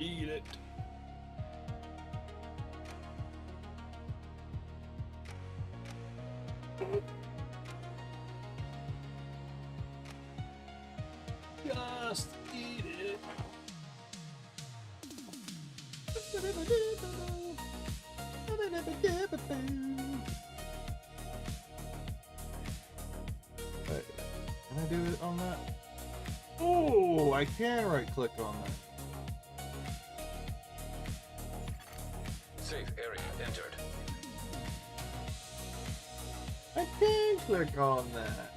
Eat it. Just eat it. Wait, can I do it on that? Oh, I can right click on that. Safe area entered. I can click on that.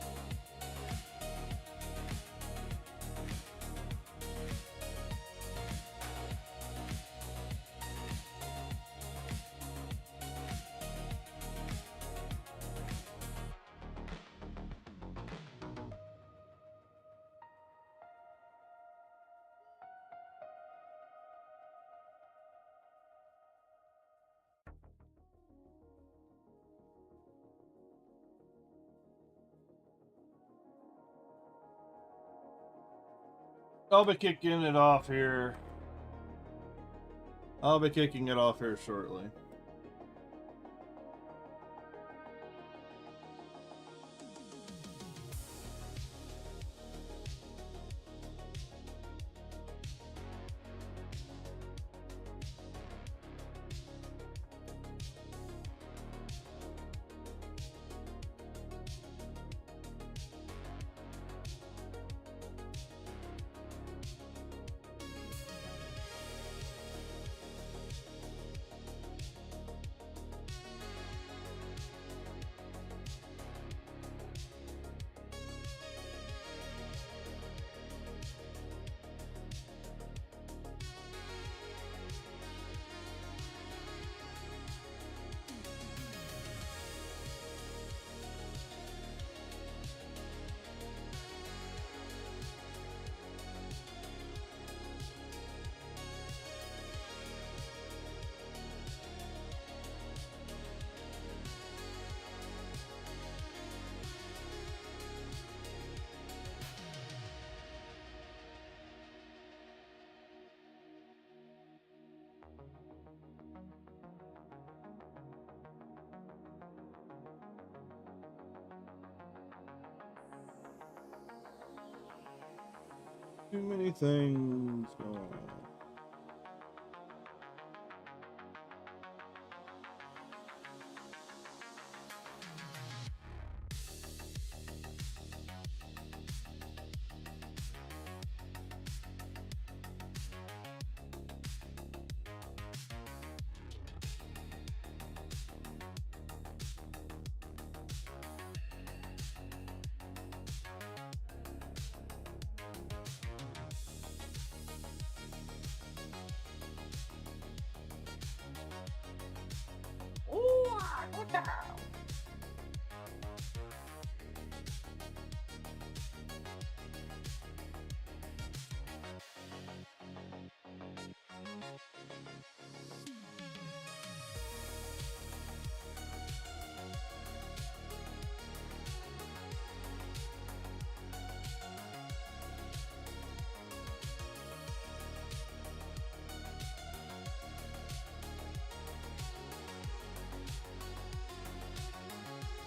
I'll be kicking it off here. I'll be kicking it off here shortly. Too many things going on.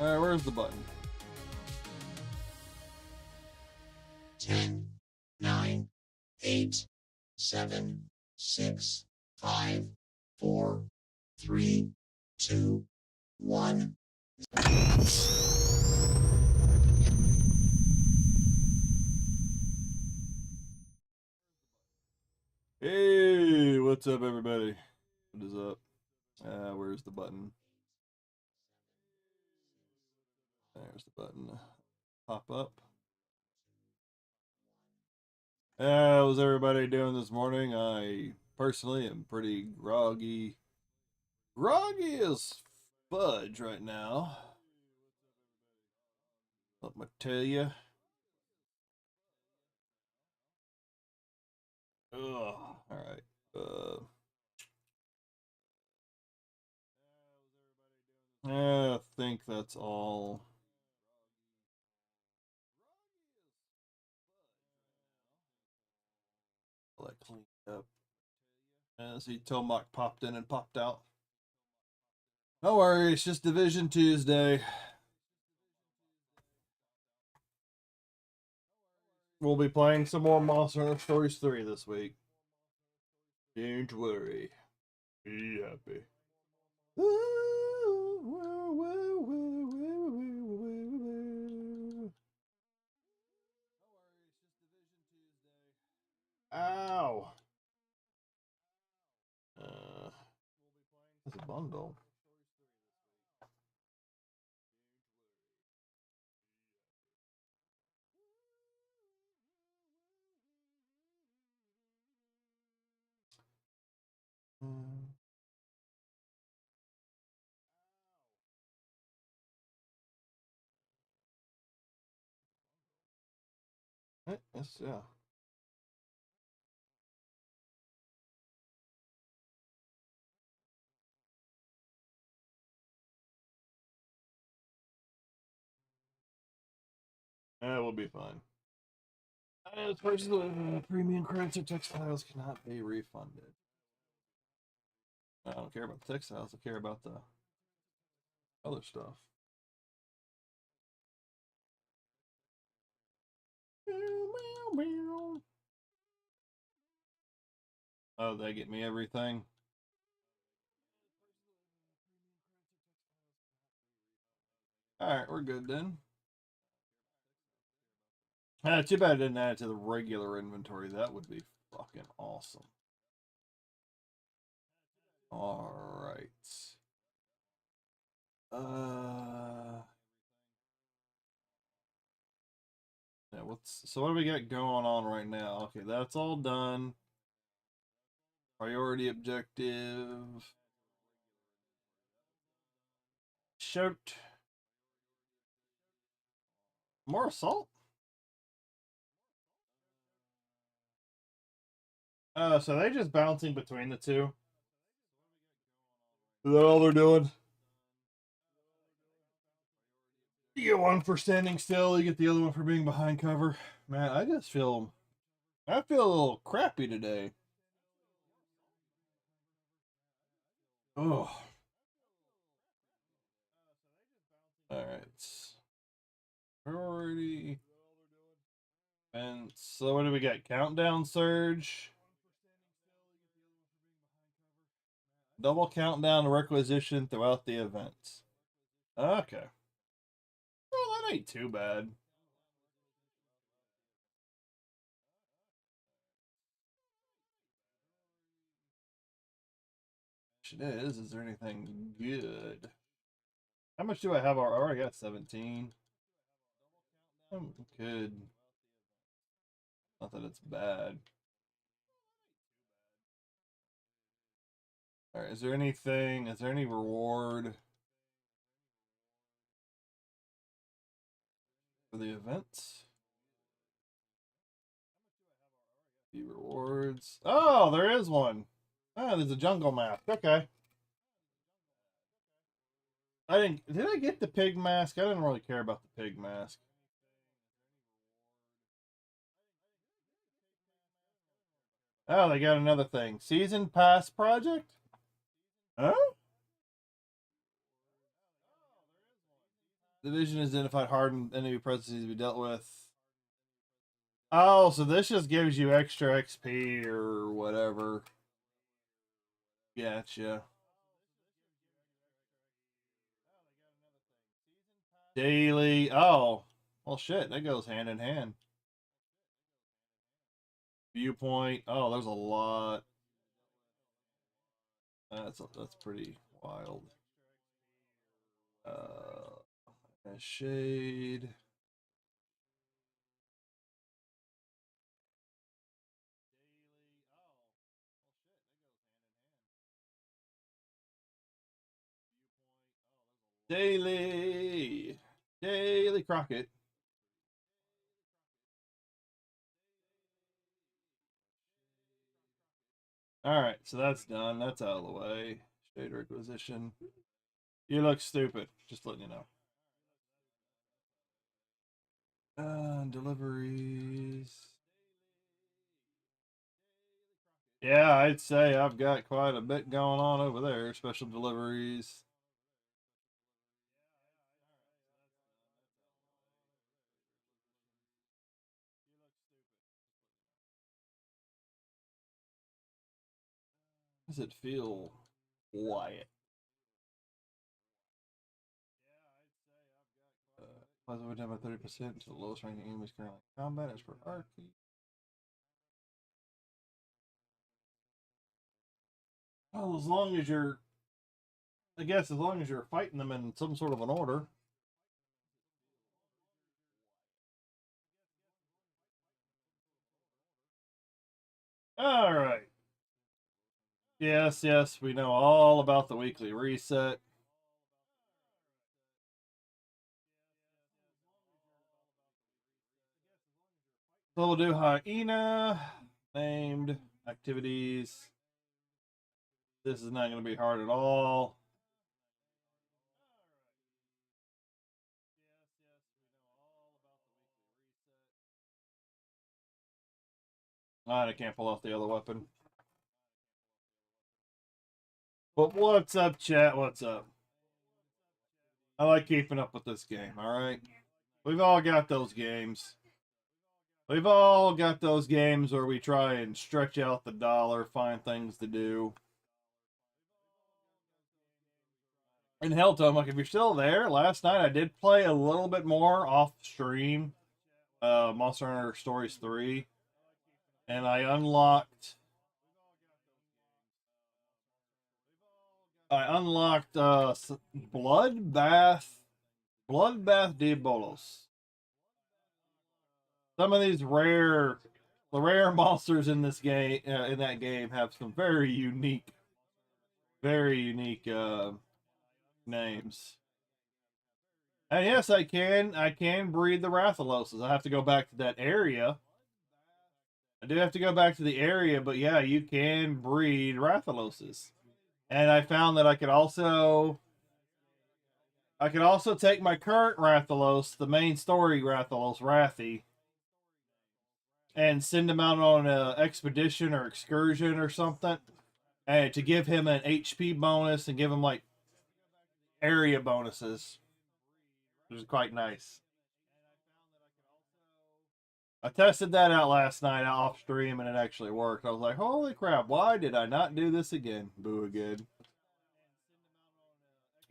Alright, where's the button? 10, 9, 8, 7, 6, 5, 4, 3, 2, 1. Hey, what's up, everybody? What is up? Where's the button? There's the button. Pop up. How's everybody doing this morning? I personally am pretty groggy. Groggy as fudge right now. Let me tell you. Ugh. Alright. I think that's all. I'll let clean up. See Tomac popped in and popped out. No worries, it's just Division Tuesday. We'll be playing some more Monster Hunter Stories 3 this week. Don't worry. Be happy. Ow. That's a bundle. Yes, yeah. We'll be fine. As personal premium credits or textiles cannot be refunded. I don't care about the textiles. I care about the other stuff. Oh, they get me everything. Alright, we're good then. Too bad I didn't add it to the regular inventory. That would be fucking awesome. Alright. Yeah, so what do we got going on right now? Okay, that's all done. Priority objective. Shoot. More assault? So they just bouncing between the two. Is that all they're doing? You get one for standing still, you get the other one for being behind cover. Man, I feel a little crappy today. Oh. Alright. Priority. And so what do we got? Countdown surge. Double countdown requisition throughout the events. Okay. Well, that ain't too bad. It is. Is there anything good? How much do I have? I already got 17. I'm good. Not that it's bad. Alright, is there anything? Is there any reward for the events? The rewards. Oh, there is one. Oh, there's a jungle mask. Okay. I didn't. Did I get the pig mask? I didn't really care about the pig mask. Oh, they got another thing. Season pass project? Huh? Division has identified hardened enemy presences to be dealt with. Oh, so this just gives you extra XP or whatever. Gotcha. Daily. Oh, well, shit. That goes hand in hand. Viewpoint. Oh, there's a lot. That's pretty wild. Shade. Daily Crockett. All right, so that's done. That's out of the way. Shade requisition. You look stupid. Just letting you know. Deliveries. Yeah, I'd say I've got quite a bit going on over there. Special deliveries. Does it feel quiet? Positive down by 30% to the lowest ranking enemies currently in combat as per Archie. Well, as long as you're, I guess, as long as you're fighting them in some sort of an order. All right. Yes, yes, we know all about the weekly reset. So we'll do hyena, named, activities. This is not going to be hard at all. I can't pull off the other weapon. But what's up, chat? What's up? I like keeping up with this game, alright? We've all got those games. We've all got those games where we try and stretch out the dollar, find things to do. And hell, Tom, like if you're still there, last night I did play a little bit more off stream. Monster Hunter Stories 3. And I unlocked Bloodbath Diabolos. Some of these the rare monsters in this game, in that game, have some very unique names. And yes, I can breed the Rathaloses. I have to go back to that area. I do have to go back to the area, but yeah, you can breed Rathaloses. And I found that I could also take my current Rathalos, the main story Rathalos, Rathy, and send him out on an expedition or excursion or something, and to give him an HP bonus and give him like area bonuses, which is quite nice. I tested that out last night off stream and it actually worked. I was like, holy crap, why did I not do this again? Boo again.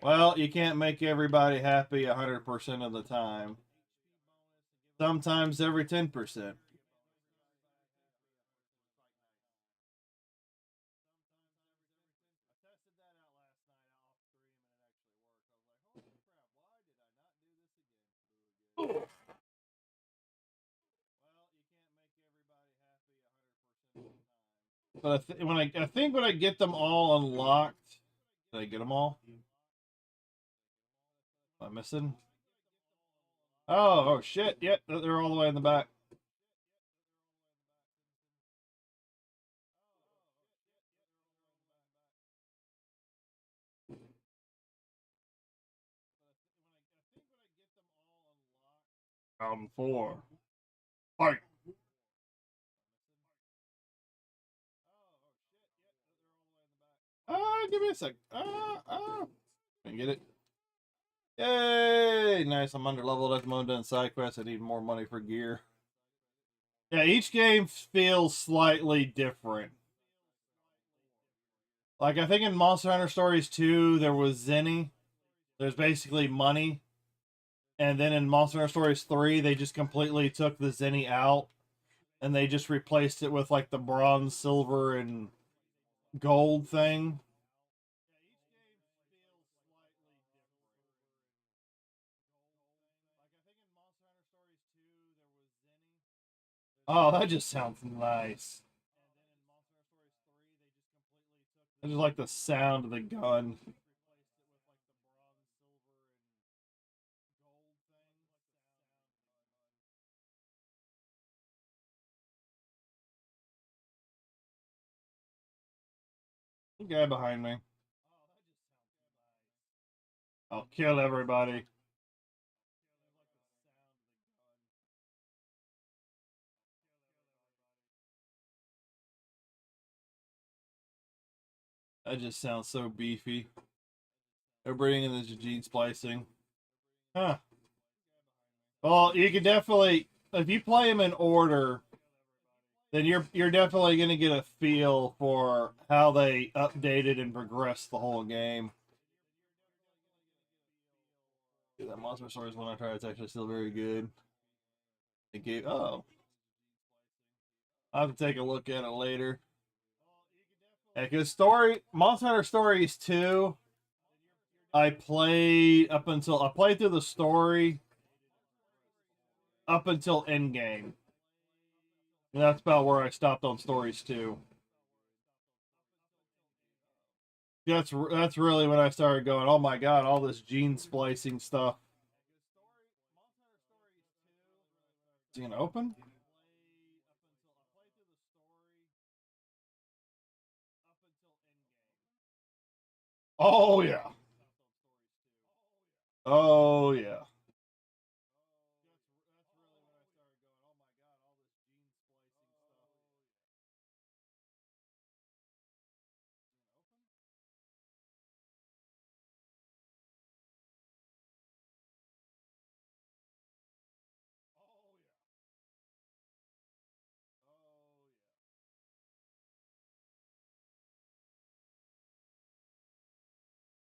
Well, you can't make everybody happy 100% of the time. Sometimes every 10%. But I think when I get them all unlocked, did I get them all? Am I missing? Oh shit! Yep, they're all the way in the back. Round 4. Fight. Give me a sec. Can get it. Yay! Nice. I'm under leveled at the moment on side quests. I need more money for gear. Yeah, each game feels slightly different. Like I think in Monster Hunter Stories 2, there was Zenny. There's basically money. And then in Monster Hunter Stories 3, they just completely took the Zenny out and they just replaced it with like the bronze, silver, and gold thing. Oh, that just sounds nice. I just like the sound of the gun. Guy behind me. I'll kill everybody. That just sounds so beefy. They're bringing in the gene splicing. Huh. Well, you can definitely, if you play them in order, then you're definitely going to get a feel for how they updated and progressed the whole game. Dude, that Monster Stories one I tried, it's actually still very good. It gave, oh, I'll have to take a look at it later. Yeah, because Monster Hunter Stories 2, I played through the story up until endgame. And that's about where I stopped on Stories 2. That's really when I started going, oh my god, all this gene splicing stuff. Is it gonna open? Oh yeah. Oh yeah.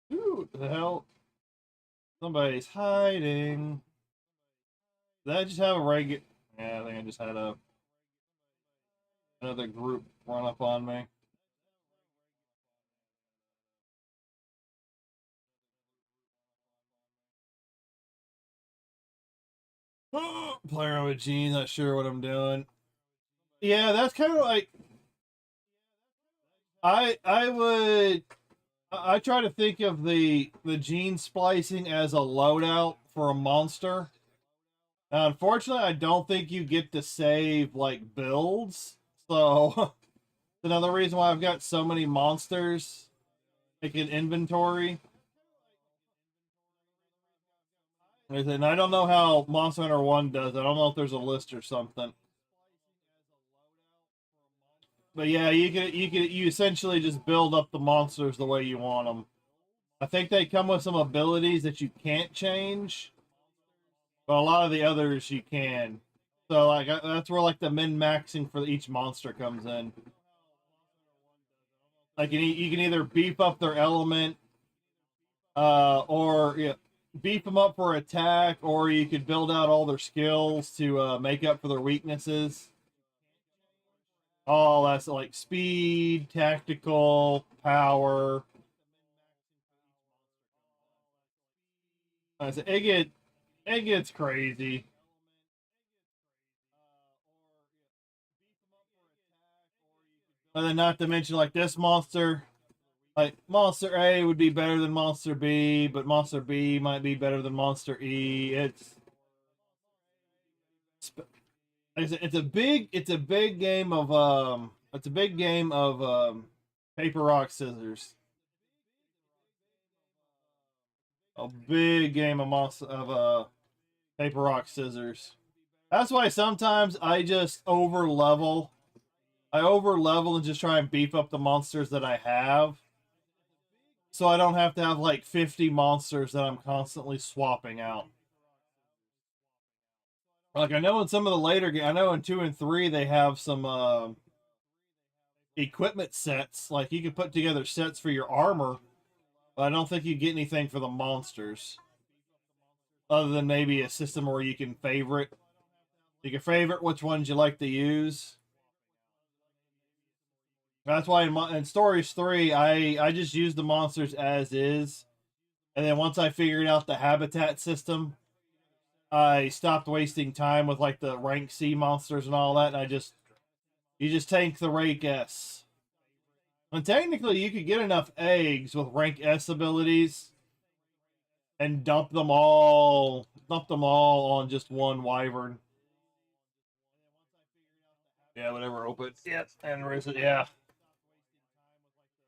Dude, the hell? Somebody's hiding. Did I just have a regular? Yeah, I think I just had another group run up on me. Playing around with Gene, not sure what I'm doing. Yeah, that's kind of like I try to think of the gene splicing as a loadout for a monster. Now, unfortunately, I don't think you get to save like builds, so another reason why I've got so many monsters like in inventory. And I don't know how Monster Hunter 1 does. I don't know if there's a list or something. But yeah, you essentially just build up the monsters the way you want them. I think they come with some abilities that you can't change, but a lot of the others you can. So like that's where like the min maxing for each monster comes in. Like you can either beef up their element, or yeah, beef them up for attack, or you could build out all their skills to make up for their weaknesses. All that's like speed, tactical, power. It gets crazy. And then not to mention like this monster, like Monster A would be better than Monster B, but Monster B might be better than Monster E. It's a big game of paper rock scissors. A big game of paper rock scissors. That's why sometimes I just over level. I over level and just try and beef up the monsters that I have. So I don't have to have like 50 monsters that I'm constantly swapping out. Like I know in some of the later games, I know in 2 and 3 they have some equipment sets. Like you can put together sets for your armor, but I don't think you get anything for the monsters. Other than maybe a system where you can favorite. You can favorite which ones you like to use. That's why in Stories 3, I just use the monsters as is. And then once I figured out the habitat system, I stopped wasting time with like the rank C monsters and all that, and you just tank the rank S. And technically you could get enough eggs with rank S abilities and dump them all on just one wyvern. Yeah, whatever open. Yeah, and where is it? Yeah.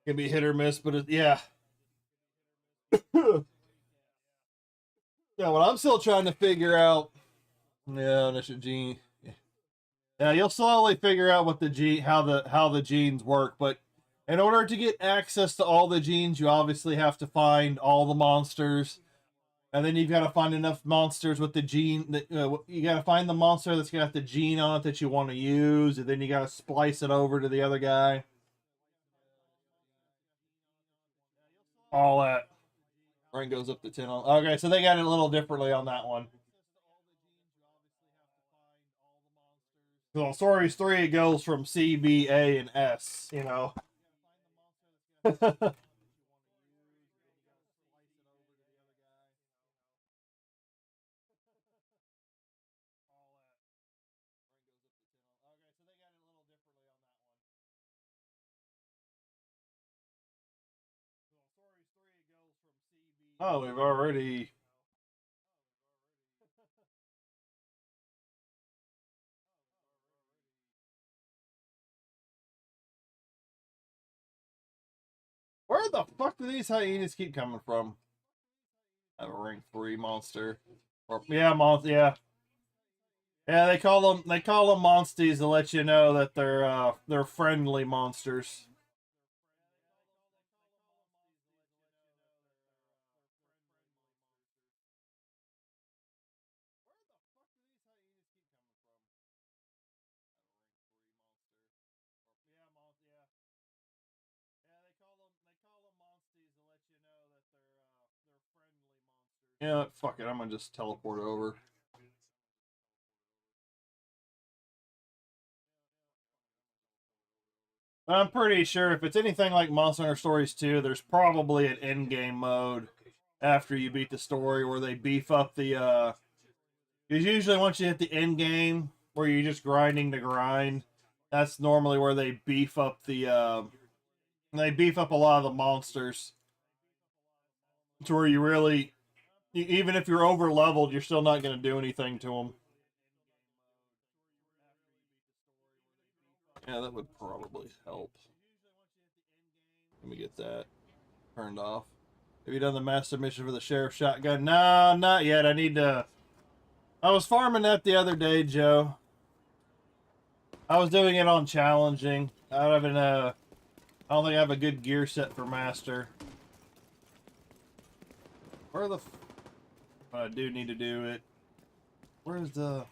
Can be hit or miss, but yeah. Yeah, what I'm still trying to figure out. Yeah, that's your gene. Yeah, you'll slowly figure out what how the genes work, but In order to get access to all the genes, you obviously have to find all the monsters. And then you've got to find enough monsters with the gene. That, you got to find the monster that's got the gene on it that you want to use. And then you got to splice it over to the other guy. All that. Rank goes up to 10 on. Okay, so they got it a little differently on that one. So on Stories 3, it goes from C, B, A, and S, you know. Oh, we've already... Where the fuck do these hyenas keep coming from? I have a rank 3 monster. Or, yeah, yeah. Yeah, they call them monsties to let you know that they're friendly monsters. Yeah, fuck it. I'm gonna just teleport over. I'm pretty sure if it's anything like Monster Hunter Stories 2, there's probably an in-game mode after you beat the story where they beef up the because usually once you hit the end game where you're just grinding to grind, that's normally where they beef up the they beef up a lot of the monsters to where you really, even if you're over leveled, you're still not going to do anything to them. Yeah, that would probably help. Let me get that turned off. Have you done the master mission for the sheriff shotgun? No, not yet. I need to. I was farming that the other day, Joe. I was doing it on challenging. I don't think I have a good gear set for master. Where the? I do need to do it. Where's the?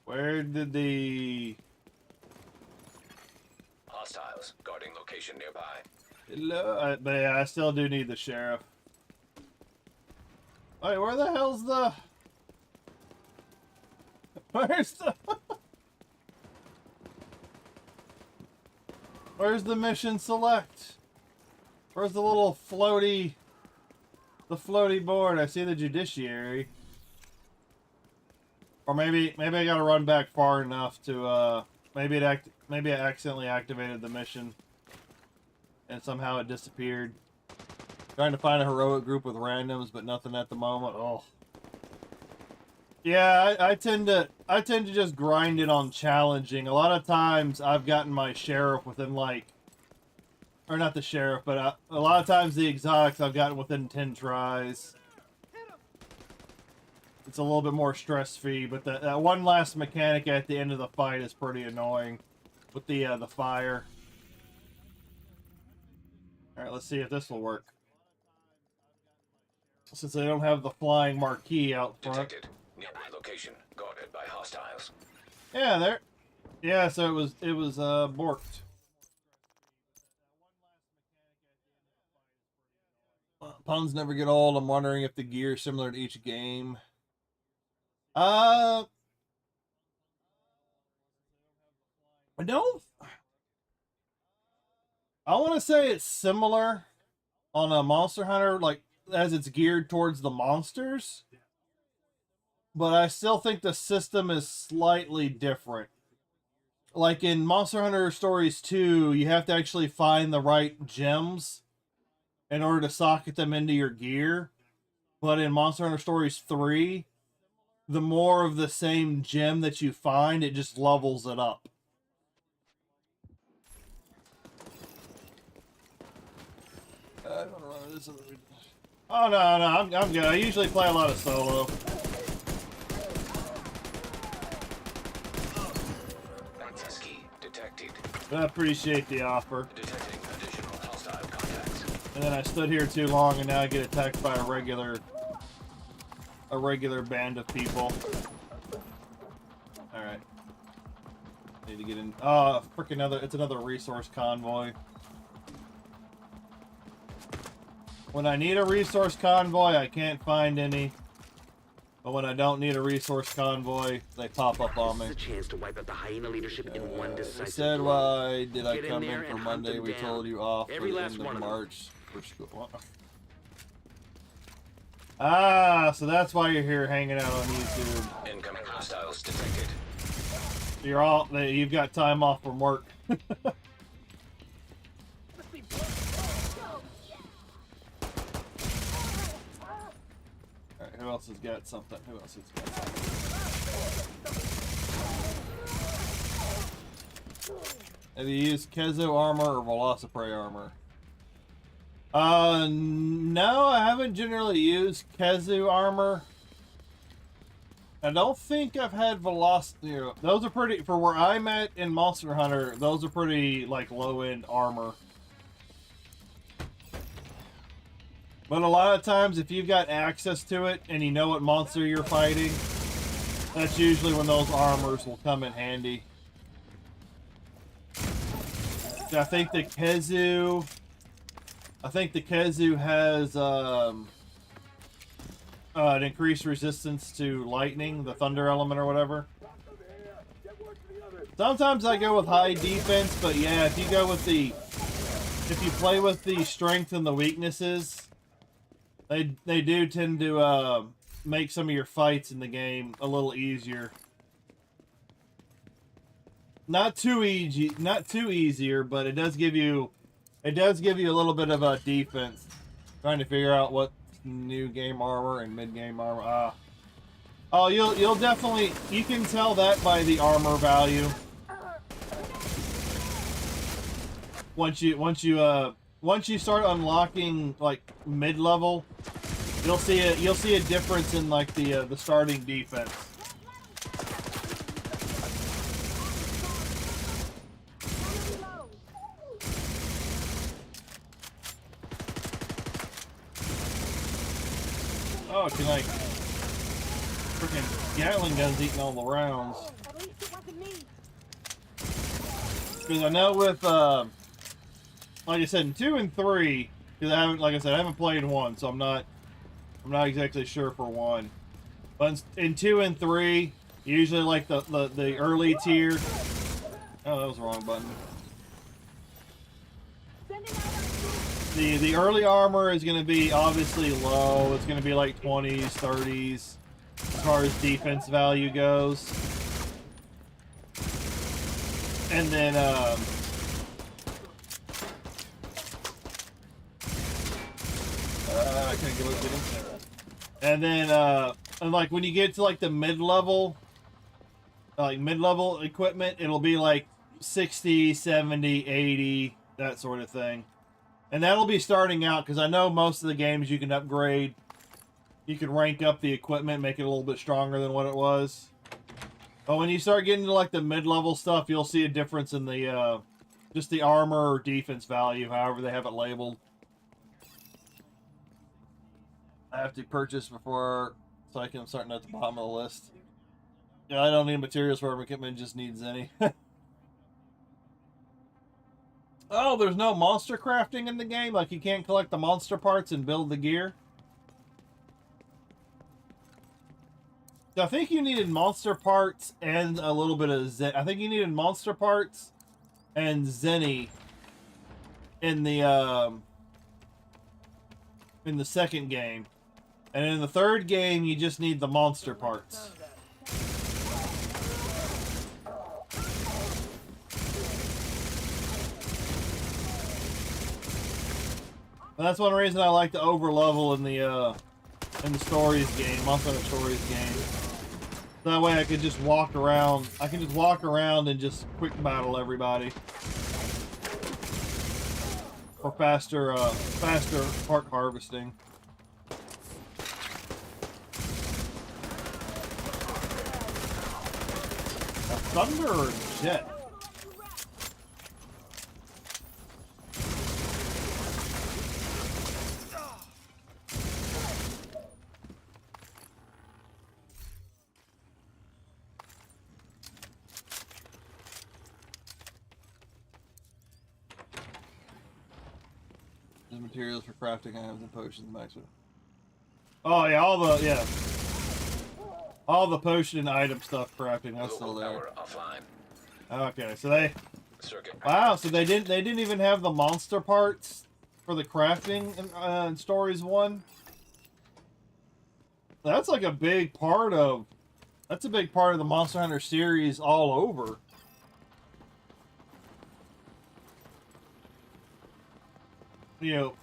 Where did the? Hostiles guarding location nearby. Hello, but yeah, I still do need the sheriff. Wait, where the hell's the? Where's the? Where's the mission select? Where's the little floaty? The floaty board. I see the judiciary. Or maybe I gotta run back far enough to maybe I accidentally activated the mission and somehow it disappeared. Trying to find a heroic group with randoms, but nothing at the moment. Oh. Yeah, I tend to just grind it on challenging. A lot of times I've gotten my sheriff within like, or not the sheriff, but a lot of times the exotics I've gotten within 10 tries. It's a little bit more stress-free, but that one last mechanic at the end of the fight is pretty annoying with the fire. All right, let's see if this will work. Since I don't have the flying marquee out front. Detected. Nearby location guarded by hostiles. Yeah, there. Yeah, so it was borked. Puns never get old. I'm wondering if the gear is similar to each game. I don't. I want to say it's similar on a Monster Hunter, like as it's geared towards the monsters. But I still think the system is slightly different. Like in Monster Hunter Stories 2, you have to actually find the right gems in order to socket them into your gear. But in Monster Hunter Stories 3, the more of the same gem that you find, it just levels it up. I don't know. This is... Oh no, I'm good. I usually play a lot of solo. But I appreciate the offer. Detecting additional hostile contacts. And then I stood here too long, and now I get attacked by a regular band of people. All right. Need to get in. Oh, freaking it's another resource convoy. When I need a resource convoy, I can't find any. But when I don't need a resource convoy, they pop up on me. This is a chance to wipe out the hyena leadership in one decisive They said, blow. why did I Get in come there in for and hunt Monday? them We down. told you off Every for the last end one of of them. March for school. Ah, so that's why you're here hanging out on YouTube. Incoming hostiles detected. You've got time off from work. Alright, who else has got something? Who else has got something? Have you used Kezo armor or Velociprey armor? No, I haven't generally used Kezu armor. I don't think I've had Velocity. Those are pretty, for where I'm at in Monster Hunter, those are pretty, like, low-end armor. But a lot of times, if you've got access to it and you know what monster you're fighting, that's usually when those armors will come in handy. I think the Kezu has an increased resistance to lightning, the thunder element or whatever. Sometimes I go with high defense, but yeah, if you play with the strength and the weaknesses, they do tend to make some of your fights in the game a little easier. Not too easier, but it does give you a little bit of a defense. Trying to figure out what new game armor and mid game armor. Oh, you'll definitely, you can tell that by the armor value. Once you start unlocking like mid level, you'll see a difference in like the starting defense. Oh, can like freaking Gatling guns eating all the rounds. Because I know with like I said, in 2 and 3, because I haven't played 1, so I'm not exactly sure for 1. But in 2 and 3, usually like the early tier. Oh, that was the wrong button. The early armor is going to be obviously low. It's going to be like 20s, 30s as far as defense value goes. And then I can't get it. And then and like when you get to like the mid-level equipment, it'll be like 60, 70, 80, that sort of thing. And that'll be starting out, because I know most of the games you can upgrade. You can rank up the equipment, make it a little bit stronger than what it was. But when you start getting to like the mid-level stuff, you'll see a difference in the just the armor or defense value, however they have it labeled. I have to purchase before, so I'm starting at the bottom of the list. Yeah, I don't need materials for every equipment, just needs any. Oh, there's no monster crafting in the game? Like you can't collect the monster parts and build the gear? I think you needed monster parts and a little bit of Zen. I think you needed monster parts and Zenny in the second game. And in the third game, you just need the monster parts. And that's one reason I like to overlevel in the stories game, Monster Hunter Stories game. That way I could just walk around. I can just walk around and just quick battle everybody. For faster part harvesting. A thunder or a jet? materials for crafting items and potions maximum. Oh yeah, all the potion and item stuff crafting, that's still there. Power offline. Okay, so they Circuit. wow, so they didn't even have the monster parts for the crafting in Stories 1. That's like a big part of the Monster Hunter series all over. You know,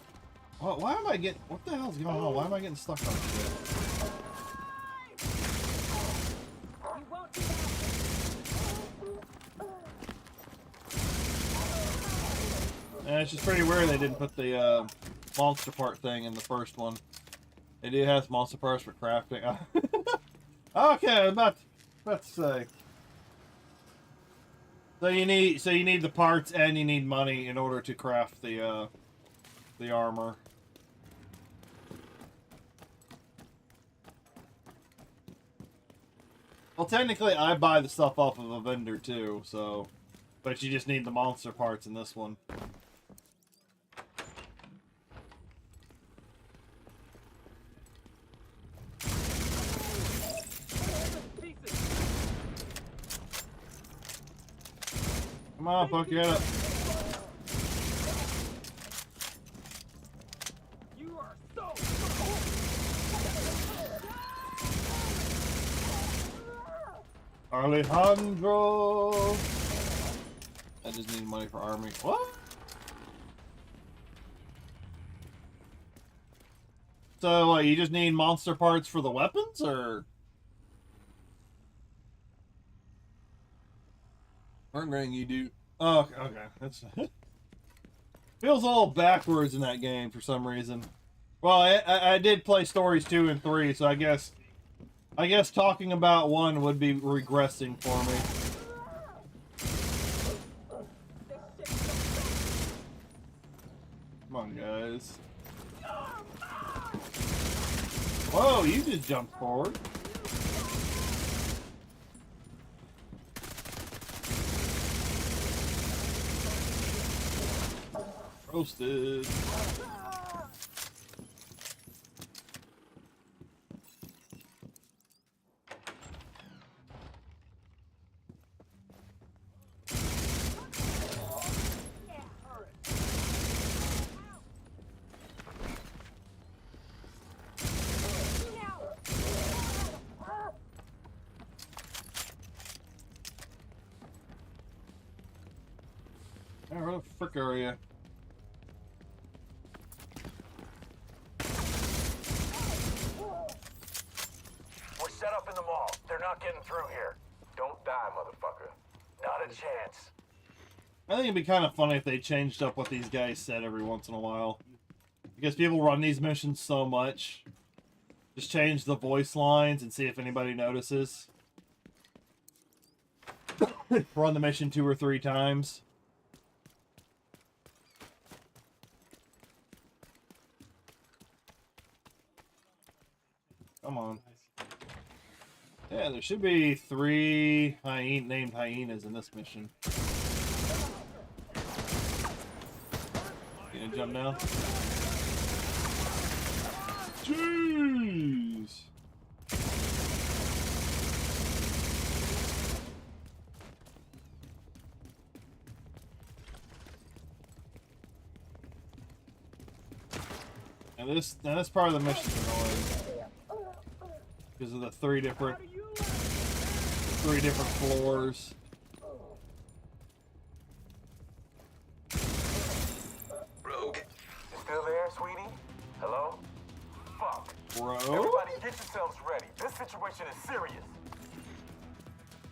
why am I getting, what the hell's going on? Why am I getting stuck on shit? Yeah, it's just pretty weird they didn't put the monster part thing in the first one. It has monster parts for crafting. Okay, I was about to say. So you need the parts and you need money in order to craft the armor. Well, technically, I buy the stuff off of a vendor too, so, but you just need the monster parts in this one. Come on, fuck it up. You are so Alejandro! I just need money for army. What? So, what, you just need monster parts for the weapons, or? Ring, you do. Oh, okay. That's feels a little backwards in that game for some reason. Well, I did play Stories 2 and 3, so I guess talking about 1 would be regressing for me. Come on, guys. Whoa, you just jumped forward. Roasted. Where the frick are you? We're set up in the mall. They're not getting through here. Don't die, motherfucker. Not a chance. I think it'd be kind of funny if they changed up what these guys said every once in a while. Because people run these missions so much. Just change the voice lines and see if anybody notices. Run the mission 2 or 3 times. Come on. Yeah, there should be 3 named hyenas in this mission. You gonna jump now? Jeez! Now this part of the mission is annoying. Because of the 3 different floors. Rogue. You still there, sweetie? Hello? Fuck. Bro? Everybody get yourselves ready. This situation is serious.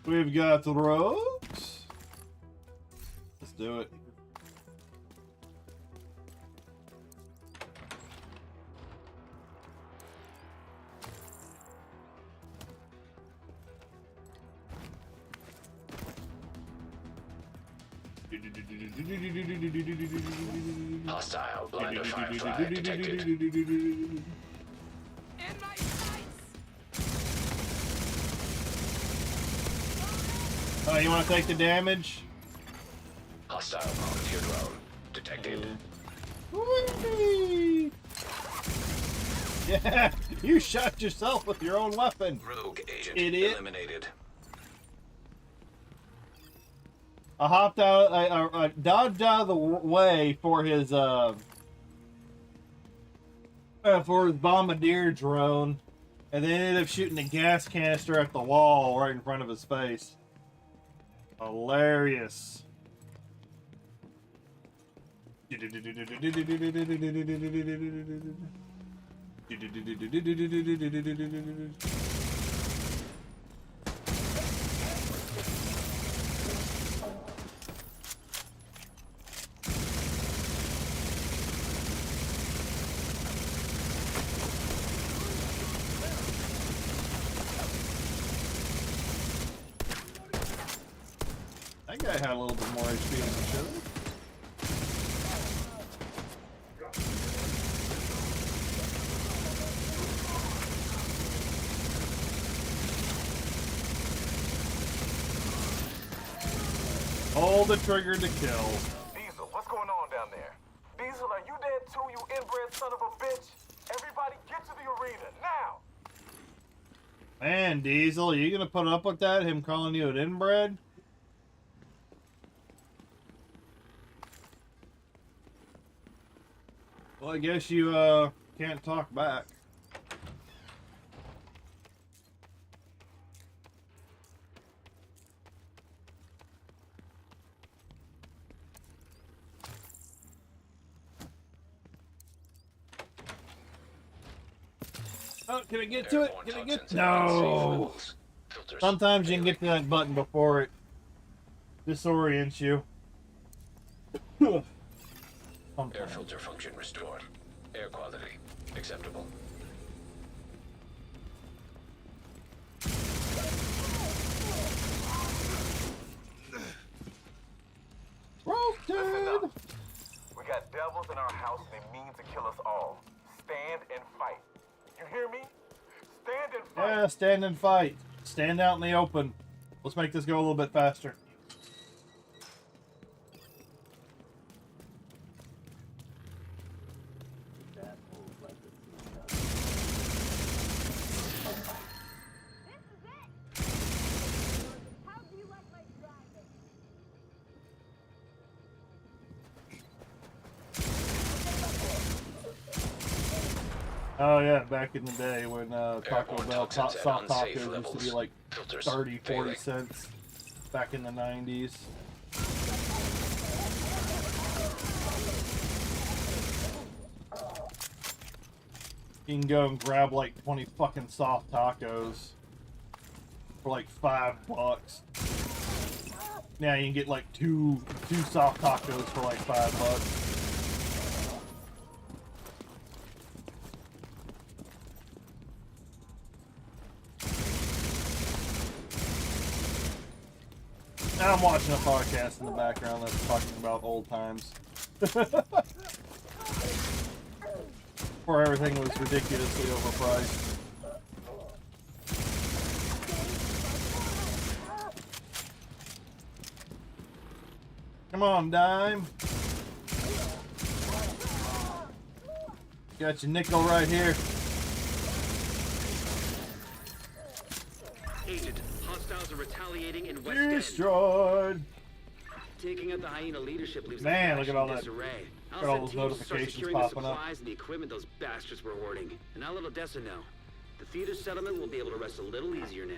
We've got the rogues. Let's do it. Hostile blind of firefly detected. in my sights. Oh, you want to take the damage? Hostile volunteer drone detected. Whee! Yeah, you shot yourself with your own weapon. Rogue agent Idiot. eliminated. I hopped out, I dodged out of the way for his bombardier drone, and then ended up shooting a gas canister at the wall right in front of his face. Hilarious. That guy had a little bit more HP than he should have. Pull the trigger to kill. Diesel, what's going on down there? Diesel, are you dead too, you inbred son of a bitch? Everybody get to the arena, now! Man, Diesel, you gonna put up with that? Him calling you an inbred? Well, I guess you, can't talk back. Oh, can I get to it? Can I get? No! Sometimes you can get to that button before it disorients you. Air filter function restored. Air quality acceptable. Listen up. We got devils in our house and they mean to kill us all. Stand and fight. You hear me? Stand and fight. Yeah, stand and fight. Stand out in the open. Let's make this go a little bit faster. How do you like my driving? Oh yeah, back in the day when Taco Airborne Bell toxins at soft unsafe tacos used to levels. be like Filters 30, 40 failing. cents back in the 90s. You can go and grab like 20 fucking soft tacos for like $5. Now you can get like two soft tacos for like $5. Now I'm watching a podcast in the background that's talking about old times. Where everything was ridiculously overpriced. Come on, Dime. Got your nickel right here. Agent, hostiles are retaliating in West End. Destroyed. Taking out the hyena leadership leaves Man, the look at all faction that- disarray. I'll look at all send those teams to start notifications securing popping the up. supplies and the equipment those bastards were hoarding. And now little Dessa know. The theater settlement will be able to rest a little easier now.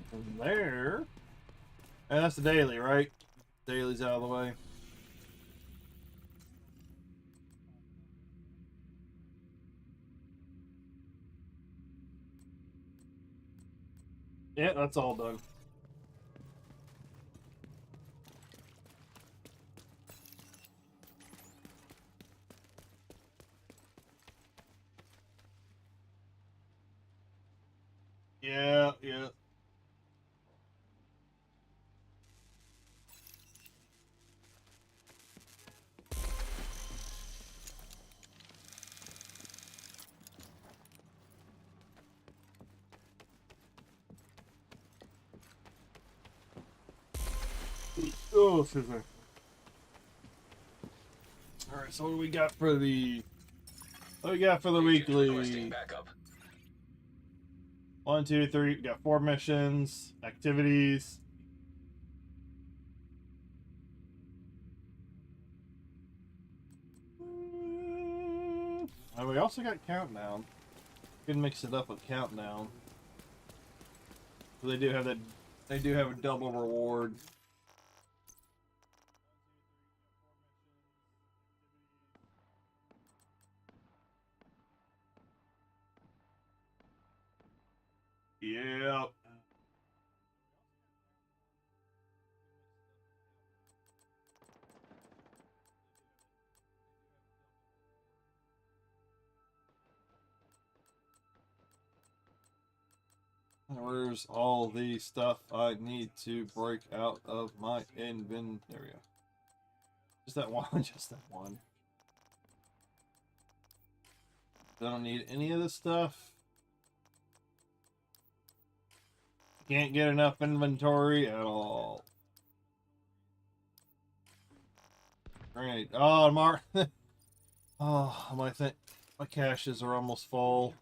From there. And that's the daily, right? Daily's out of the way. Yeah, that's all done. Yeah, yeah. Oh, excuse me. Alright, so what do we got for the... What do we got for the Agent weekly? requesting backup. 1, 2, 3. We got 4 missions, activities. And we also got countdown. You can mix it up with countdown. So they do have that. They do have a double reward. Yeah. Where's all the stuff I need to break out of my inventory? Just that one, just that one. I don't need any of this stuff. Can't get enough inventory at all. Great. Oh, Mark. Oh, my caches are almost full.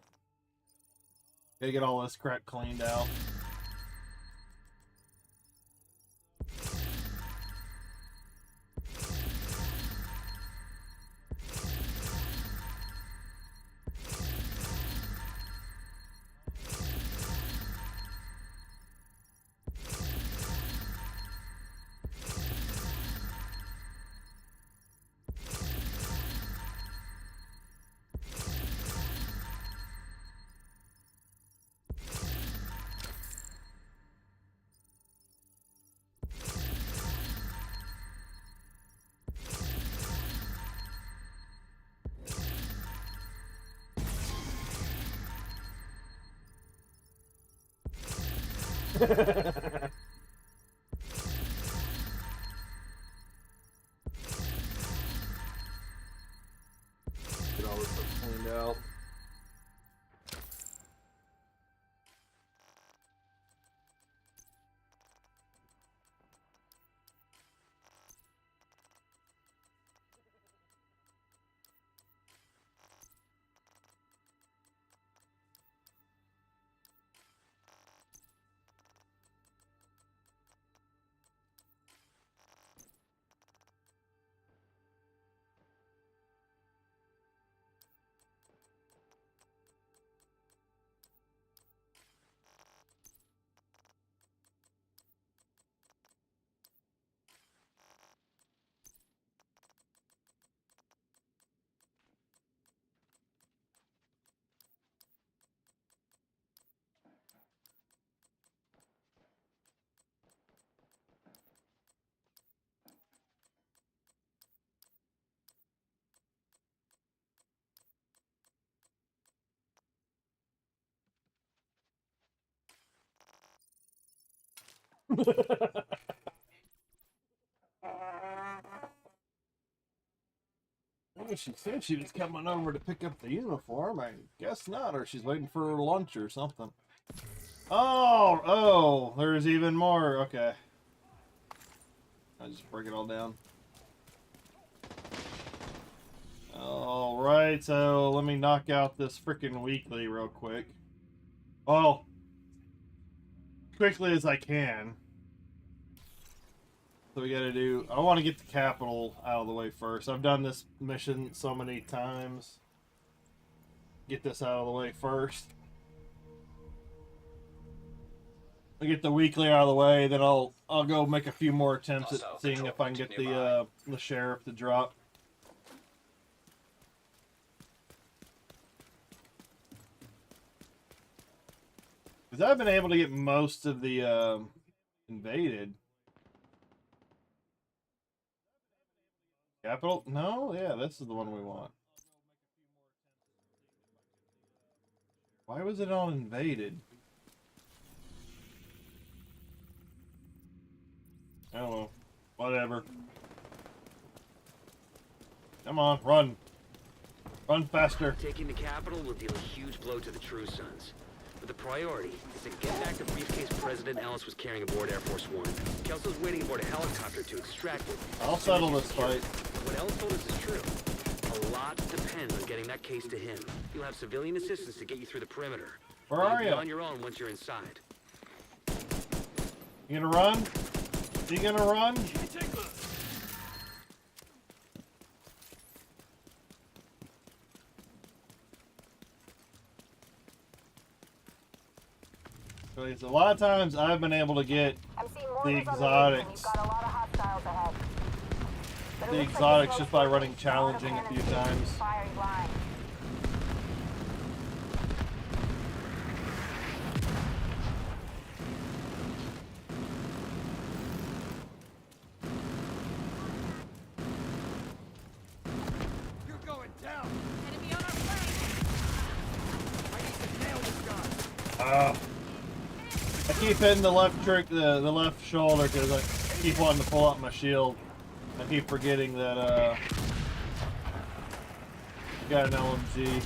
Gotta get all this crap cleaned out. Get all this stuff cleaned out. Well, she said she was coming over to pick up the uniform. I guess not, or she's waiting for her lunch or something. Oh, there's even more. Okay. I just break it all down. Alright, so let me knock out this freaking weekly real quick. Well, quickly as I can. So we gotta do... I want to get the capital out of the way first. I've done this mission so many times. Get this out of the way first. I get the weekly out of the way, then I'll go make a few more attempts at seeing if I can get the sheriff to drop. Because I've been able to get most of the invaded. Capital? No? Yeah, this is the one we want. Why was it on invaded? Oh well. Whatever. Come on, run. Run faster. Taking the capital will deal a huge blow to the True Sons. But the priority is to get back the briefcase President Ellis was carrying aboard Air Force One. Kelso's waiting aboard a helicopter to extract it. I'll settle this fight. What Ellis told us is true. A lot depends on getting that case to him. You'll have civilian assistance to get you through the perimeter. Where are you? On your own once you're inside. You gonna run? You gonna run? Because a lot of times I've been able to get the exotics. The exotics just by running challenging a few times. You're going down. Enemy on our flank. I need to nail this guy. I keep hitting the left trick, the left shoulder, because I keep wanting to pull out my shield. I keep forgetting that got an LMG.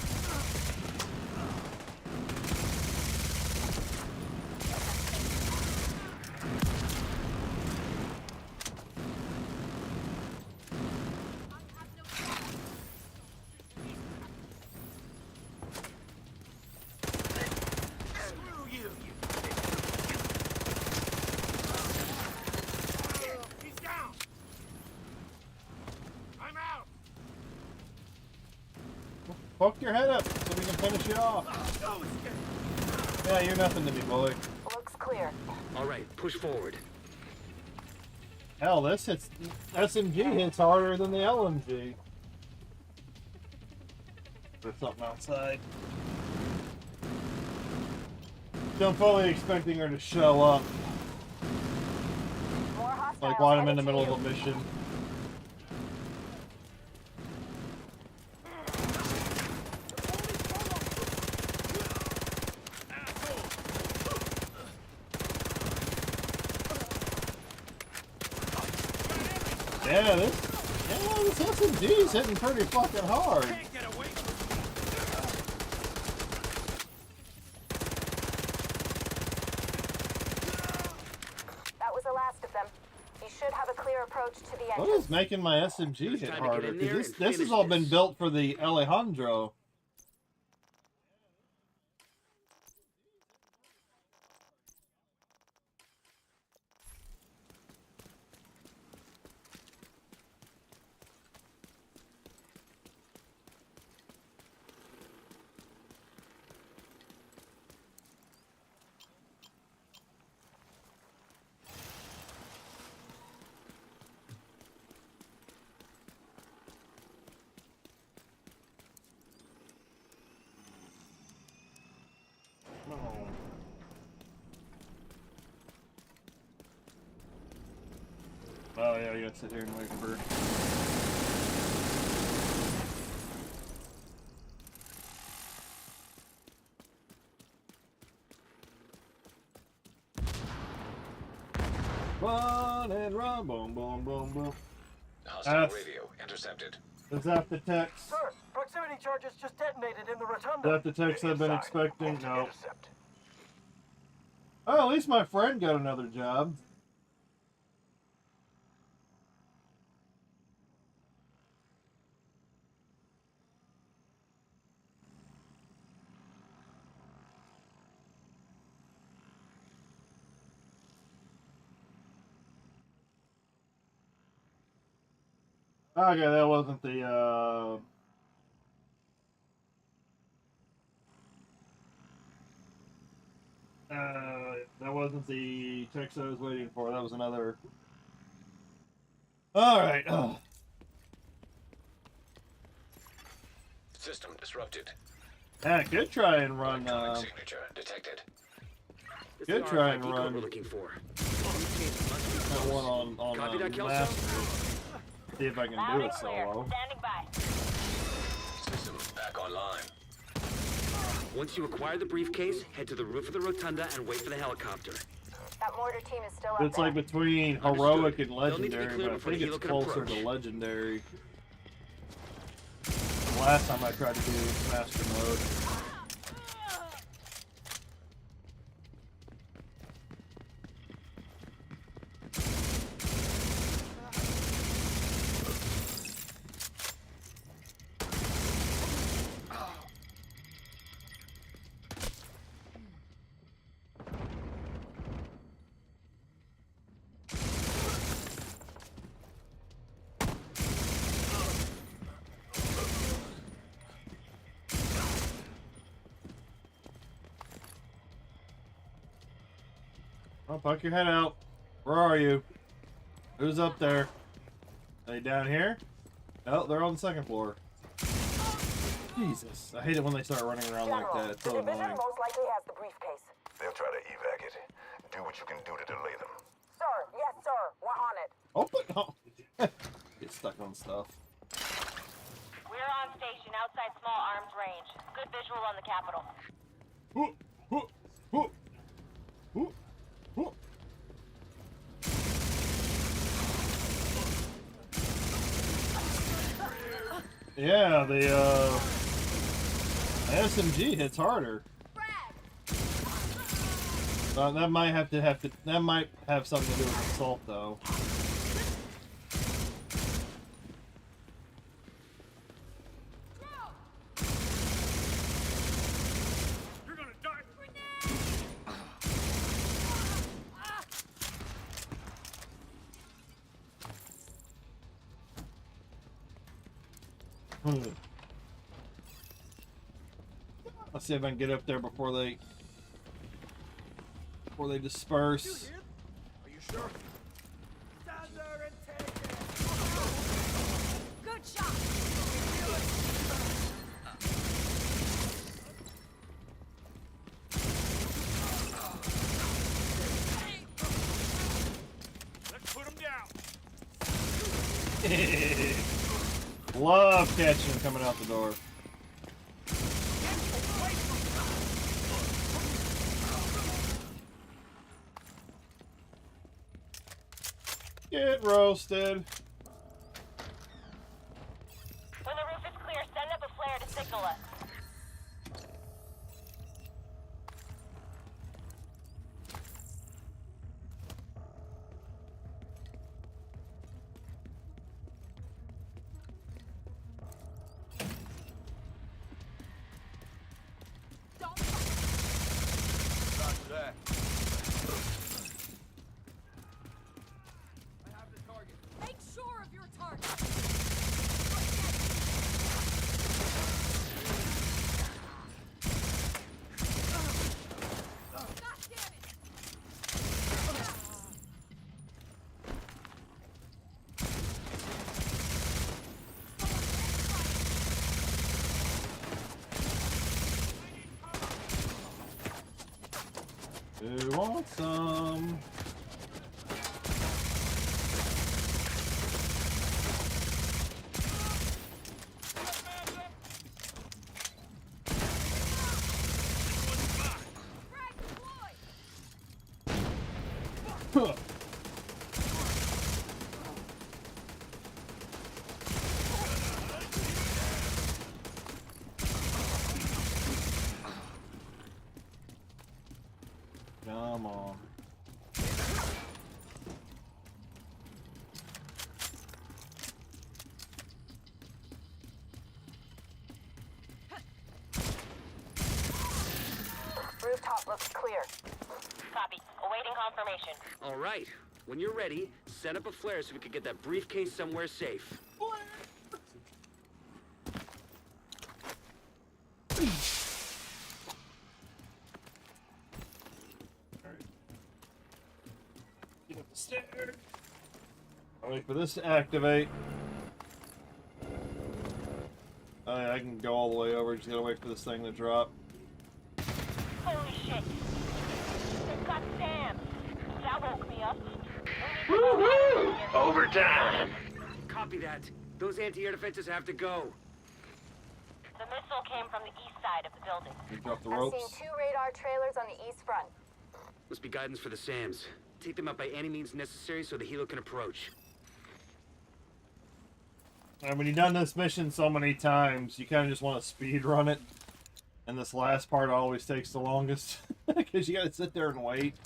Poke your head up so we can finish you off. Yeah, you're nothing to me, bully. Looks clear. All right, push forward. Hell, this hits. SMG hits harder than the LMG. There's something outside. So I'm fully expecting her to show up. More hostiles Like while I'm in the headed middle to of a mission. Yeah, this SMG's hitting pretty fucking hard. That was the last of them. You should have a clear approach to the What entrance. is making my SMG hit time to get harder? in there Because and this has finish all been this. built for the Alejandro. Oh yeah, you gotta sit here and wait for her. Run and run, boom, boom, boom, boom. Hostile That's- radio intercepted. Is that the text? Sir, proximity charges just detonated in the Is rotunda. that the text I've been Inside. expecting? Hold to No. intercept. Oh, at least my friend got another job. Okay, that wasn't the, that wasn't the text I was waiting for. That was another. Alright. System disrupted. I could try and run, Electronic signature detected. This Good is try and RFID code run. we're looking for. Briefcase must be that close. one on Copy that, Kelso? Master. See if I can Loud do and it clear. solo. Standing by. System back online. Once you acquire the briefcase, head to the roof of the rotunda and wait for the helicopter. That mortar team is still up It's there. like between heroic and They'll need to be legendary, cleared but I before think the it's helo can closer to approach. legendary. The last time I tried to do master mode. Oh, poke your head out. Where are you? Who's up there? Are they down here? Oh, they're on the second floor. Jesus, I hate it when they start running around like that. It's so the division annoying. most likely has the briefcase. They'll try to evac it. Do what you can do to delay them. Sir, yes, sir. We're on it. Open! Oh. Get stuck on stuff. We're on station outside small arms range. Good visual on the Capitol. Ooh, ooh, ooh, ooh, ooh. Yeah, the SMG hits harder. That might that might have something to do with assault, though. You're gonna die. Let's see if I can get up there before they disperse. Are you sure? Stand there and take it. Good shot. Let's put him down. Love catching them coming out the door. Get roasted. When the roof is clear, send up a flare to signal us. Roger that. I have the target. Make sure of your target. God damn it! Who wants some? Frag deployed! Huh. Come on. Rooftop looks clear. Copy. Awaiting confirmation. All right. When you're ready, set up a flare so we can get that briefcase somewhere safe. Alright. Get up the stairs. I'll wait for this to activate. Oh yeah, I can go all the way over, just gotta wait for this thing to drop. Holy shit. They've got Sam. That woke me up. Woohoo! Overtime! Copy that. Those anti-air defenses have to go. The missile came from the east side of the building. You drop the I've ropes. seen 2 radar trailers on the east front. Must be guidance for the SAMs. Take them out by any means necessary so the helo can approach. And when you've done this mission so many times, you kind of just want to speed run it. And this last part always takes the longest. Because you gotta sit there and wait.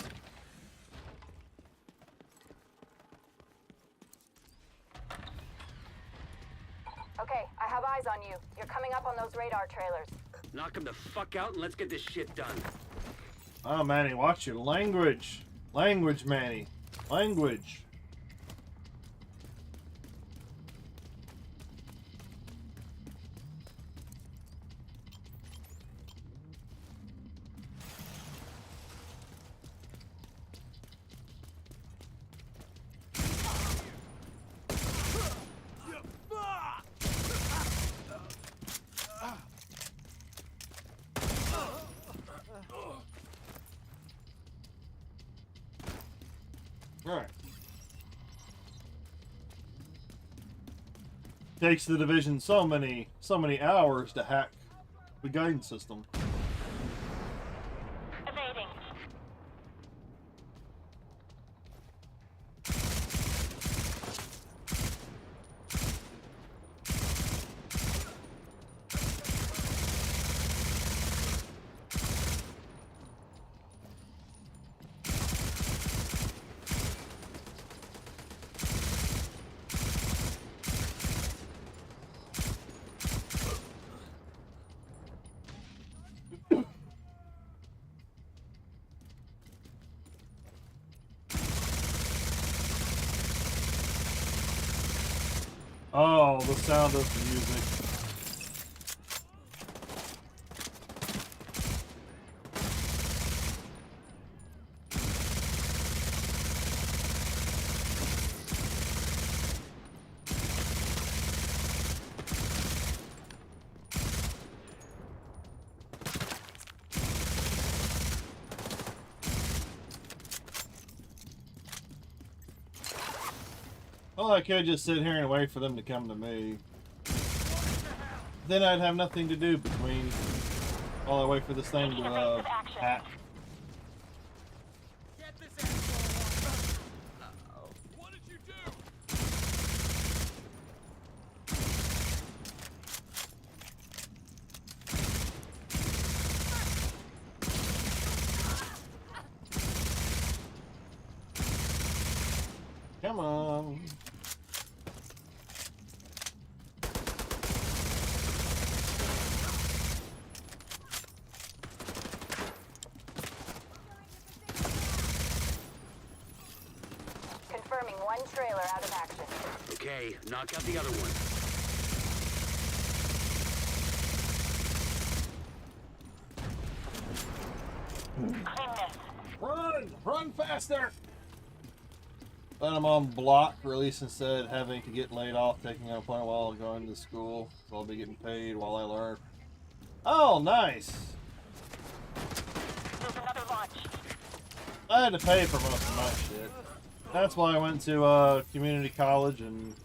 Okay, I have eyes on you. You're coming up on those radar trailers. Knock them the fuck out and let's get this shit done. Oh, Manny, watch your language. Language, Manny. Language. takes the division so many hours to hack the guidance system. Evading. Oh, the sound of the music. Well, I could just sit here and wait for them to come to me. Then I'd have nothing to do between while I wait for this thing to hack. Get this asshole off. What did you do? Come on. Confirming one trailer out of action. Okay, knock out the other one. Clean this. Run! Run faster! Then I'm on block release instead of having to get laid off taking unemployment while going to school. So I'll be getting paid while I learn. Oh, nice! There's another launch. I had to pay for most of my shit. That's why I went to community college and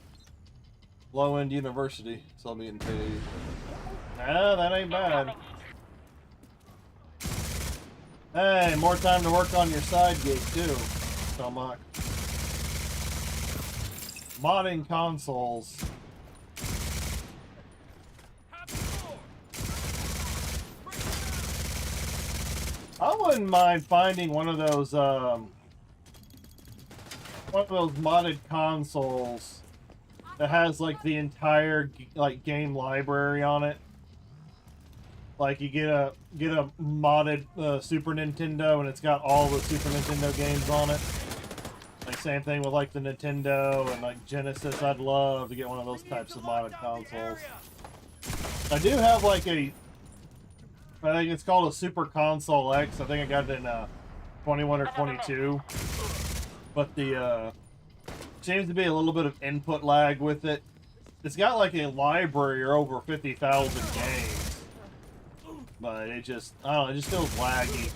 low-end university. So I'll be getting paid. Nah, that ain't bad. Hey, more time to work on your side gig too. So much. Modding consoles. I wouldn't mind finding one of those modded consoles that has like the entire like game library on it. Like you get a modded Super Nintendo and it's got all the Super Nintendo games on it. Like same thing with like the Nintendo and like Genesis. I'd love to get one of those types of modded consoles. I do have like I think it's called a Super Console X. I think I got it in 21 or 22. But the seems to be a little bit of input lag with it. It's got like a library of over 50,000 games. But it just, I don't know, it just feels laggy.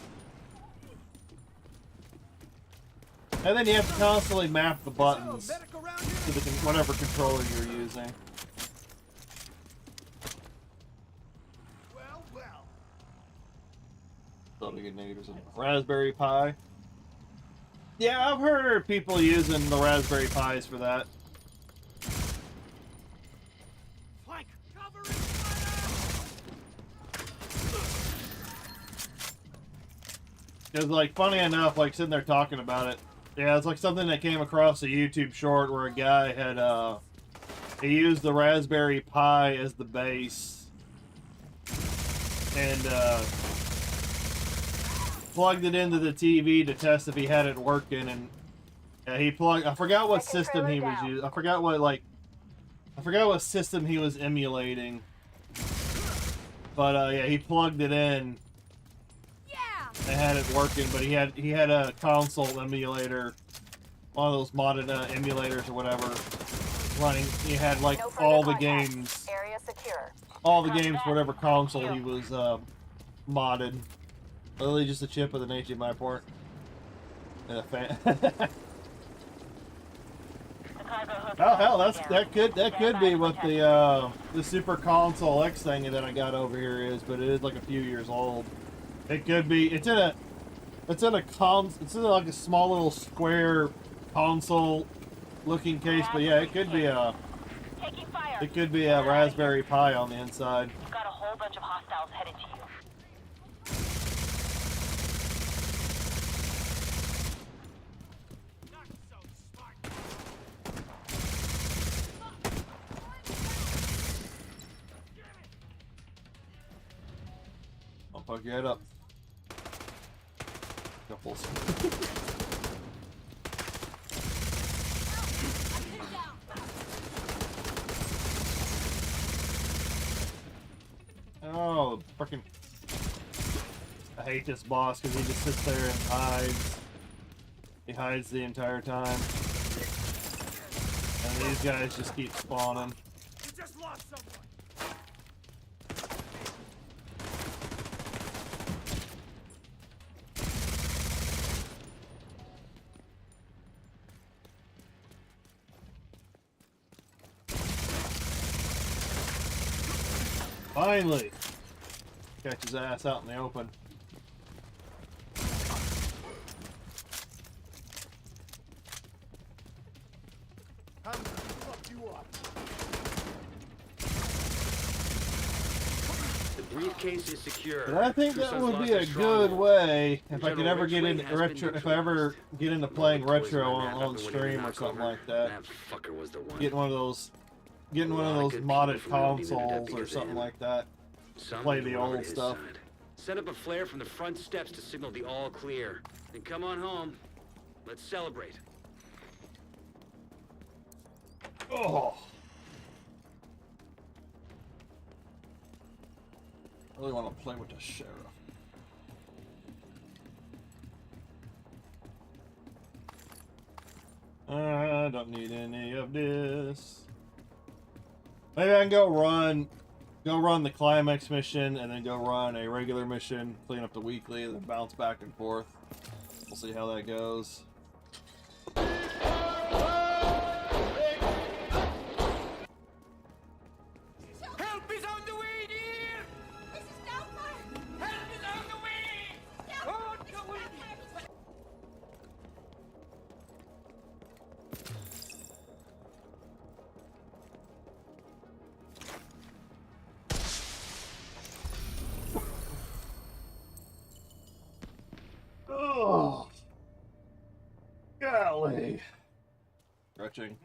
And then you have to constantly map the buttons to the whatever controller you're using. Raspberry Pi. Yeah, I've heard people using the Raspberry Pis for that. Flank. Cover and fire. Because, like, funny enough, like, sitting there talking about it, yeah, it's like something that came across a YouTube short where a guy had, he used the Raspberry Pi as the base. And, plugged it into the TV to test if he had it working, and he plugged, I forgot what system he was using. I forgot what system he was emulating. But, yeah, he plugged it in. They had it working, but he had a console emulator, one of those modded emulators or whatever, running. He had like all the games, all the games for whatever console he was modded. Literally just a chip with an HDMI port and a fan. The cargo hook. Oh hell, that could be what the Super Console X thing that I got over here is, but it is like a few years old. It could be. It's in like a small little square console looking case, but yeah, it could be a Taking fire. it could be a Raspberry Pi on the inside. We've got a whole bunch of hostiles headed to you. I'll fuck your head up. Couples. Oh, freaking! I hate this boss because he just sits there and hides. He hides the entire time, and these guys just keep spawning. You just lost someone. Finally! Catch his ass out in the open. How did he fuck you up? The briefcase is secure. But I think that would be a good way if I could ever get into retro. If I ever get into playing retro on stream or something like that. That fucker was the one. Getting one of those modded consoles or something like that. Play the old stuff. Set up a flare from the front steps to signal the all clear. Then come on home. Let's celebrate. Oh. I really want to play with the sheriff. I don't need any of this. Maybe I can go run the climax mission and then go run a regular mission, clean up the weekly, and then bounce back and forth. We'll see how that goes. Help is on the way, dear! This is Doubtfire! Help is on the way! On the way! Oh, golly. Stretching.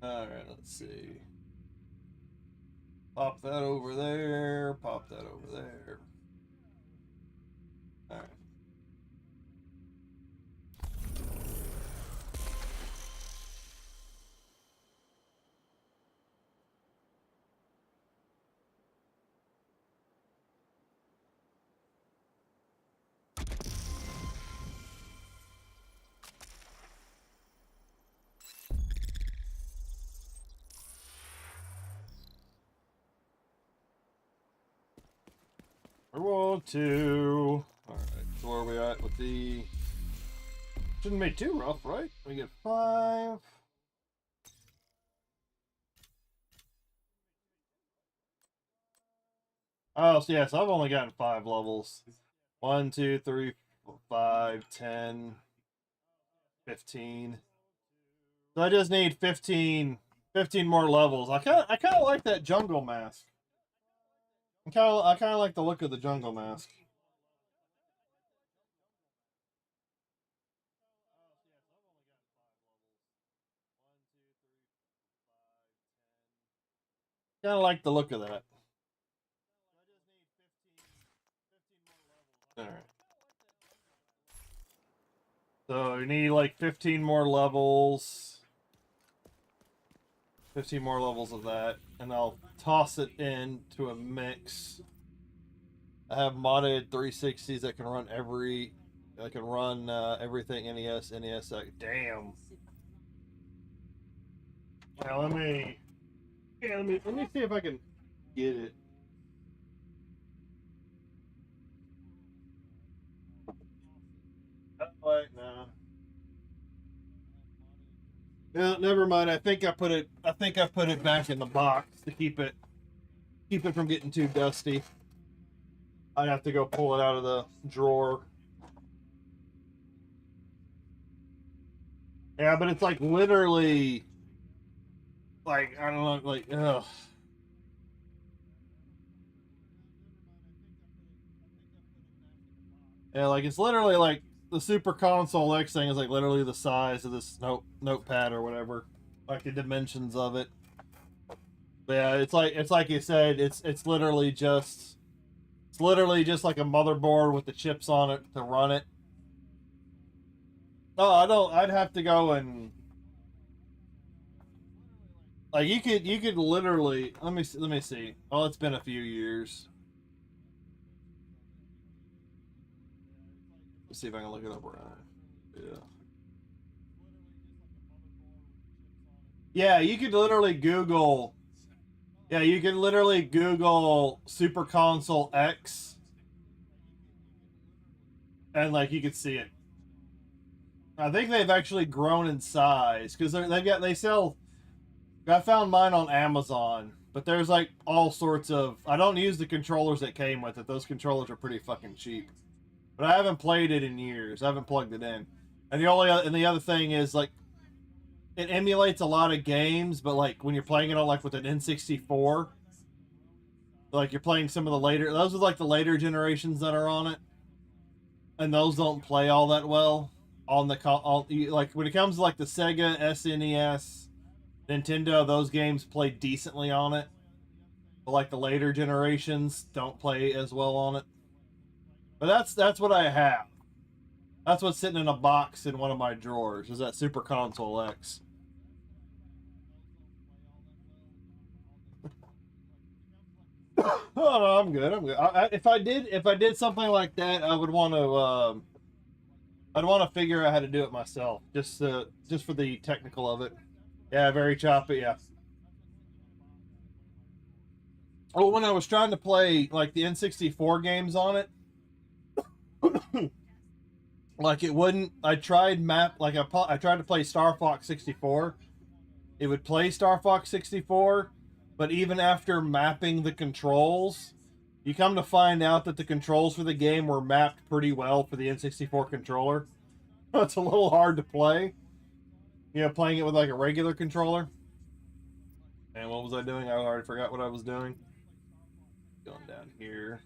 All right, let's see. Pop that over there. Pop that over there. All right. World 2. Alright, so where are we at with the... Shouldn't be too rough, right? We get 5. Oh, so yes, I've only gotten 5 levels. 1, 2, 3, 5, 10, 15. So I just need 15 more levels. I kind of like that jungle mask. I kind of like the look of the jungle mask. Kind of like the look of that. All right. So you need like 15 more levels. 15 more levels of that, and I'll toss it into a mix. I have modded 360s that can run everything NES. Damn. Now let me see if I can get it. Oh, wait, no. No, never mind. I think I put it back in the box to keep it from getting too dusty. I'd have to go pull it out of the drawer. Yeah, but it's like literally, like, I don't know, like, ugh. Yeah, like it's literally like the Super Console X thing is like literally the size of this notepad or whatever, like the dimensions of it. But yeah, it's like you said, it's literally just like a motherboard with the chips on it to run it. No, I don't. I'd have to go and like you could literally let me see. Oh, it's been a few years. Let's see if I can look it up right. Yeah. Yeah, you could literally Google. Yeah, you can literally Google Super Console X, and like you could see it. I think they've actually grown in size because they sell. I found mine on Amazon, but there's like all sorts of. I don't use the controllers that came with it. Those controllers are pretty fucking cheap. But I haven't played it in years. I haven't plugged it in. And the other thing is like it emulates a lot of games, but like when you're playing it on like with an N64, like you're playing some of the later, those are like the later generations that are on it, and those don't play all that well on the like when it comes to like the Sega, SNES, Nintendo, those games play decently on it, but like the later generations don't play as well on it. But that's what I have. That's what's sitting in a box in one of my drawers. Is that Super Console X? Oh no, I'm good. I'm good. If I did something like that, I would want to. I'd want to figure out how to do it myself, just for the technical of it. Yeah, very choppy. Yeah. Oh, when I was trying to play like the N64 games on it. Like it wouldn't. I tried I tried to play Star Fox 64. It would play Star Fox 64, but even after mapping the controls, you come to find out that the controls for the game were mapped pretty well for the N64 controller. It's a little hard to play. You know, playing it with like a regular controller. And what was I doing? I already forgot what I was doing. Going down here.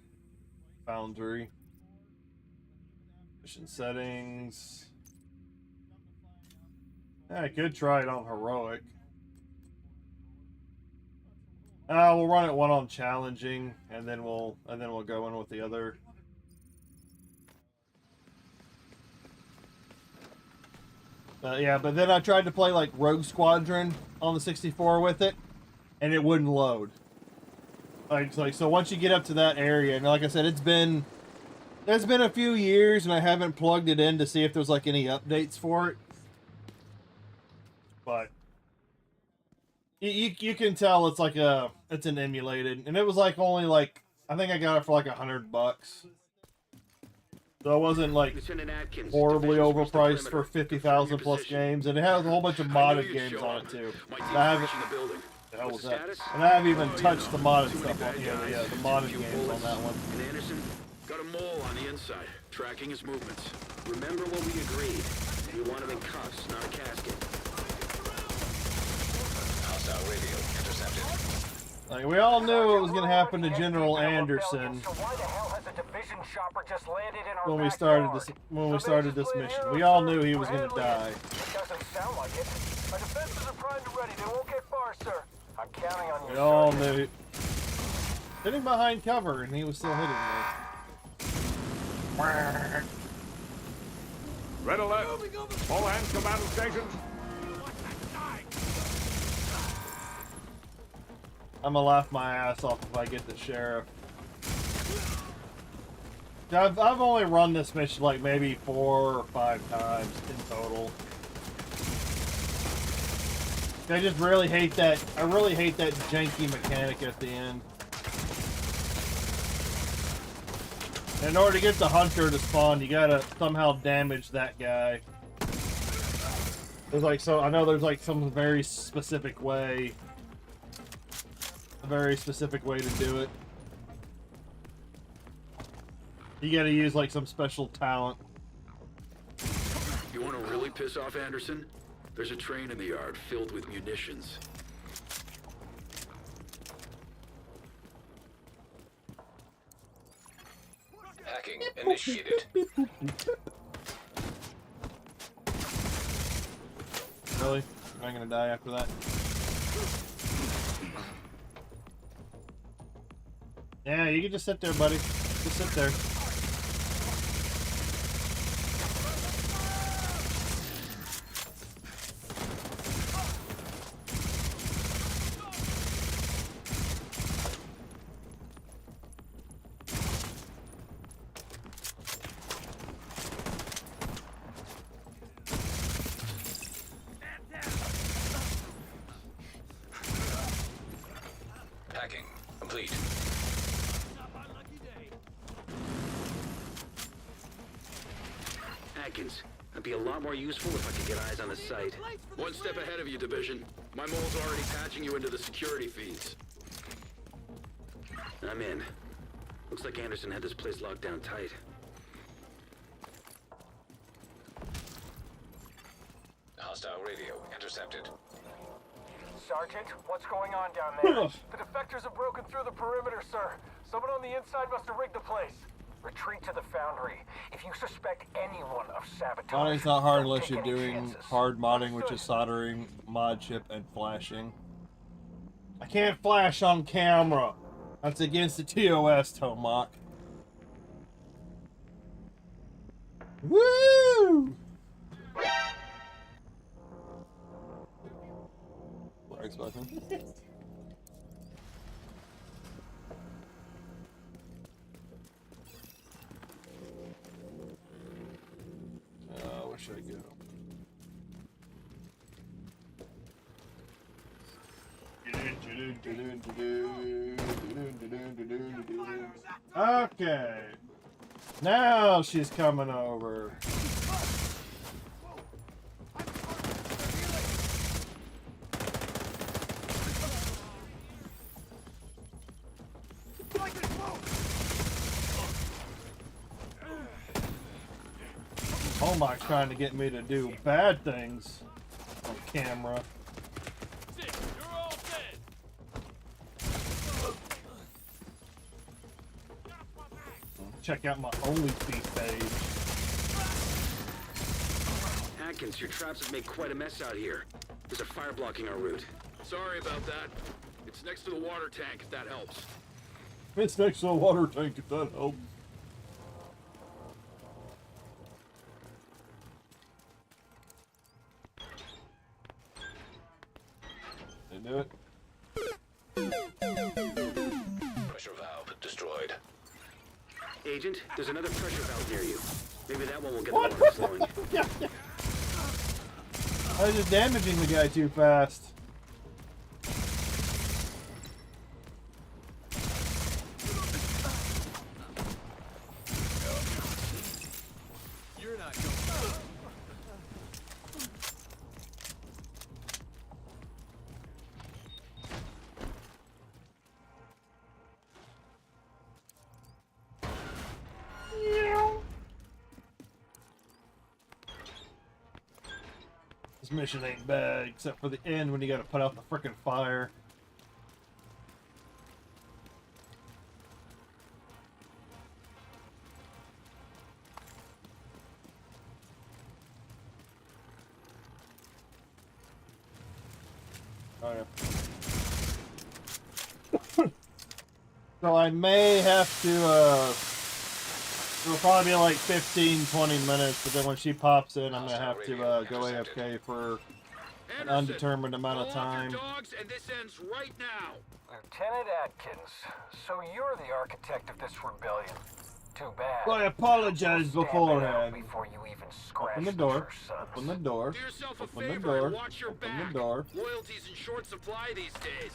Foundry. Mission settings. Yeah, I could try it on heroic. We'll run it one on challenging, and then we'll go in with the other. Yeah, but then I tried to play like Rogue Squadron on the 64 with it, and it wouldn't load. Like so once you get up to that area, and like I said, it's been a few years, and I haven't plugged it in to see if there's like any updates for it. But you can tell it's like it's an emulated, and it was like only like I think I got it for like $100. So it wasn't like horribly overpriced for 50,000 plus games, and it has a whole bunch of modded games on it too. I haven't. The hell was that? And I haven't even touched the modded stuff on the modded games on that one. And Anderson got a mole on the inside, tracking his movements. Remember what we agreed? You want him in cuffs, not a casket. Hostile radio intercepted. Like we all knew it was going to happen to General Anderson when we started this mission. We all knew he was going to die. Doesn't sound like it. Our defenses are primed and ready. They won't get far, sir. I'm counting on you. We all knew. Sitting behind cover, and he was still hitting me. Red alert. All hands to battle stations. I'm gonna laugh my ass off if I get the sheriff. I've only run this mission like maybe 4 or 5 times in total. I just really hate that. I really hate that janky mechanic at the end. In order to get the hunter to spawn, you gotta somehow damage that guy. There's like I know there's like some very specific way. A very specific way to do it. You gotta use like some special talent. You want to really piss off Anderson? There's a train in the yard filled with munitions. Hacking initiated. Really? Am I gonna die after that? Yeah, you can just sit there, buddy. Just sit there. Hacking complete. Atkins, I'd be a lot more useful if I could get eyes on the site. One step ahead of you, Division. My mole's already patching you into the security feeds. I'm in. Looks like Anderson had this place locked down tight. Hostile radio intercepted. Sergeant, what's going on down there? The defectors have broken through the perimeter, sir. Someone on the inside must have rigged the place. Retreat to the foundry. If you suspect anyone of sabotage, Modding's not hard don't unless take you're any doing chances. hard modding, which Understood. is soldering, mod chip, and flashing. I can't flash on camera. That's against the TOS, Tomac. Woo! X button. Where should I go? Okay. Now she's coming over. Homok's trying to get me to do bad things on camera. You're all dead. Check out my OnlyFeed page. Atkins, your traps have made quite a mess out here. There's a fire blocking our route. Sorry about that. It's next to the water tank, if that helps. It's next to a water tank, if that helps. They do it. Pressure valve destroyed. Agent, there's another pressure valve near you. Maybe that one will get the water flowing. I was just damaging the guy too fast. You're not going. This mission ain't bad, except for the end when you gotta put out the frickin' fire. Oh yeah. So I may have to, it'll probably be like 15-20 minutes, but then when she pops in, I'm gonna have to go AFK for an undetermined amount of time. Dogs, and this ends right now. Lieutenant Atkins, so you're the architect of this rebellion. Too bad. Well, I apologize Stand beforehand. down before you even scratch Open the door. first sons. Open the door. Do yourself a Open the favor door. and watch your Open back. the door. Loyalty's in short supply these days.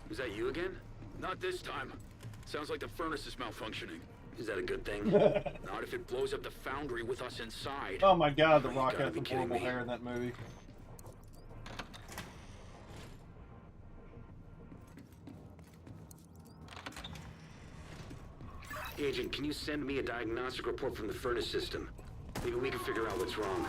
Is that you again? Not this time. Sounds like the furnace is malfunctioning. Is that a good thing? Not if it blows up the foundry with us inside. Oh my god, The You Rock gotta has be some kidding horrible me. hair in that movie. Agent, can you send me a diagnostic report from the furnace system? Maybe we can figure out what's wrong.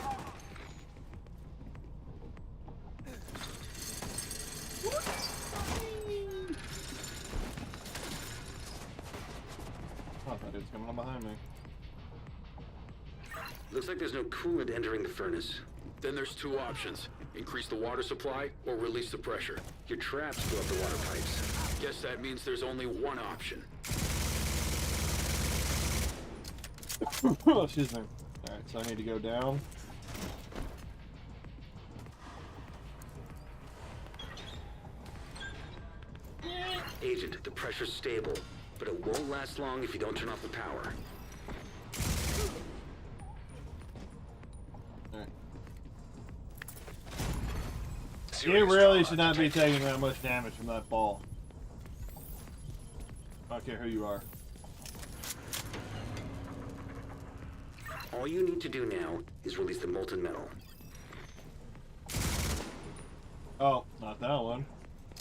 Oh, that dude's coming up behind me. Looks like there's no coolant entering the furnace. Then there's two options. Increase the water supply or release the pressure. Your traps fill up the water pipes. Guess that means there's only one option. Oh, excuse me. Alright, so I need to go down. Agent, the pressure's stable, but it won't last long if you don't turn off the power. Alright. Serious You really trauma should not be detected. taking that much damage from that ball. I don't care who you are. All you need to do now is release the molten metal. Oh, not that one.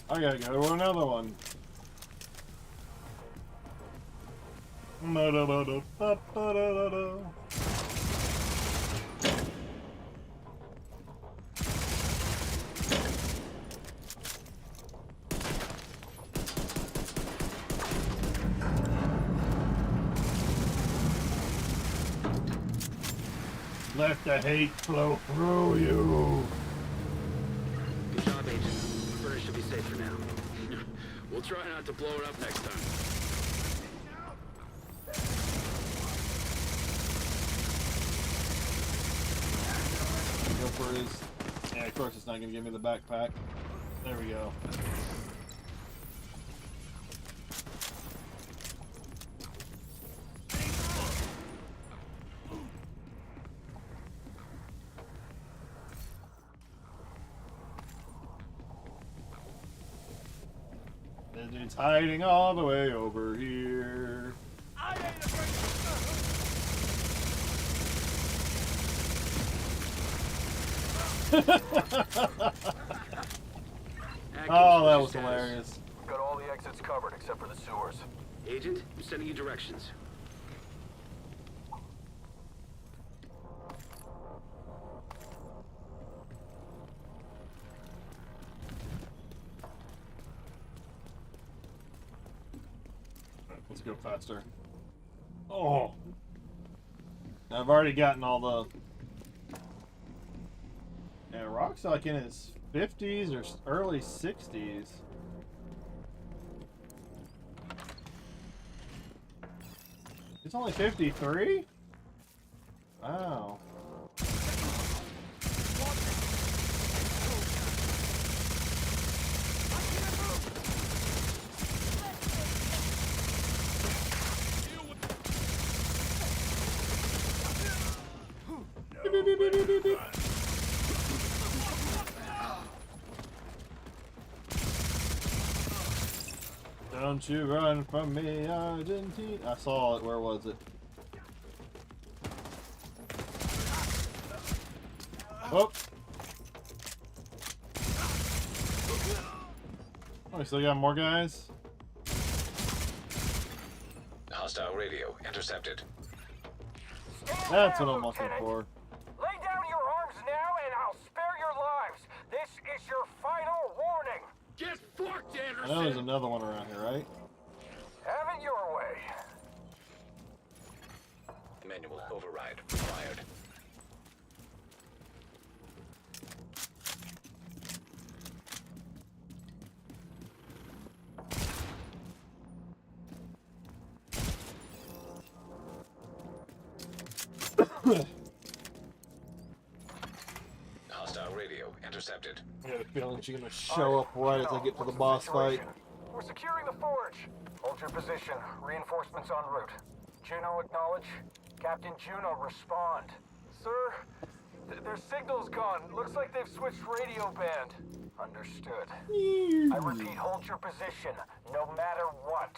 I gotta go to another one. Da-da-da-da-da-da-da-da. Let the hate flow through you. Good job, Agent. The furnace should be safe for now. We'll try not to blow it up next time. Go for his. Yeah, of course it's not gonna give me the backpack. There we go. That dude's hiding all the way over here. I ain't afraid Oh, that was hilarious. Got all the exits covered except for the sewers. Agent, I'm sending you directions. Let's go faster. Oh! I've already gotten all the... Yeah, Rock's like in his 50s or early 60s. He's only 53? Wow. Beep, beep, beep, beep, beep, beep. Don't you run from me, Argentina. I saw it. Where was it? Oh! Oh, we still got more guys? Hostile radio intercepted. That's what I'm looking for. Lay down your arms now and I'll spare your lives. This is your final warning. Get fucked, I know there's Anderson! another one around here, right? Have it your way. Manual override required. Hostile radio intercepted. I got a feeling she's gonna show up right as I get to the boss fight. We're securing the forge. Hold your position. Reinforcements en route. Juno acknowledge. Captain Juno respond. Sir, their signal's gone. Looks like they've switched radio band. Understood. I repeat, hold your position, no matter what.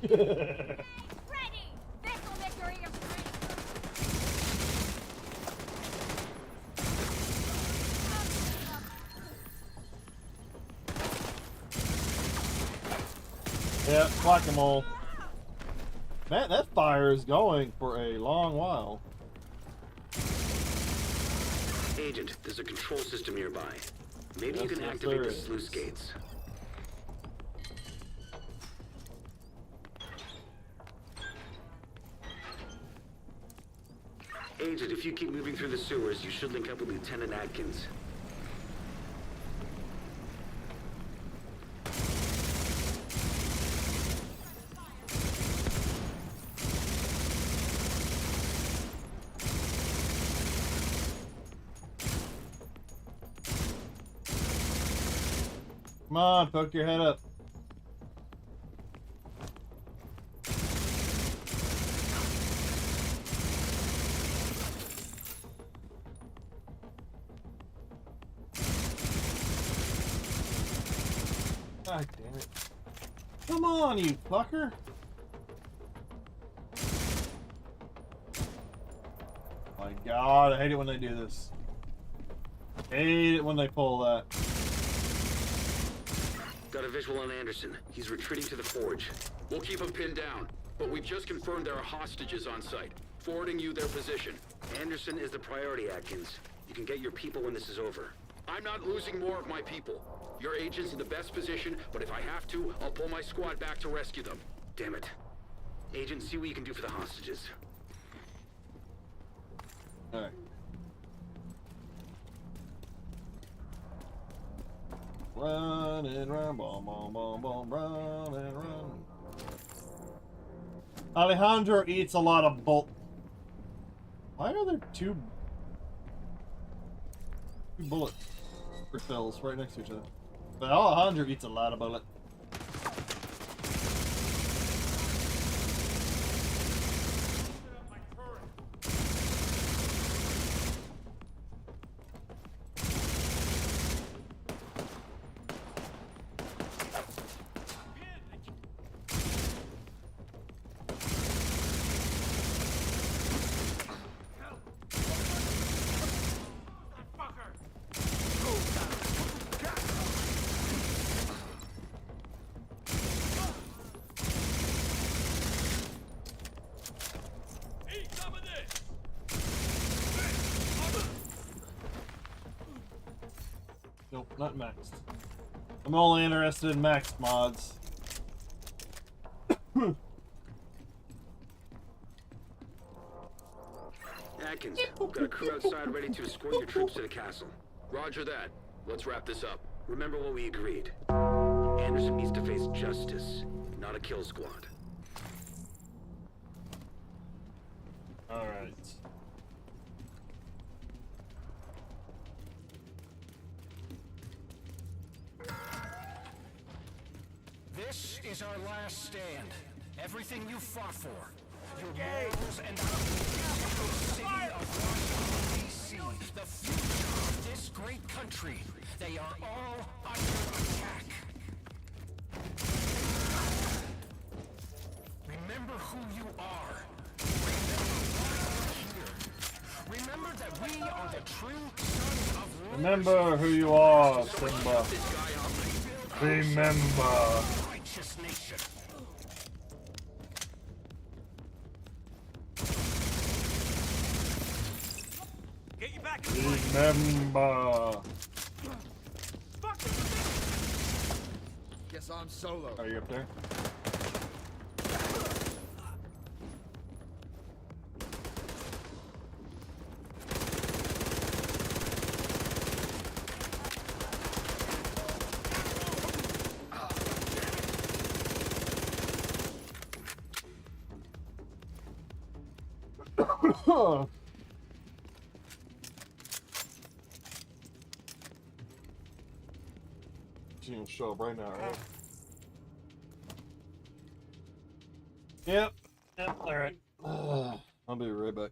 Ready! This'll make your ears ring! Yeah, whack-a-mole. Man, that fire is going for a long while. Agent, there's a control system nearby. Maybe you Yes, can yes, activate there the is. sluice gates. Agent, if you keep moving through the sewers, you should link up with Lieutenant Atkins. Come on, poke your head up. God damn it. Come on, you fucker. My God, I hate it when they do this. Hate it when they pull that. Got a visual on Anderson. He's retreating to the forge. We'll keep him pinned down, but we've just confirmed there are hostages on site. Forwarding you their position. Anderson is the priority, Atkins. You can get your people when this is over. I'm not losing more of my people. Your agent's in the best position, but if I have to, I'll pull my squad back to rescue them. Damn it. Agent, see what you can do for the hostages. Alright. Run and run, boom, boom, boom, boom, run and run. Alejandro eats a lot of Why are there two bullet refills right next to each other? But Alejandro eats a lot of bullet. Nope, not maxed. I'm only interested in maxed mods. Atkins, we've got a crew outside ready to escort your troops to the castle. Roger that. Let's wrap this up. Remember what we agreed. Anderson needs to face justice, not a kill squad. Alright. This is our last stand. Everything you fought for. Your morals and our city of Washington, D.C. The future of this great country. They are all under attack. Remember who you are. Remember that we are the true sons of rulers. Remember who you are, Simba. This guy up. Remember. Righteous nation. Get you back! Remember. Guess I'm solo. Are you up there? She didn't show up right now, right? Yep. Yep. All right. I'll be right back.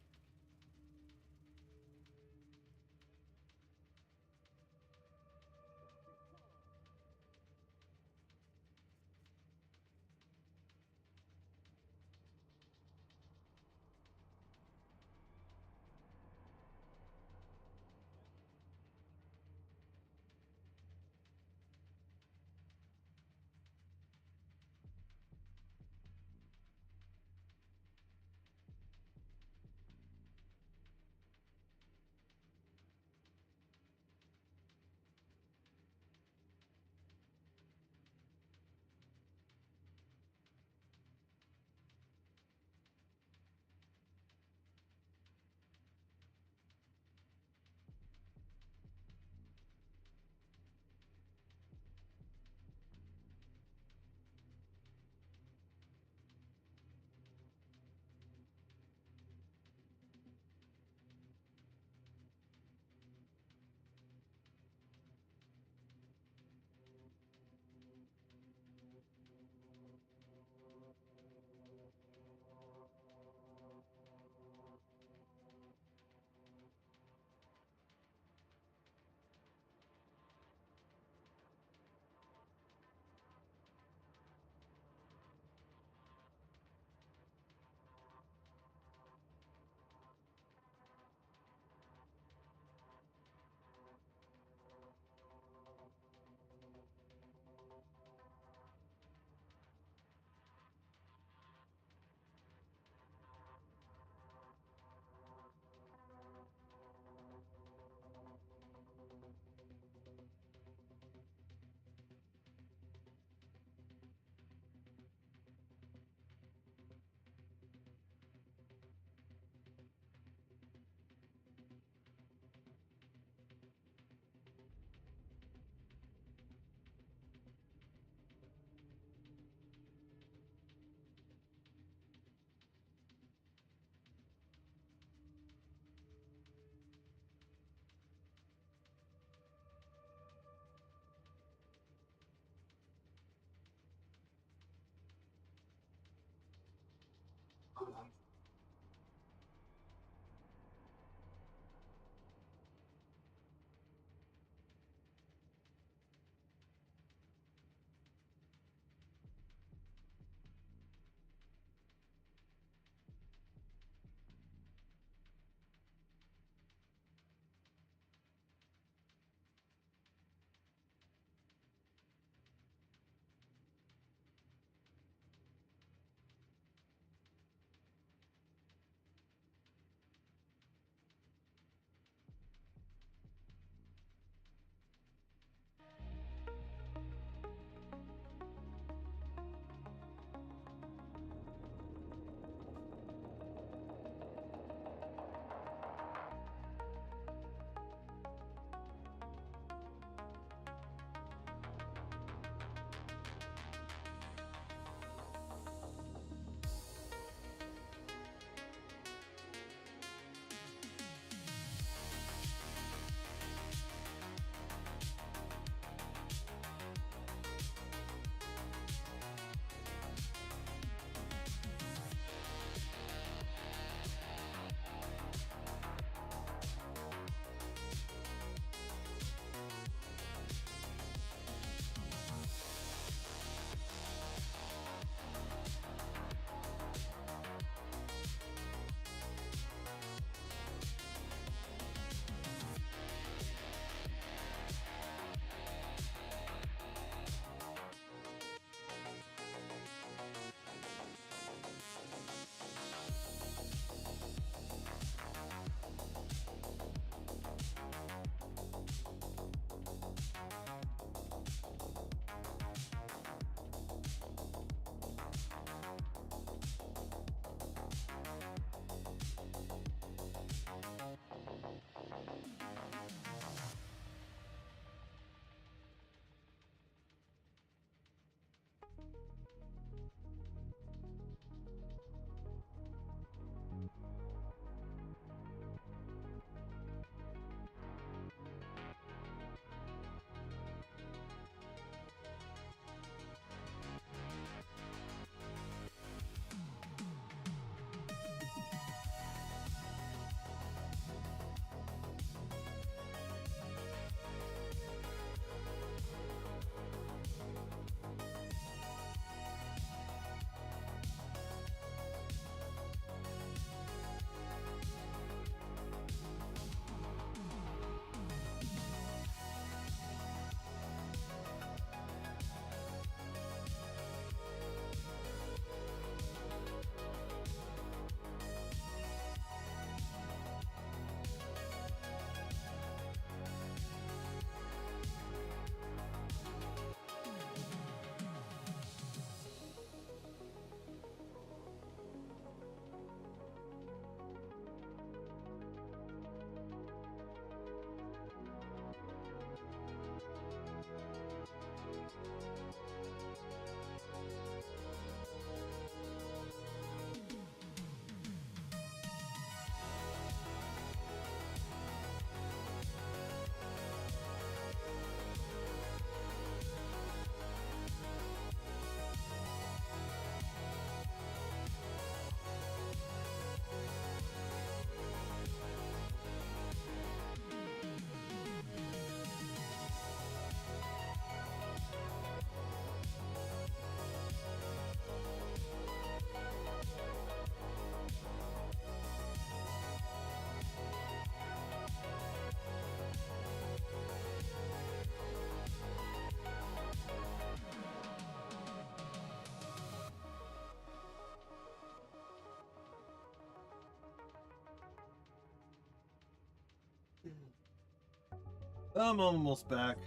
I'm almost back.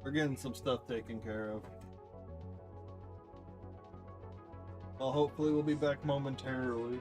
We're getting some stuff taken care of. Well, hopefully we'll be back momentarily.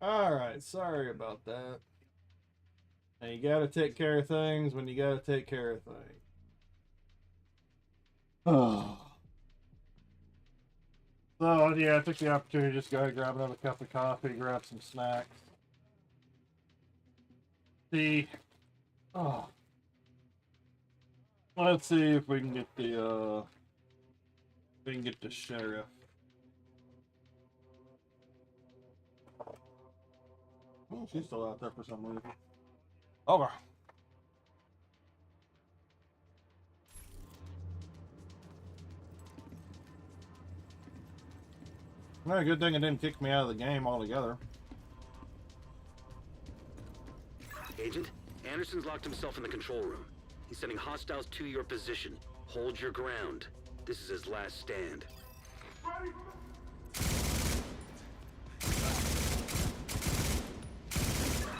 Alright, sorry about that. And you gotta take care of things when you gotta take care of things. Oh. So, yeah, I took the opportunity to just go grab another cup of coffee, grab some snacks. See. Oh. Let's see if we can get the, sheriff. Oh, she's still out there for some reason. Okay. Well, good thing it didn't kick me out of the game altogether. Agent, Anderson's locked himself in the control room. He's sending hostiles to your position. Hold your ground. This is his last stand.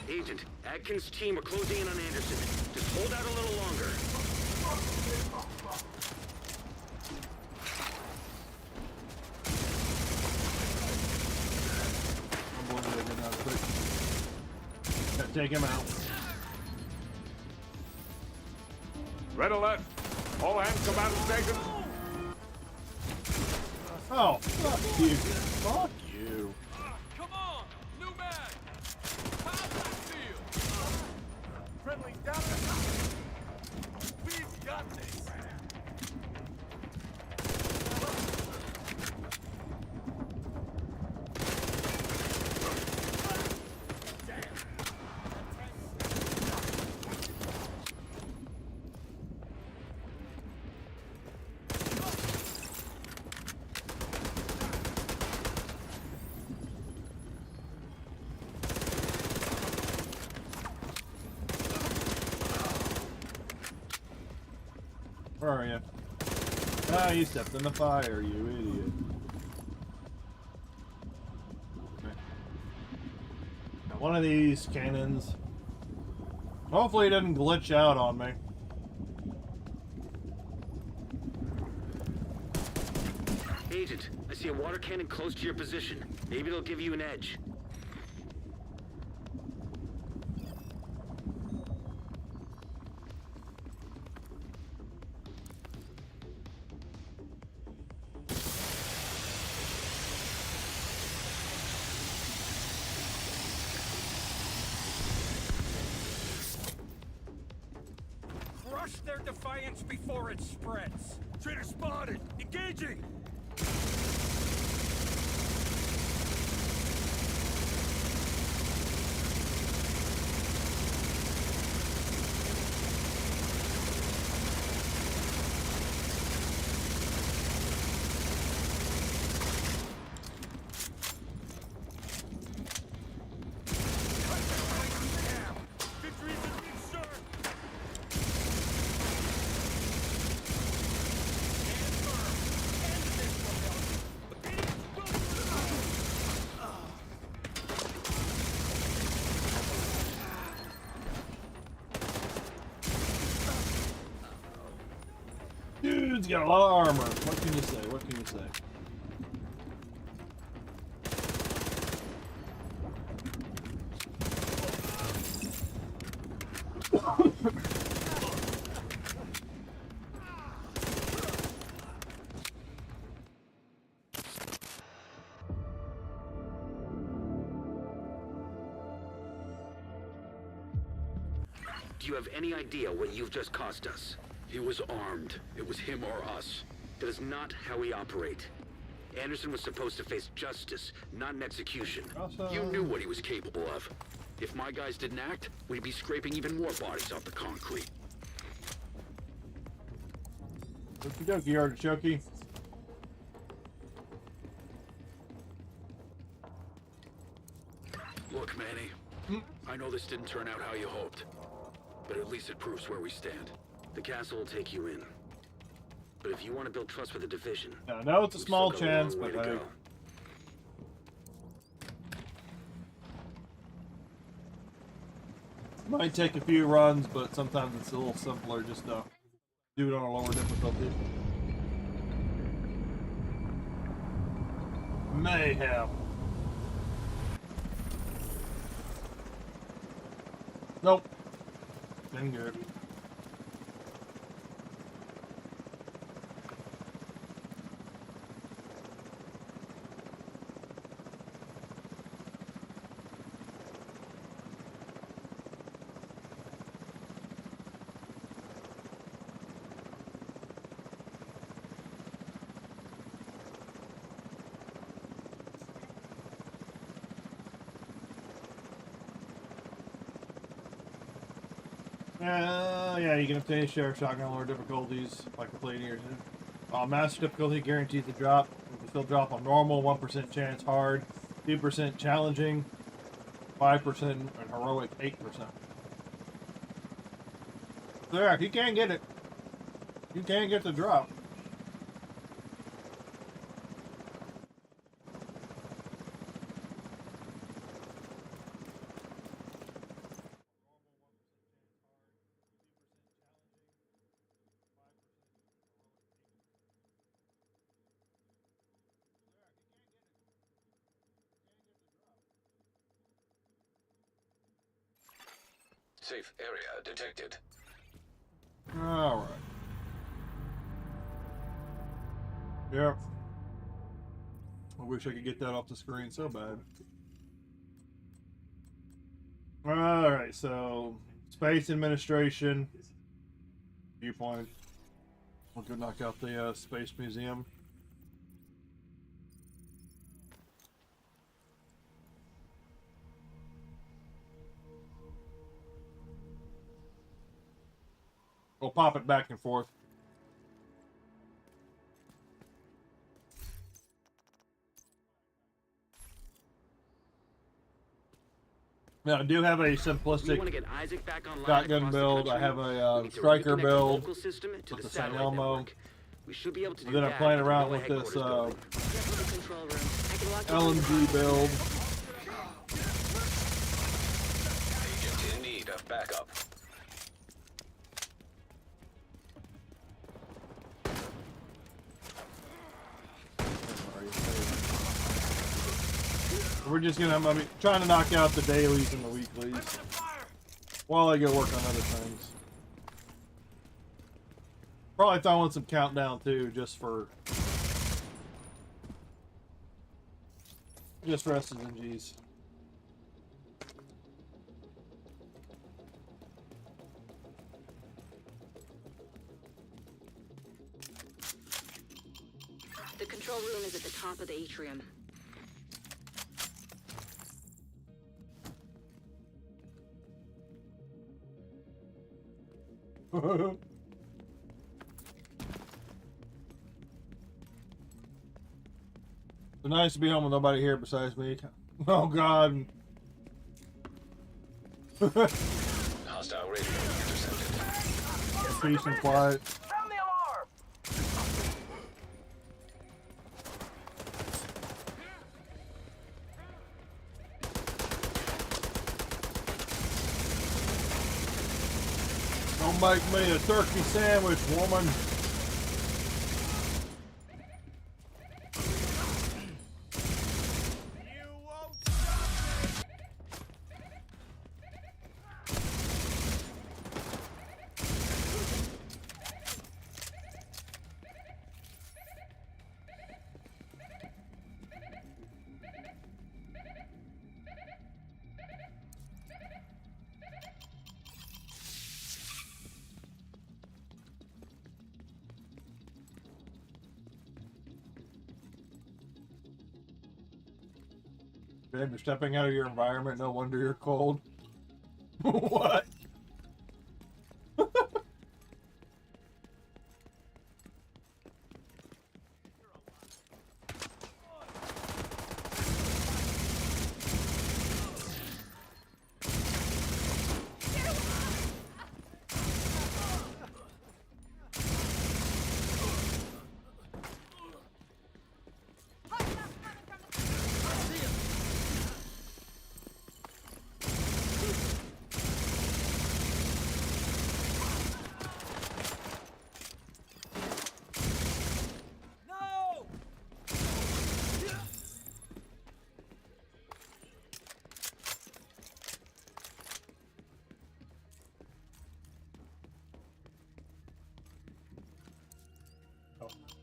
Agent, Atkins' team are closing in on Anderson. Just hold out a little longer. Gotta take him out. Red alert. All hands come out of stations. Oh, fuck you. Fuck you. Come on! New mag! How's that feel? Friendly down at the top! We've got this! Where are you? Ah, you stepped in the fire, you idiot. Okay. Got one of these cannons. Hopefully it doesn't glitch out on me. Agent, I see a water cannon close to your position. Maybe it'll give you an edge. Crush their defiance before it spreads! Traitor spotted! Engaging! Victory's in reach, sir! Stand firm! End this rebellion! Dude's got a lot of armor. What can you say? What can you say? Do you have any idea what you've just cost us? He was armed. It was him or us. That is not how we operate. Anderson was supposed to face justice, not an execution. You knew what he was capable of. If my guys didn't act, we'd be scraping even more bodies off the concrete. Okie dokie, artichoke. Look, Manny. I know this didn't turn out how you hoped. But at least it proves where we stand. The castle will take you in. But if you want to build trust with the division... Yeah, I know it's a we've small still got a long chance, way but to hey. go. Might take a few runs, but sometimes it's a little simpler just to do it on a lower difficulty. Mayhem. Nope. Been good. Yeah, you can obtain share shotgun lower difficulties by completing your master difficulty guarantees the drop. You can still drop on normal, 1% chance hard, 2% challenging, 5% and heroic 8%. There, if you can't get it, you can't get the drop. Safe area detected. Alright. Yep. I wish I could get that off the screen so bad. Alright, so Space Administration viewpoint. We'll go knock out the Space Museum. We'll pop it back and forth. Now, I do have a simplistic shotgun build. I have a striker build with the San Elmo. And then I'm playing around with this LMG build. Agent in need of backup. We're just gonna, I mean, trying to knock out the dailies and the weeklies while I go work on other things. Probably throwing some countdown too, just for S's and G's. The control room is at the top of the atrium. It's nice to be home with nobody here besides me. Oh God. Hostile radio intercepted. Peace and quiet. Sound the alarm! Don't make me a turkey sandwich, woman. Babe, you're stepping out of your environment, no wonder you're cold. What?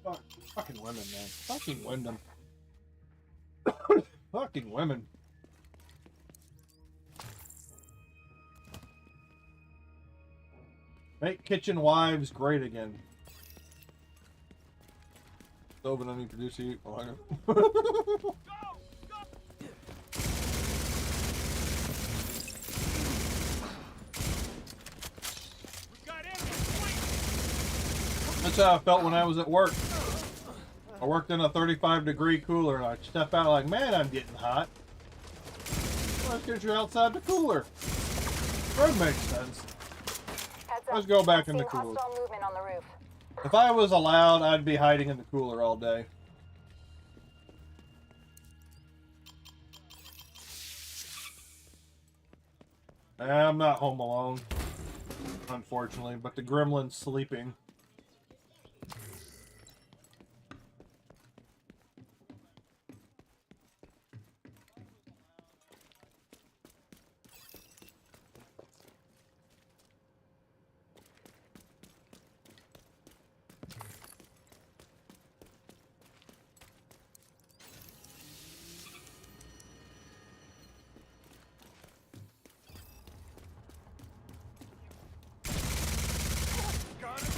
Fucking women, man. Fucking women. Fucking women. Make kitchen wives great again. Stove and I produce heat. Oh, I know. That's how I felt when I was at work. I worked in a 35-degree cooler, and I step out like, man, I'm getting hot. Well, let's get you outside the cooler. That makes sense. Let's go back in the cooler. Movement on the roof. If I was allowed, I'd be hiding in the cooler all day. I'm not home alone, unfortunately, but the gremlin's sleeping.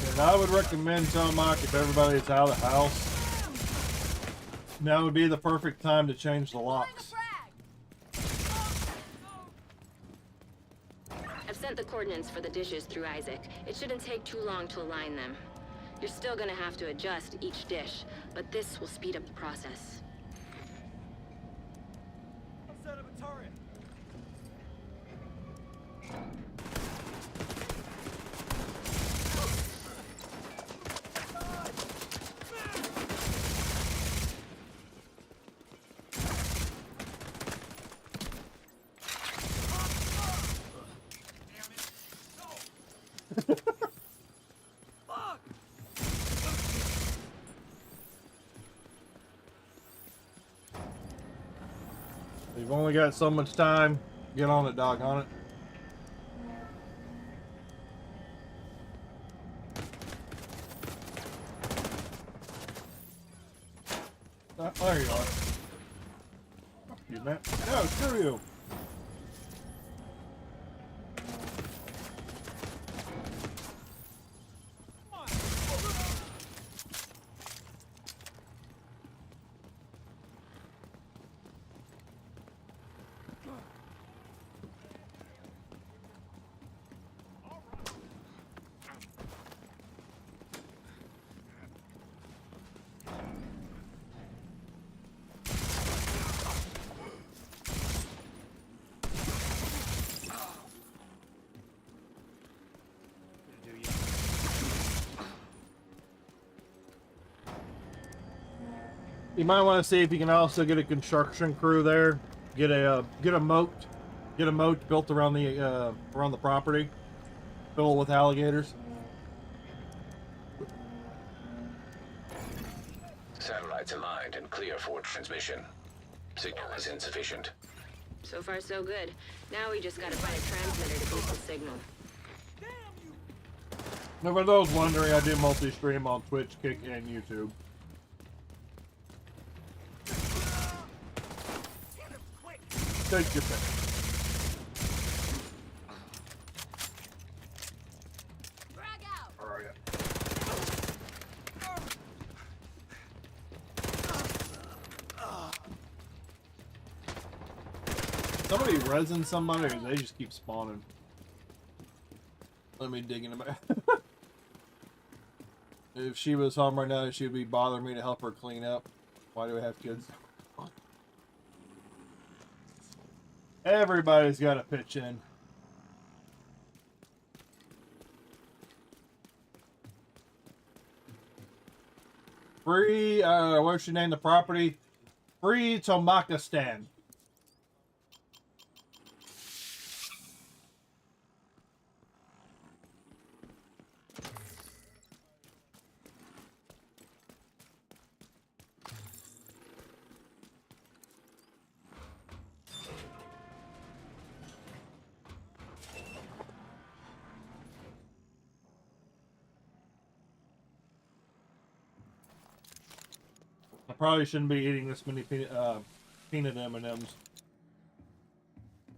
And I would recommend Tomac if everybody's out of the house. Now would be the perfect time to change the locks. I've sent the coordinates for the dishes through Isaac. It shouldn't take too long to align them. You're still gonna have to adjust each dish, but this will speed up the process. Set up a turret. You've only got so much time. Get on it, doggone it. There you are. Fuck you, man. No, screw you. You might want to see if you can also get a construction crew there. Get a moat built around the property. Fill it with alligators. Satellites aligned and clear for transmission. Signal is insufficient. So far, so good. Now we just gotta find a transmitter to boost the signal. Now, for those wondering, I do multi-stream on Twitch, Kick, and YouTube. Take your pick. Where are you? Somebody resin somebody, or they just keep spawning. Let me dig in the back. If she was home right now, she would be bothering me to help her clean up. Why do we have kids? Everybody's got to pitch in. Free, what should name the property? Free Tomakistan. probably shouldn't be eating this many peanut M&Ms.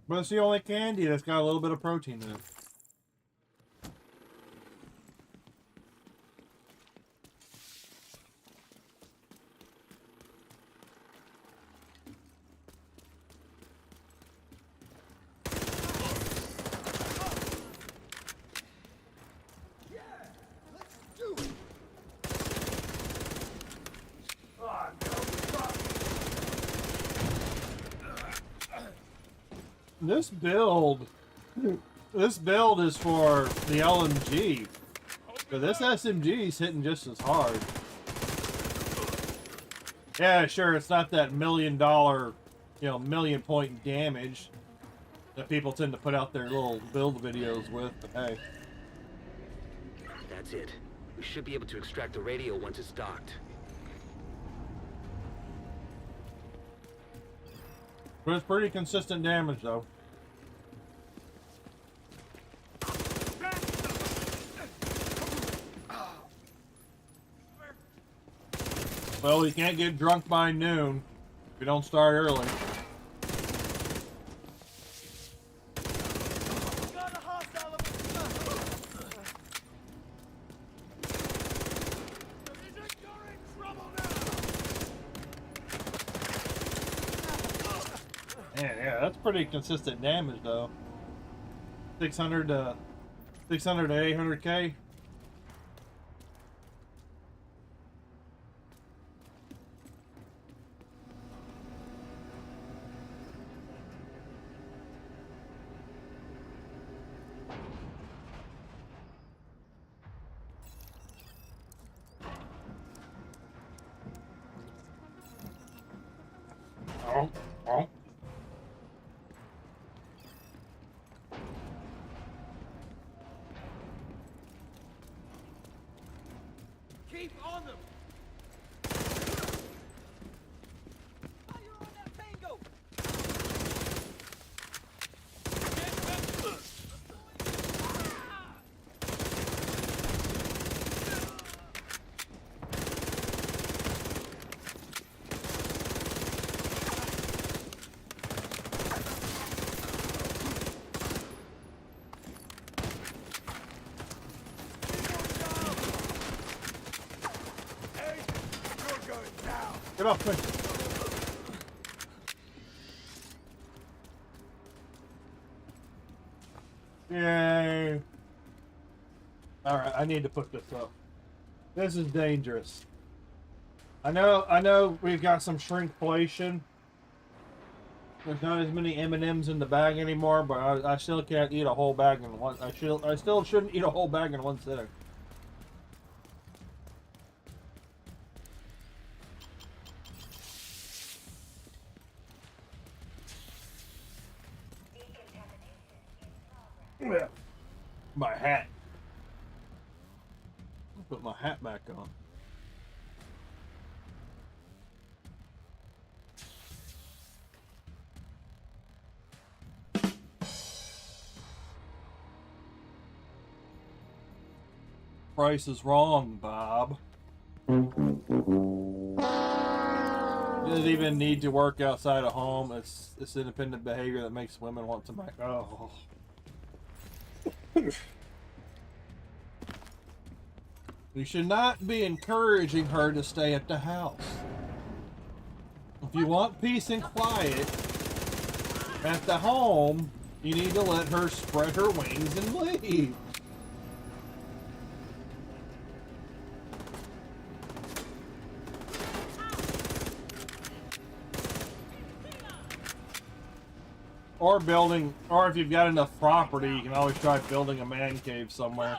But it's the only candy that's got a little bit of protein in it. This build is for the LMG, but this SMG is hitting just as hard. Yeah, sure, it's not that $1 million, million point damage that people tend to put out their little build videos with, but hey. That's it. We should be able to extract the radio once it's docked. But it's pretty consistent damage, though. Well, we can't get drunk by noon if we don't start early. Yeah, that's pretty consistent damage, though. 600 to 800K. Oh. Keep on them! Fire on that tango! Get off me. Yay. Alright, I need to put this up. This is dangerous. I know we've got some shrinkflation. There's not as many M&Ms in the bag anymore, but I still can't eat a whole bag in one. I still shouldn't eat a whole bag in one sitting. My hat. I'll put my hat back on. Price is wrong, Bob. Doesn't even need to work outside of home. It's independent behavior that makes women want to make. Oh. You should not be encouraging her to stay at the house. If you want peace and quiet at the home, you need to let her spread her wings and leave. Or if you've got enough property, you can always try building a man cave somewhere.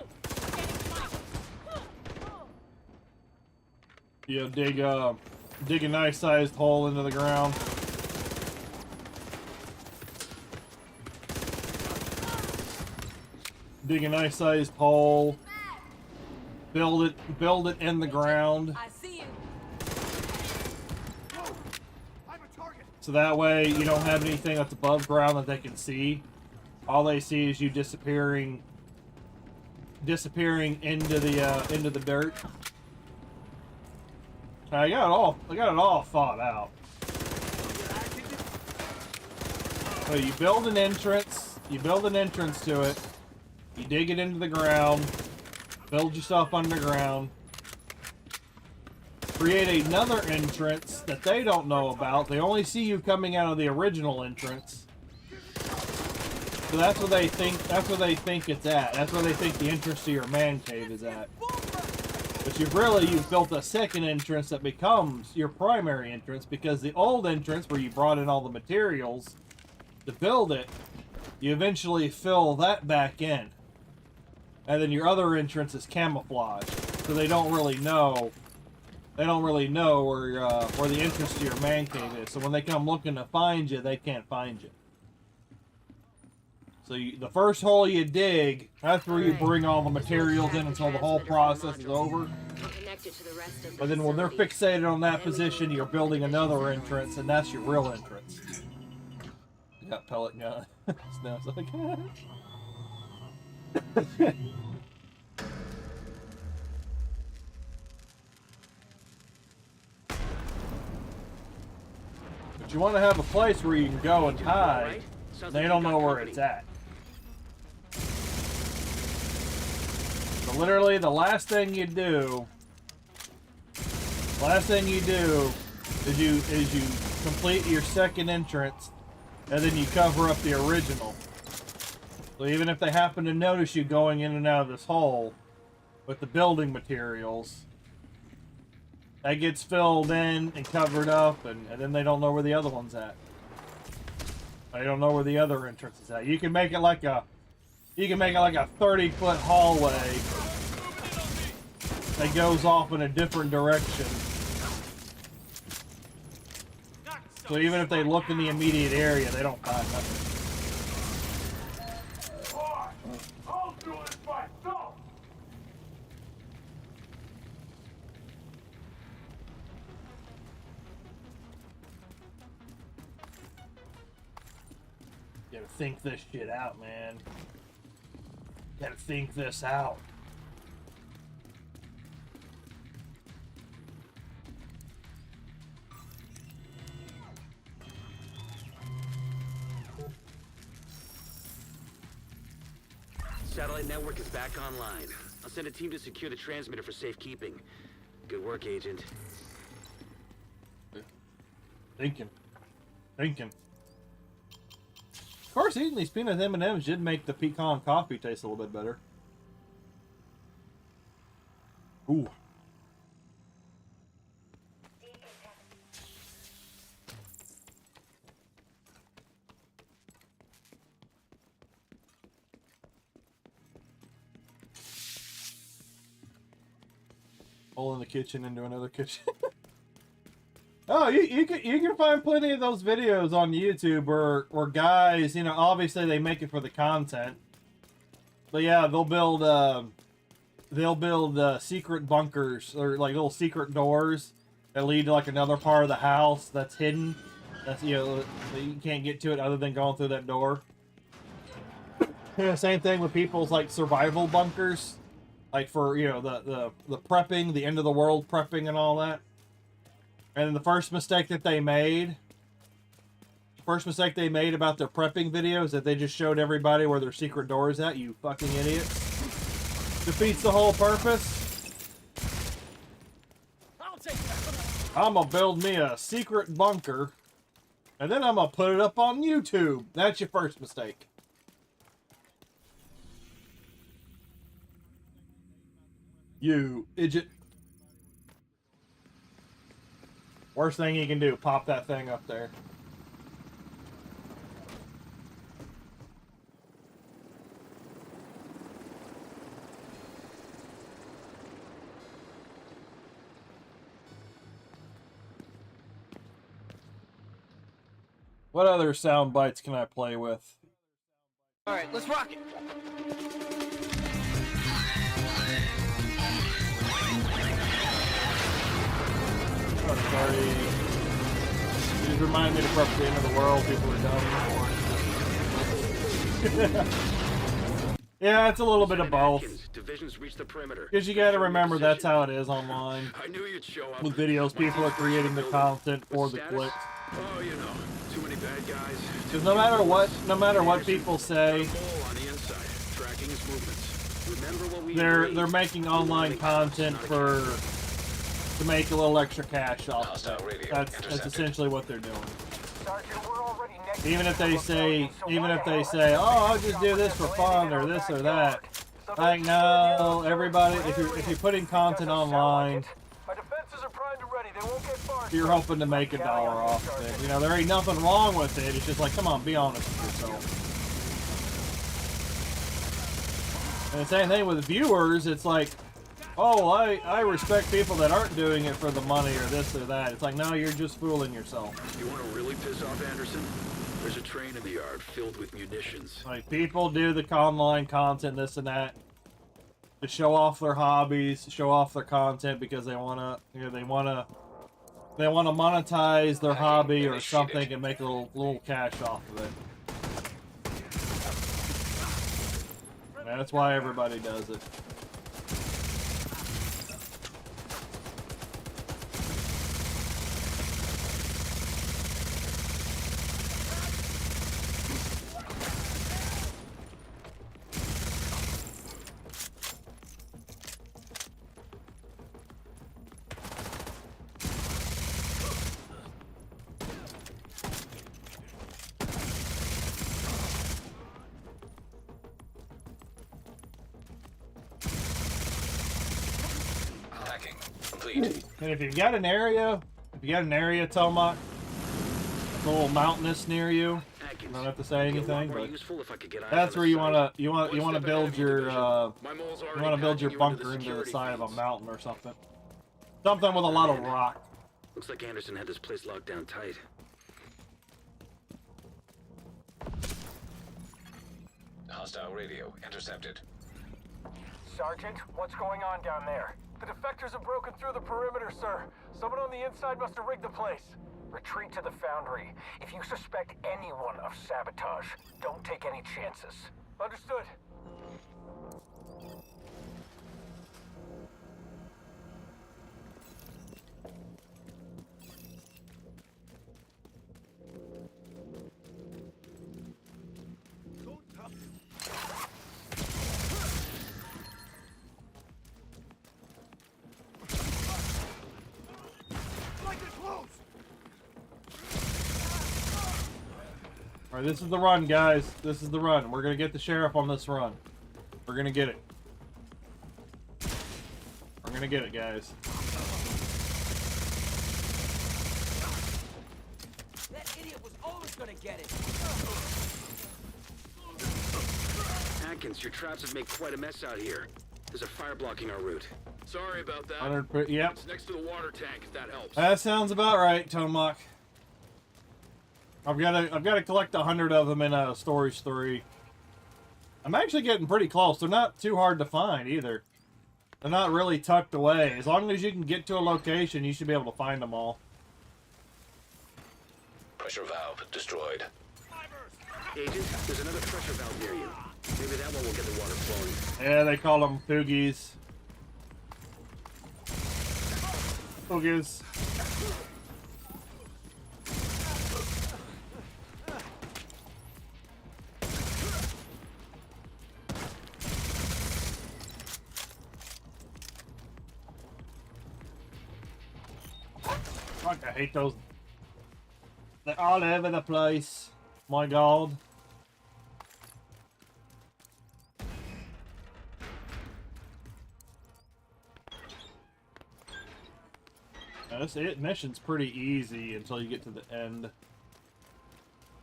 You know, dig a nice sized hole into the ground. Dig a nice sized hole. Build it in the ground. I see you. So that way you don't have anything that's above ground that they can see. All they see is you disappearing into the dirt. I got it all thought out. So you build an entrance. You build an entrance to it. You dig it into the ground. Build yourself underground. Create another entrance that they don't know about. They only see you coming out of the original entrance. So that's where they think. That's where they think it's at. That's where they think the entrance to your man cave is at. But you've built a second entrance that becomes your primary entrance, because the old entrance where you brought in all the materials to build it, you eventually fill that back in, and then your other entrance is camouflaged, so they don't really know. They don't really know where the entrance to your man cave is. So when they come looking to find you, they can't find you. So the first hole you dig, that's where you bring all the materials in until the whole process is over. But then when they're fixated on that position, you're building another entrance, and that's your real entrance. You got pellet gun. Snap's like, But you want to have a place where you can go and hide. They don't know where it's at. So literally, the last thing you do is you complete your second entrance, and then you cover up the original. So even if they happen to notice you going in and out of this hole with the building materials, that gets filled in and covered up, and then they don't know where the other one's at. They don't know where the other entrance is at. You can make it like a 30-foot hallway that goes off in a different direction. So even if they look in the immediate area, they don't find nothing. I'll do it myself. You gotta think this shit out, man. You gotta think this out. Satellite network is back online. I'll send a team to secure the transmitter for safekeeping. Good work, Agent. Thinking. Of course, eating these peanut M&Ms did make the pecan coffee taste a little bit better. Ooh. Hole in the kitchen into another kitchen. Oh, you can find plenty of those videos on YouTube where guys, you know, obviously they make it for the content, but yeah, they'll build secret bunkers, or like little secret doors that lead to like another part of the house that's hidden. That's, you know, you can't get to it other than going through that door. Yeah, same thing with people's like survival bunkers, like for, you know, the prepping, the end of the world prepping and all that. And the first mistake they made about their prepping videos, that they just showed everybody where their secret door is at. You fucking idiots. Defeats the whole purpose. I'm gonna build me a secret bunker, and then I'm gonna put it up on YouTube. That's your first mistake. You idiot. Worst thing you can do, pop that thing up there. What other sound bites can I play with? All right, let's rock it. Oh, sorry. You just remind me to prep the end of the world. People are dumb. Yeah, it's a little bit of both. Divisions reach the perimeter. Because you got to remember that's how it is online. I knew you'd show up. With videos, people are creating the content for the clicks. Oh, you know, too many bad guys. Because no matter what people say, they're making online content to make a little extra cash off of it. That's essentially what they're doing. Even if they say, oh, I'll just do this for fun or this or that. Like, no, everybody, if you're putting content online, you're hoping to make $1 off of it. You know, there ain't nothing wrong with it. It's just like, come on, be honest with yourself. And the same thing with viewers. It's like, oh, I respect people that aren't doing it for the money or this or that. It's like, no, you're just fooling yourself. You want to really piss off Anderson? There's a train in the yard filled with munitions. Like, people do the online content, this and that, to show off their hobbies, show off their content because they wanna, you know, they wanna monetize their hobby or something and make a little cash off of it. And that's why everybody does it. And if you've got an area, Tomac, a little mountainous near you, you don't have to say anything, but that's where you wanna build your bunker into the side of a mountain or something. Something with a lot of rock. Looks like Anderson had this place locked down tight. Hostile radio intercepted. Sergeant, what's going on down there? The defectors have broken through the perimeter, sir. Someone on the inside must have rigged the place. Retreat to the foundry. If you suspect anyone of sabotage, don't take any chances. Understood. Alright, this is the run, guys. This is the run. We're gonna get the sheriff on this run. We're gonna get it. We're gonna get it, guys. That idiot was always gonna get it. Atkins, your traps have made quite a mess out here. There's a fire blocking our route. Sorry about that. 100%, yep. It's next to the water tank, if that helps. That sounds about right, Tomac. I've got to collect 100 of them in Storage 3. I'm actually getting pretty close. They're not too hard to find either. They're not really tucked away. As long as you can get to a location, you should be able to find them all. Pressure valve destroyed. Agent, there's another pressure valve near you. Maybe that one will get the water flowing. Yeah, they call them poogies. Poogies. Fuck, I hate those. They're all over the place. My God. Now this mission's pretty easy until you get to the end.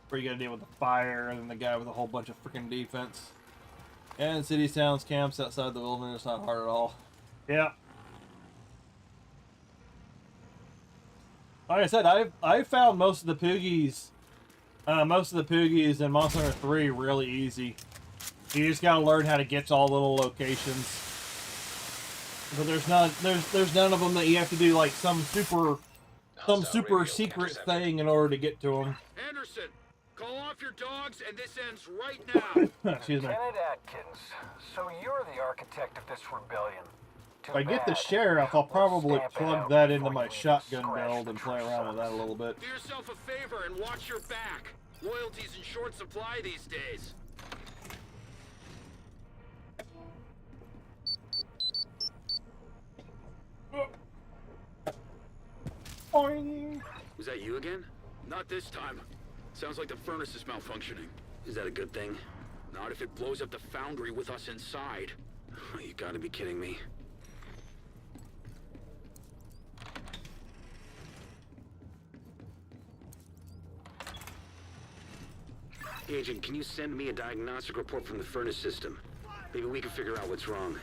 Where you gotta deal with the fire and then the guy with a whole bunch of freaking defense. And city sounds camps outside the wilderness, not hard at all. Yeah. Like I said, I've found most of the Poogies in Monster Hunter 3 really easy. You just gotta learn how to get to all the little locations. But there's none of them that you have to do like some super secret thing in order to get to them. Anderson, Call off your dogs, and this ends right now. Excuse me. Lieutenant Atkins, so you're the architect of this rebellion. Too If I get the bad. sheriff, I'll probably Stamp it plug out that into before my you even shotgun scratch build the and play true around with that a sons. little bit. Do yourself a favor and watch your back. Loyalty's in short supply these days. Boing. Was that you again? Not this time. Sounds like the furnace is malfunctioning. Is that a good thing? Not if it blows up the foundry with us inside. You gotta be kidding me. Agent, can you send me a diagnostic report from the furnace system? Maybe we can figure out what's wrong.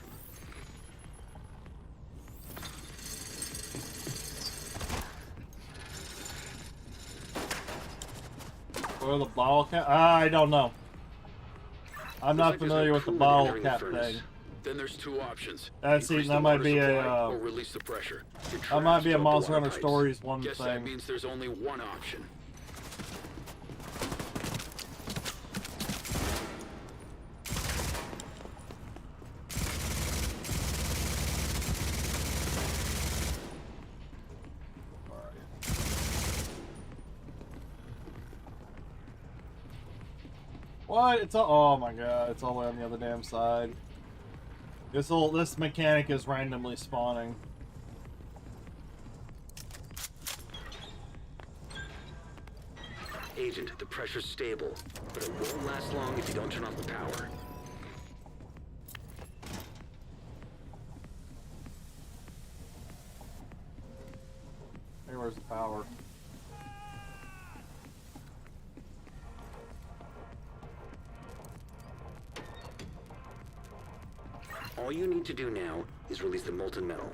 Or the bottle cap? I don't know. I'm not Looks like there's familiar no with the coolant bottle entering the cap furnace. thing. Then there's two options. That's Increase that the might water be a, supply or release the pressure. Your That might traps be a go up the Monster water Hunter pipes. Stories one Guess that thing. means there's only one option. What? It's all. Oh my god! It's all the way on the other damn side. This mechanic is randomly spawning. Agent, the pressure's stable, but it won't last long if you don't turn off the power. Hey, where's the power? All you need to do now is release the molten metal.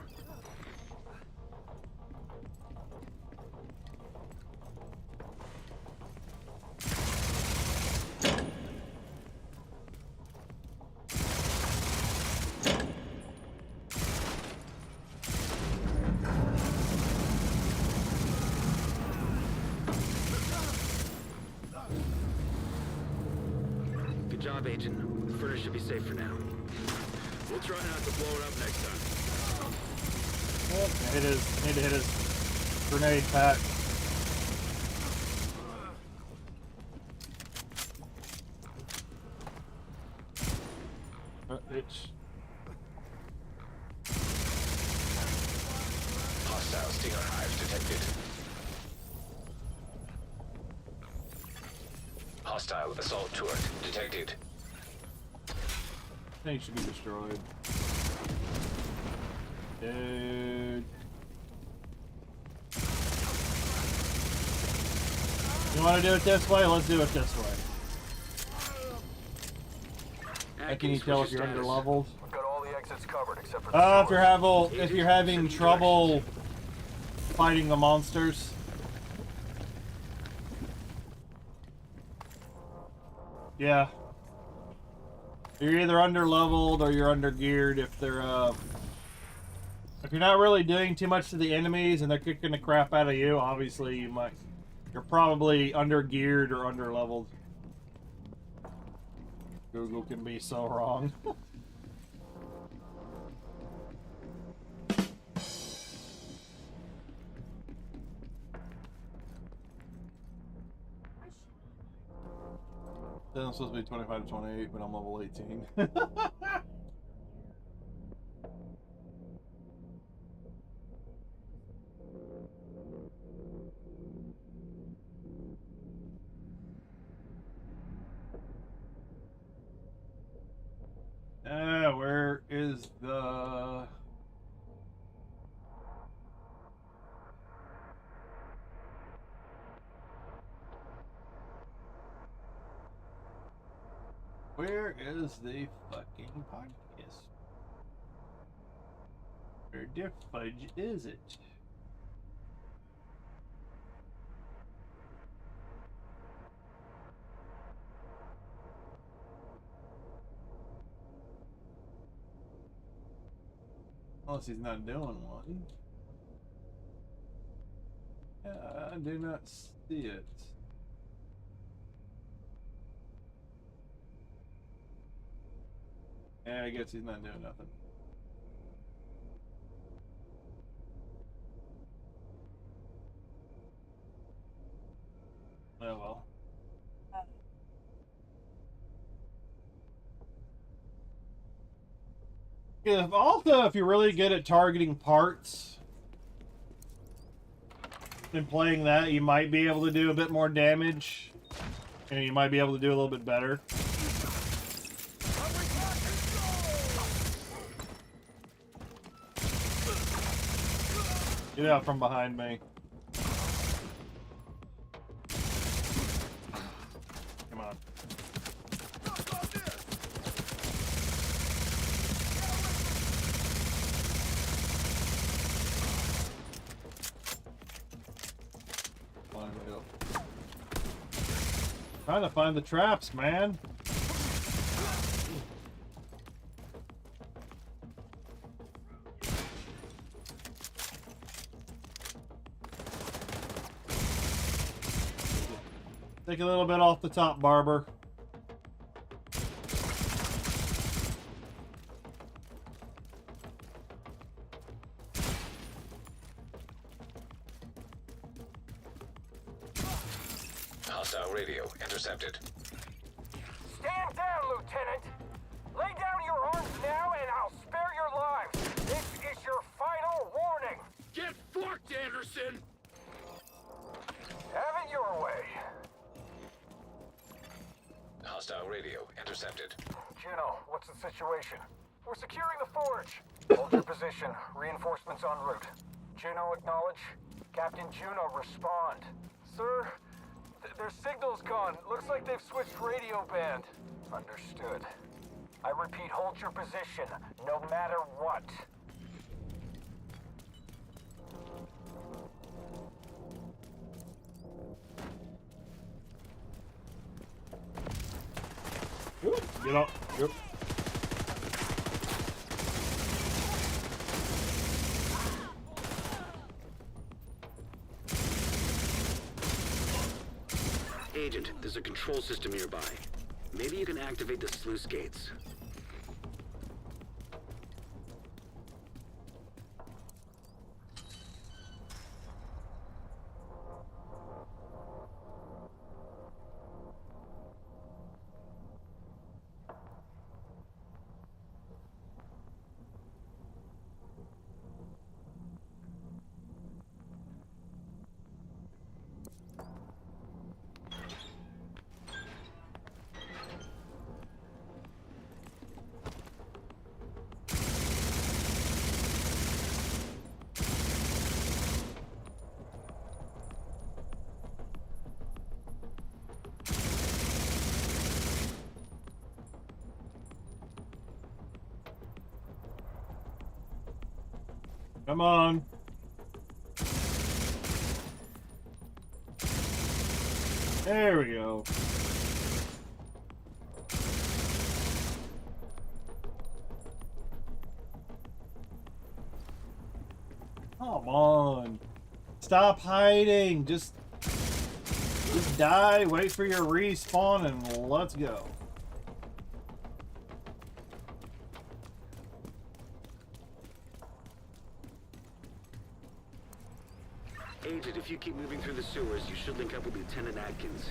Good job, Agent. The furnace should be safe for now. We'll try not to blow it up next time. Need to hit his grenade pack. It's Hostile Stinger hive detected. Hostile assault turret detected. thing should be destroyed. Dude. You want to do it this way? Let's do it this way. Can you tell if you're under leveled? We've got all the exits covered except for the If you're having trouble fighting the monsters. Yeah. You're either under leveled or you're under geared if they're if you're not really doing too much to the enemies and they're kicking the crap out of you, obviously you're probably under geared or under leveled. Google can be so wrong. Then I'm supposed to be 25 to 28, but I'm level 18. Where is the... Where is the fucking podcast? Where the fudge is it? Unless he's not doing one. I do not see it. Yeah, I guess he's not doing nothing. Oh well. If you're really good at targeting parts and playing that, you might be able to do a bit more damage. And you might be able to do a little bit better. Get out from behind me. Come on. Trying to find the traps, man. Take a little bit off the top, Barber. Hostile radio intercepted. Stand down, Lieutenant! Lay down your arms now and I'll spare your lives! This is your final warning! Get fucked, Anderson! Have it your way. Hostile radio intercepted. Juno, what's the situation? We're securing the forge. Hold your position. Reinforcements en route. Juno, acknowledge. Captain Juno, respond. Sir, their signal's gone. Looks like they've switched radio band. Understood. I repeat, hold your position, no matter what. Get up. Yep. Agent, there's a control system nearby. Maybe you can activate the sluice gates. Come on. There we go. Come on. Stop hiding. Just die, wait for your respawn, and let's go. Agent, if you keep moving through the sewers, you should link up with Lieutenant Atkins.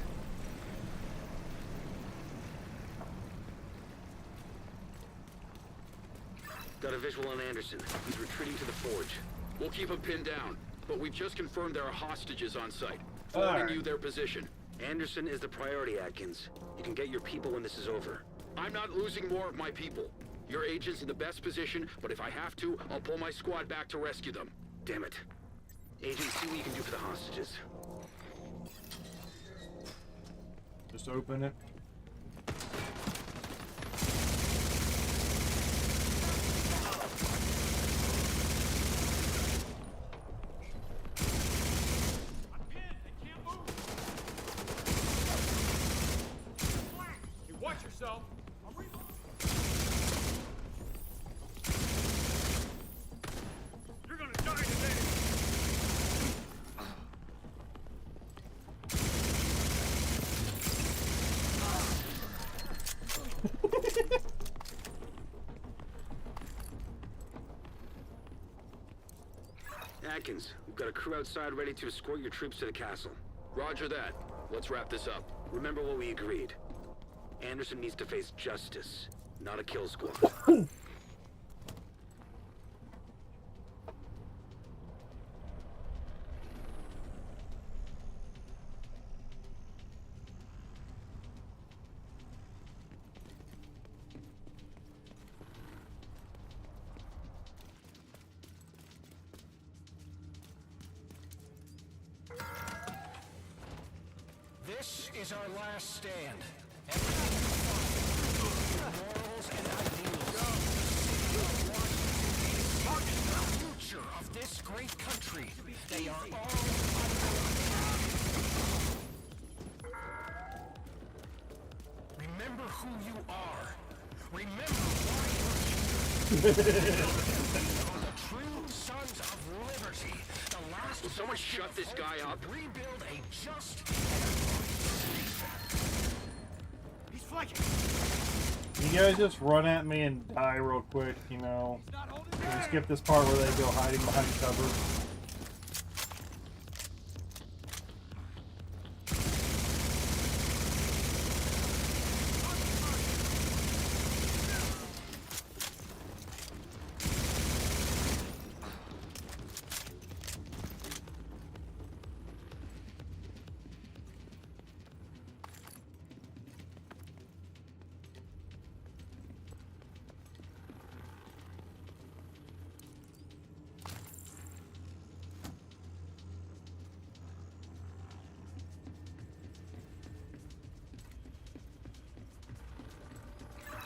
Got a visual on Anderson. He's retreating to the forge. We'll keep him pinned down, but we've just confirmed there are hostages on site. Forwarding you their position. Anderson is the priority, Atkins. You can get your people when this is over. I'm not losing more of my people. Your agent's in the best position, but if I have to, I'll pull my squad back to rescue them. Damn it. Agent, see what you can do for the hostages. Just open it. Watch yourself. You're gonna die today. Atkins, we've got a crew outside ready to escort your troops to the castle. Roger that. Let's wrap this up. Remember what we agreed. Anderson needs to face justice, not a kill squad. This is our last stand. Morals and ideals. The future of this great country. They are all remember who you are. Remember why you're the true sons of liberty. The last. Will someone shut this guy up? Rebuild a just. He's flanking. You guys just run at me and die real quick, you know. And skip this part where they go hiding behind cover.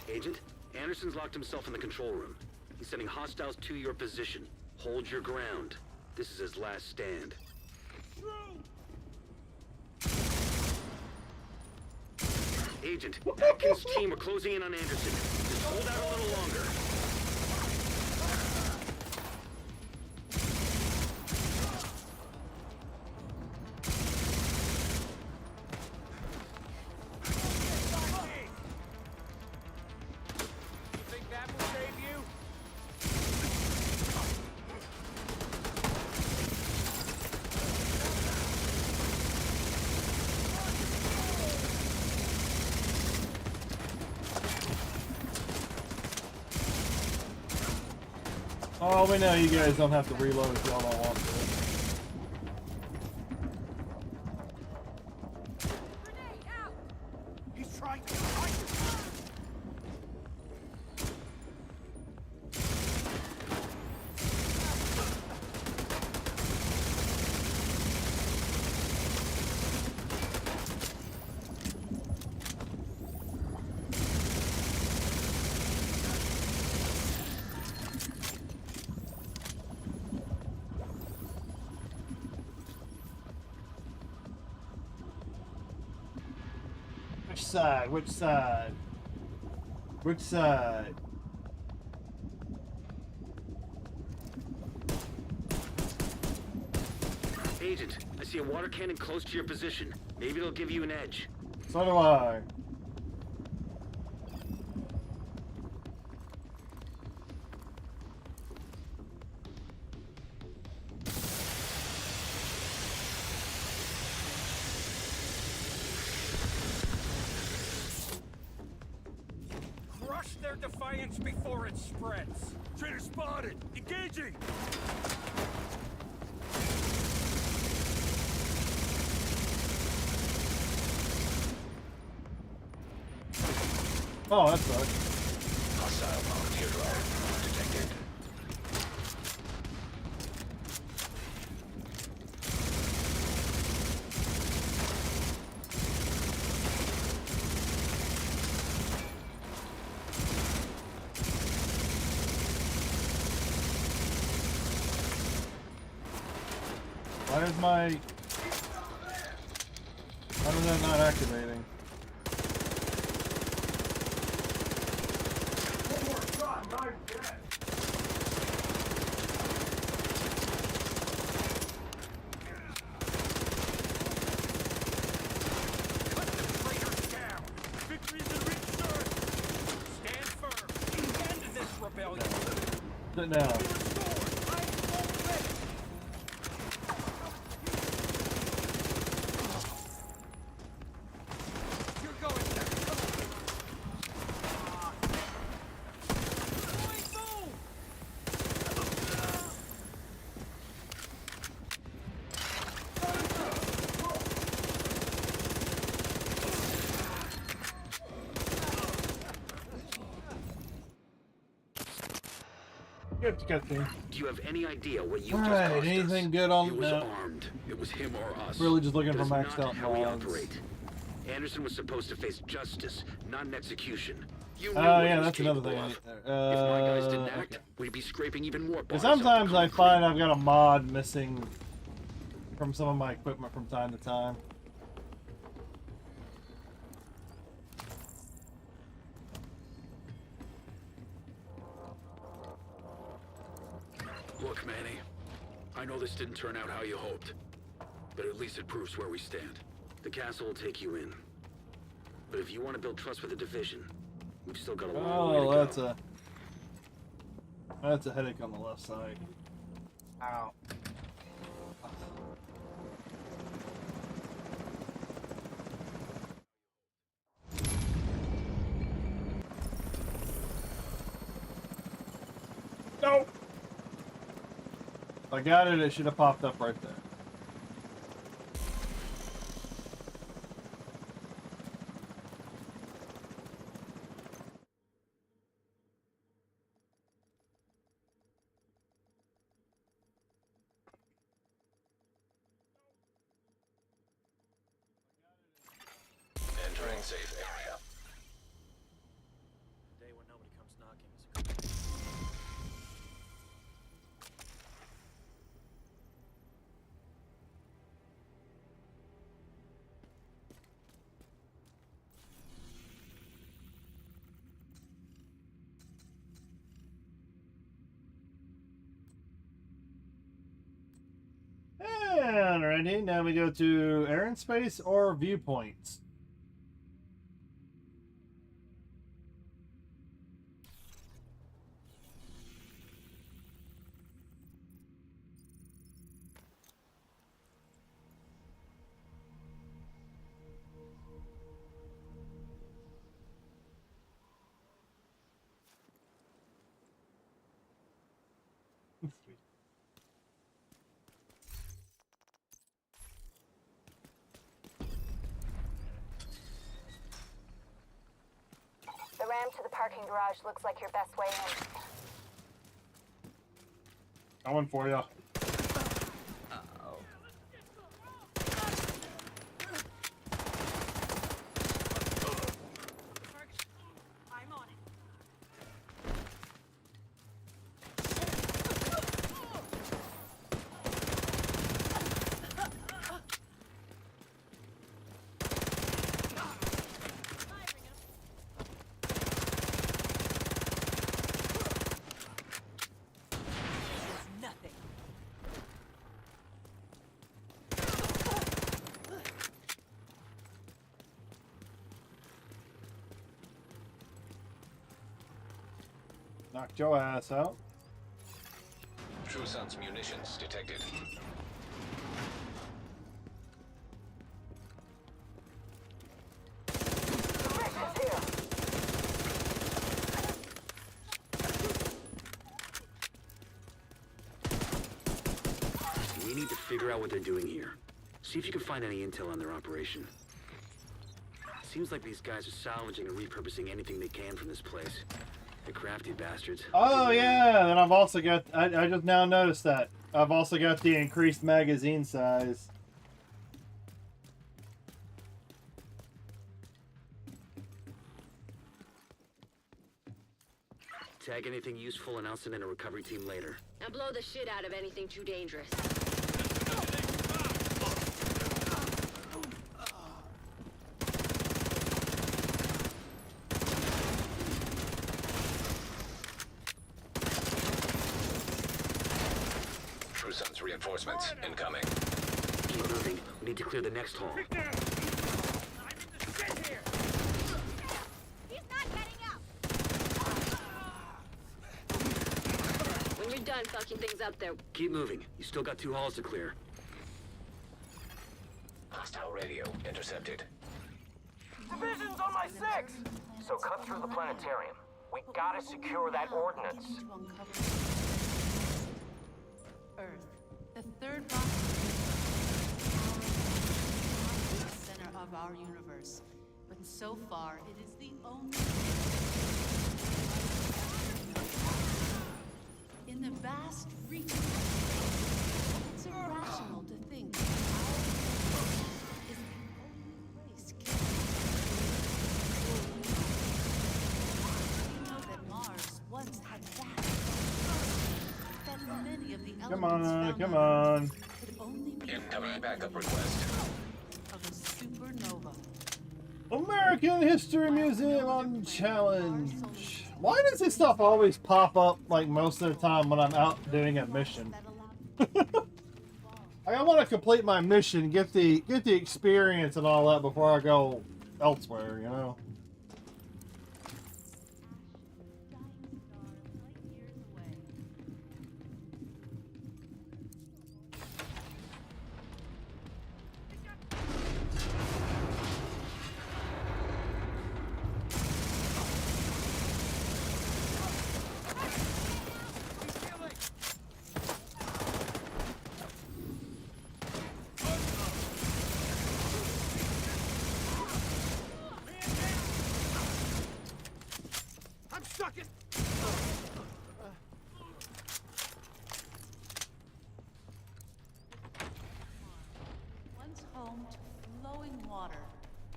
Agent, Anderson's locked himself in the control room. He's sending hostiles to your position. Hold your ground. This is his last stand. Agent, Atkins' team are closing in on Anderson. Just hold out a little longer. Oh, we know you guys don't have to reload if y'all don't want to. He's trying to fight. Which side? Which side? Which side? Agent, I see a water cannon close to your position. Maybe it'll give you an edge. So do I. Crush their defiance before it spreads. Traitor spotted! Engaging! Oh, that sucks. Hostile volunteer drone detected. Why is my... Why is that not activating? Rebellion. Sit down. Get to cutscene. Do you have any idea what you All just right, cost anything us? good on He was no. armed. It was him or us. Really just looking That for is maxed not out how we mods. operate. Anderson was supposed to face justice, not an execution. You knew Oh what he yeah, was that's another capable thing. of. If my guys didn't act, Okay. we'd be scraping even more Because bodies off the sometimes I concrete. find I've got a mod missing from some of my equipment from time to time. Look, Manny, I know this didn't turn out how you hoped, but at least it proves where we stand. The castle will take you in. But if you want to build trust with the division, we've still got a long way to Oh, go. that's a headache on the left side. Ow. No. If I got it, it should have popped up right there. Entering safe area. A day when nobody comes knocking is a good. Alrighty, now we go to Aaron Space or Viewpoints. The ramp to the parking garage looks like your best way in. Coming for you. I'm on it. Knocked your ass out. True Sun's munitions detected. We need to figure out what they're doing here. See if you can find any intel on their operation. Seems like these guys are salvaging and repurposing anything they can from this place. The crafty bastards. Oh yeah, and I've also got, I just now noticed that. I've also got the increased magazine size. Tag anything useful and I'll send in a recovery team later. And blow the shit out of anything too dangerous. True Sun's reinforcements incoming. Keep moving. We need to clear the next hall. I'm in the shit here! He's not getting out. When you're done fucking things up there, Keep moving. You still got 2 halls to clear. Hostile radio intercepted. Division's on my 6! So cut through the planetarium. We gotta secure that ordnance. Earth, the third box is the center of our universe, but so far it is the only. In Come elements on, found come on on. Earth could only be Incoming backup request. of a supernova. American History Museum on challenge. Why does this stuff always pop up like most of the time when I'm out doing a mission? I want to complete my mission, get the experience and all that before I go elsewhere, you know. I'm stuck in. Once home to flowing water,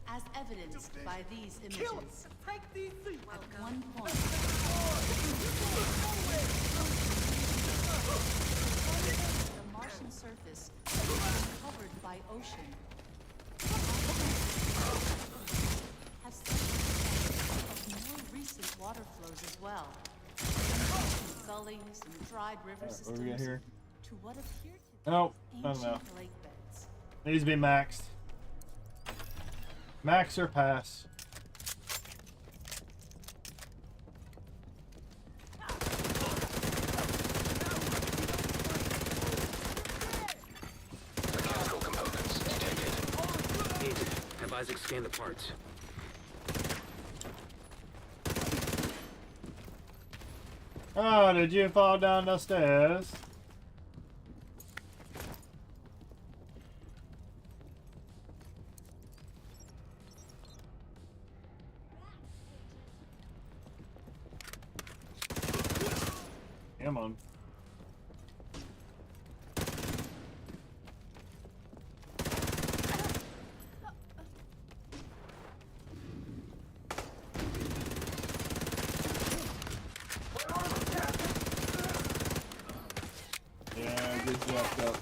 as evidenced by these images. Take these things. At one point, the Martian surface was covered by ocean. Has of more recent water flows as well. Gullies and dried river What do we got systems here? to what appear to be Nope, not ancient enough. lake beds. Needs to be maxed. Max or pass. Mechanical components detected. Agent, have Isaac scan the parts. Oh, did you fall down the stairs? Come on. Yeah, good jacked up.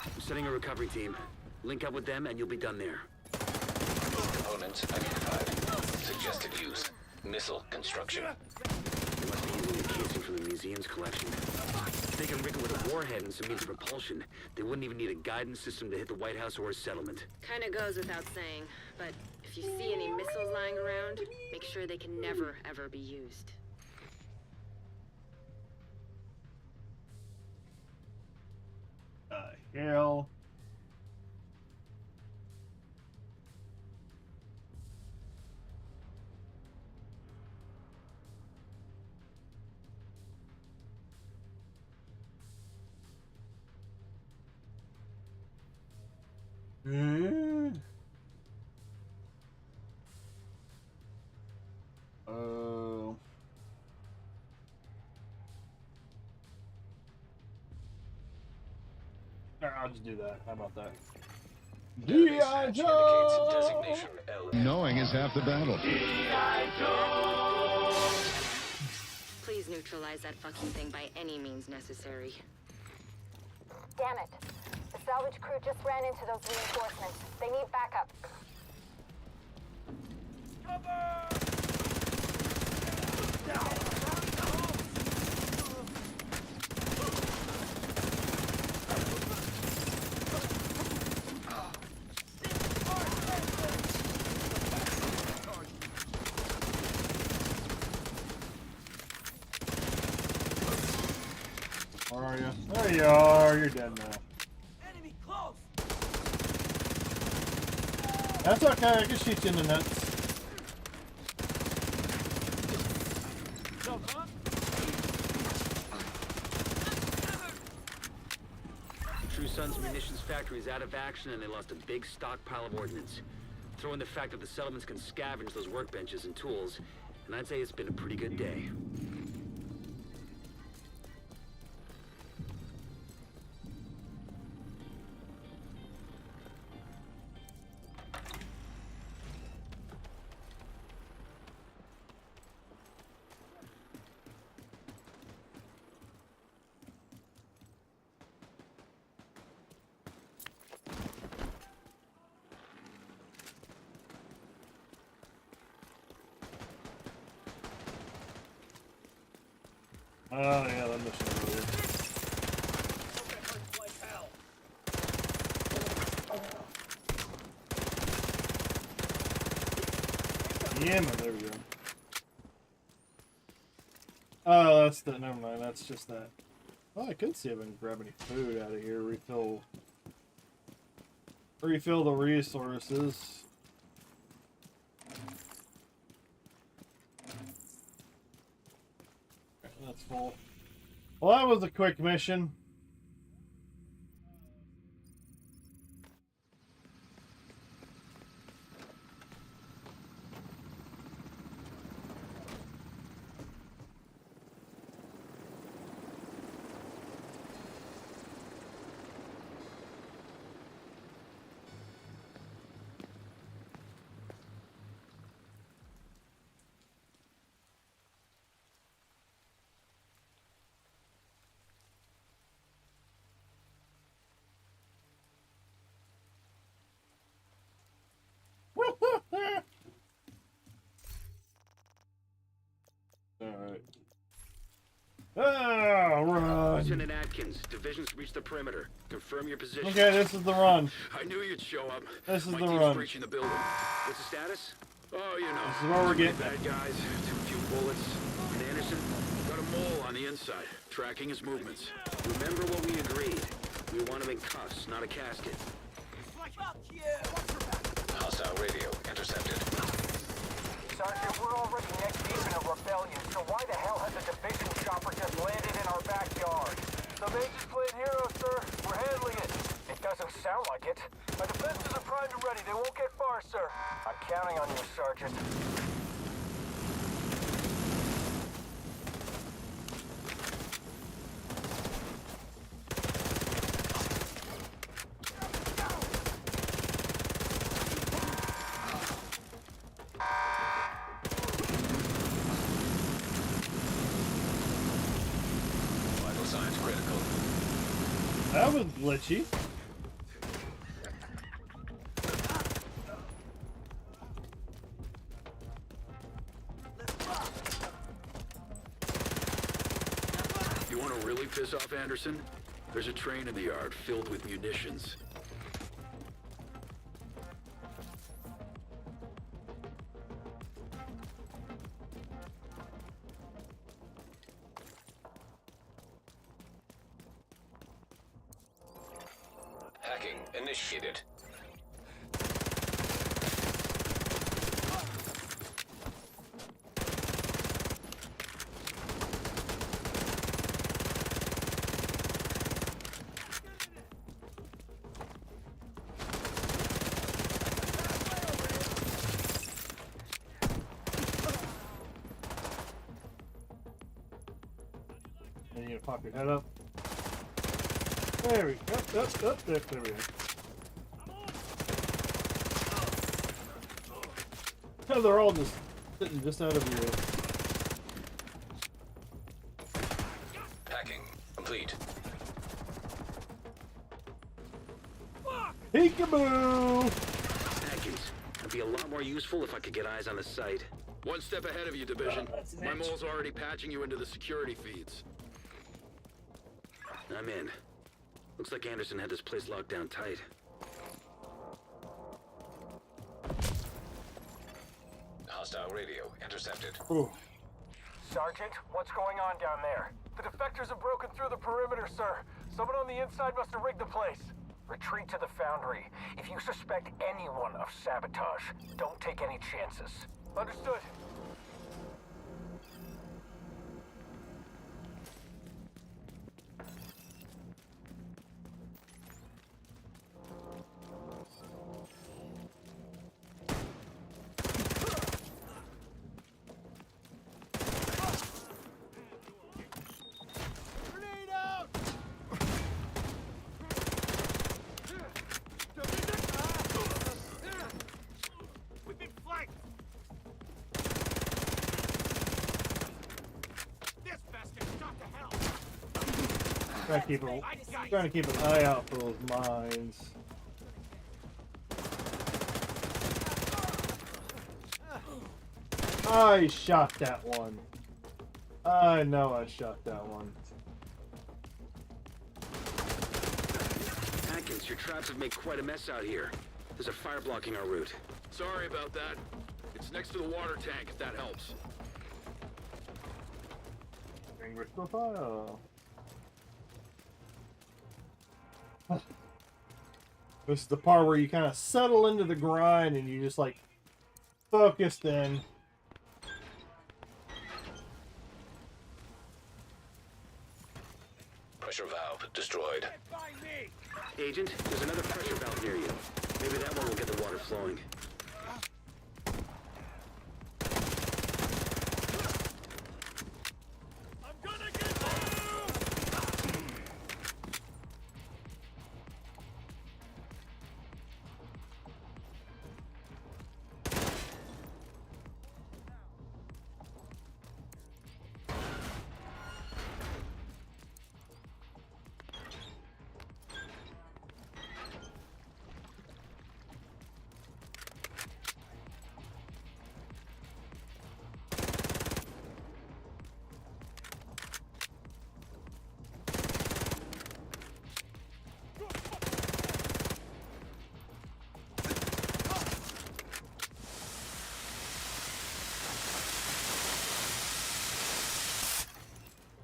I'm setting a recovery team. Link up with them and you'll be done there. Components identified. Suggested use. Missile construction. They must be using a casing from the museum's collection. If they can rig it with a warhead and some means of propulsion, they wouldn't even need a guidance system to hit the White House or a settlement. Kinda goes without saying, but if you see any missiles lying around, make sure they can never, ever be used. Hell. Oh. I'll just do that. How about that? Database G.I. hatch Joe! indicates designation L. Knowing is half the battle. Please neutralize that fucking thing by any means necessary. Damn it. The salvage crew just ran into those reinforcements. They need backup. Where are you? There you are. You're dead now. Enemy close. That's okay. I can shoot you in the nuts. No, huh? True Sun's munitions factory is out of action and they lost a big stockpile of ordnance. Throw in the fact that the settlements can scavenge those workbenches and tools, and I'd say it's been a pretty good day. Oh yeah, that mission earlier. Yeah, man, there we go. Oh, that's the. Never mind. That's just that. Oh, I could see if I can grab any food out of here. Refill the resources. Okay, that's full. Well, that was a quick mission. Alright. Ah, run! Lieutenant Atkins, divisions reach the perimeter. Confirm your position. Okay, this is the run. I knew you'd show up. This is My the team's run. breaching the building. What's the status? Oh, you know. This is where we're getting bad guys, too few bullets. And Anderson got a mole on the inside, tracking his movements. Remember what we agreed. We want him in cuffs, not a casket. Hostile radio intercepted. Sergeant, we're already neck deep in a rebellion, so why the hell has a division chopper just landed in our backyard? The base is playing hero, sir. We're handling it. It doesn't sound like it. Our defenses are primed and ready. They won't get far, sir. I'm counting on you, Sergeant. Vital signs critical. That was glitchy. You want to really piss off Anderson? There's a train in the yard filled with munitions. Hacking initiated. And you gonna pop your head up. There we go. There we go. Oh, they're all just sitting just out of your. Hacking complete. Peekaboo! Atkins, it'd be a lot more useful if I could get eyes on the site. One step ahead of you, Division. My mole's already patching you into the security feeds. I'm in. Looks like Anderson had this place locked down tight. Hostile radio intercepted. Ooh. Sergeant, what's going on down there? The defectors have broken through the perimeter, sir. Someone on the inside must have rigged the place. Retreat to the foundry. If you suspect anyone of sabotage, don't take any chances. Understood. We've been flanked. This bastard shot to hell. Trying to keep an eye out for those mines. I shot that one. I know I shot that one. Atkins, your traps have made quite a mess out here. There's a fire blocking our route. Sorry about that. It's next to the water tank, if that helps. Fingers to the fire. This is the part where you kind of settle into the grind and you just like focused in. Pressure valve destroyed. Agent, there's another pressure valve near you. Maybe that one will get the water flowing. I'm gonna get you!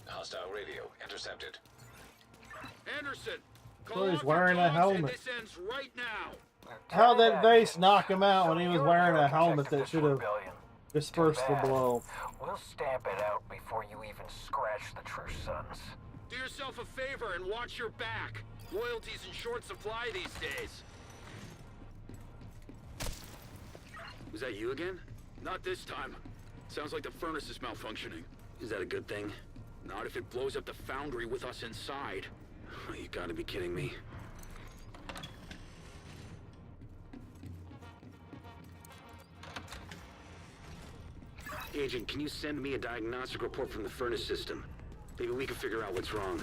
Hostile radio intercepted. Anderson! So Call he's off wearing your a dogs, helmet. And this ends right now. How did Lieutenant Vase Atkins, knock him out when he was you're wearing a architect helmet of that this should have rebellion. dispersed the Too bad. blow? We'll stamp it out before you even scratch the true sons. Do yourself a favor and watch your back. Loyalty's in short supply these days. Was that you again? Not this time. Sounds like the furnace is malfunctioning. Is that a good thing? Not if it blows up the foundry with us inside. Oh, you gotta be kidding me. Agent, can you send me a diagnostic report from the furnace system? Maybe we can figure out what's wrong.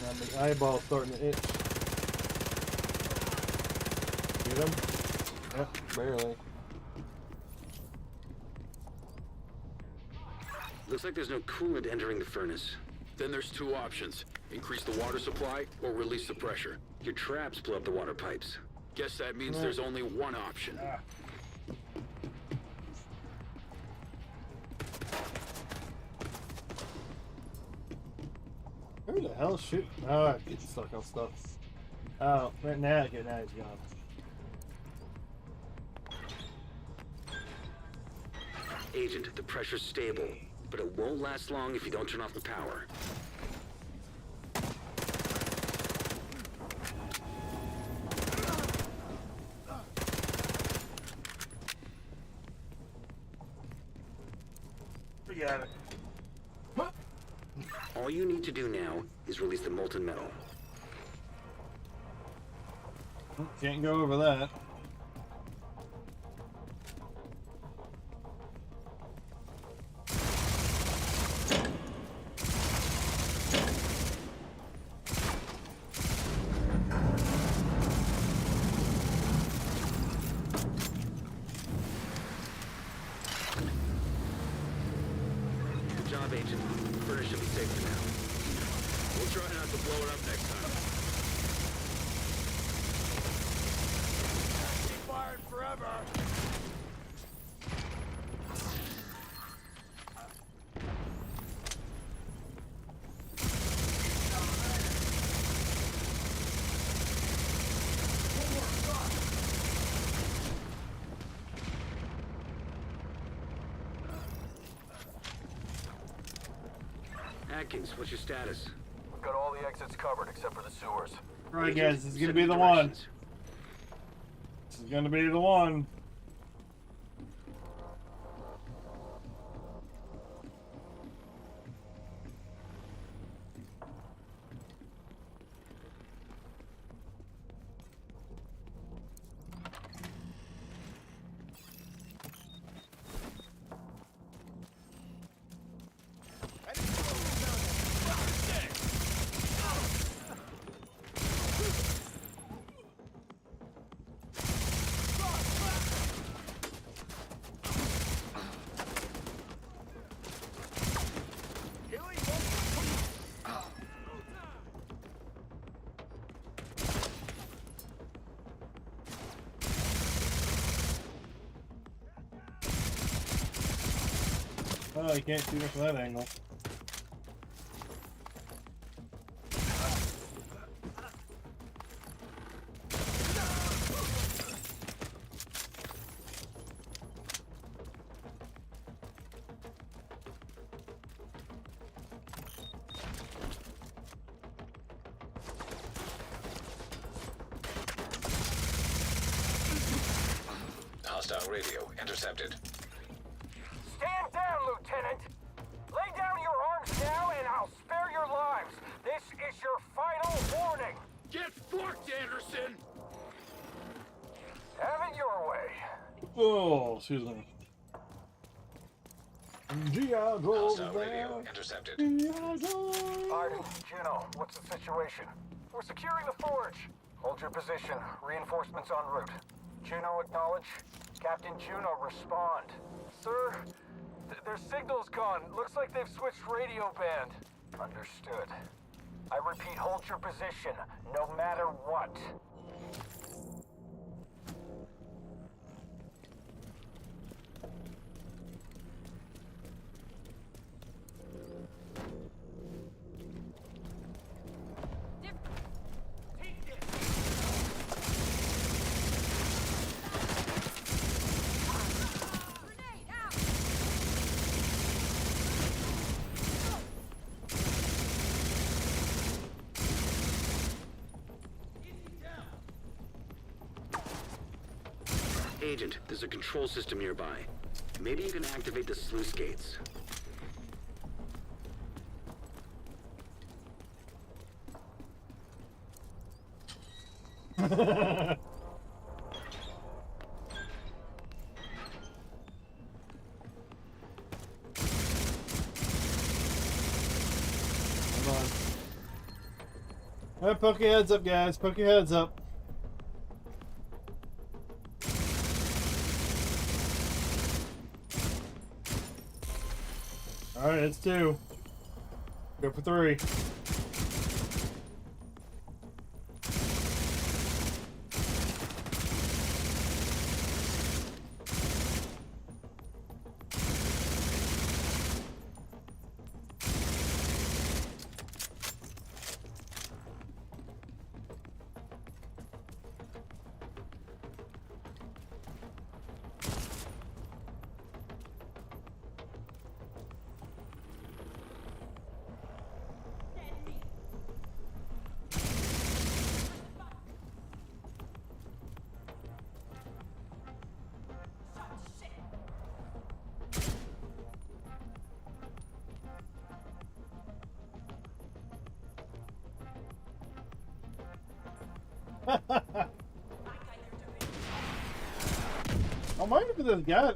Now the eyeball's starting to itch. Get him? Yep, barely. Looks like there's no coolant entering the furnace. Then there's two options. Increase the water supply or release the pressure. Your traps blew up the water pipes. Guess that means there's only one option. Who the hell shoot? Oh, I get stuck on stuff. Oh, right now, okay, now he's gone. Agent, the pressure's stable, but it won't last long if you don't turn off the power. Forget it. All you need to do now is release the molten metal. Can't go over that. Good job, Agent. The furnace should be safe for now. We'll try not to blow it up next time. Keep firing forever. Atkins, what's your status? We've got all the exits covered except for the sewers. Alright guys, this is gonna Send be me the one. directions. This is gonna be the one. Oh, you can't shoot it from that angle. Hostile radio intercepted. Stand down, Lieutenant! Lay down your arms now and I'll spare your lives. This is your final warning. Get fucked, Anderson! Have it your way. Oh, excuse me. G.I. Joe Hostile radio intercepted. Arden, Juno, what's the situation? We're securing the forge. Hold your position. Reinforcements en route. Juno, acknowledge. Captain Juno, respond. Sir, their signal's gone. Looks like they've switched radio band. Understood. I repeat, hold your position, no matter what. Agent, there's a control system nearby. Maybe you can activate the sluice gates. Alright, poke your heads up, guys. Poke your heads up. Alright, it's 2. Go for 3. I wonder if this guy.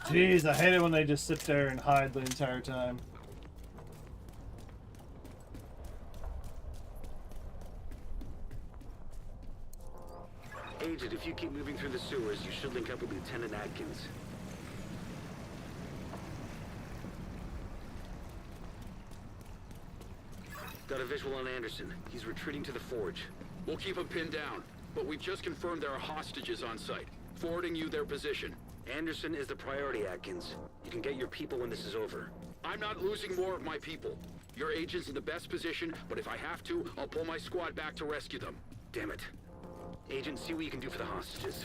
Jeez, I hate it when they just sit there and hide the entire time. Agent, if you keep moving through the sewers, you should link up with Lieutenant Atkins. Got a visual on Anderson. He's retreating to the forge. We'll keep them pinned down, but we've just confirmed there are hostages on site. Forwarding you their position. Anderson is the priority, Atkins. You can get your people when this is over. I'm not losing more of my people. Your agent's in the best position, but if I have to, I'll pull my squad back to rescue them. Damn it. Agent, see what you can do for the hostages.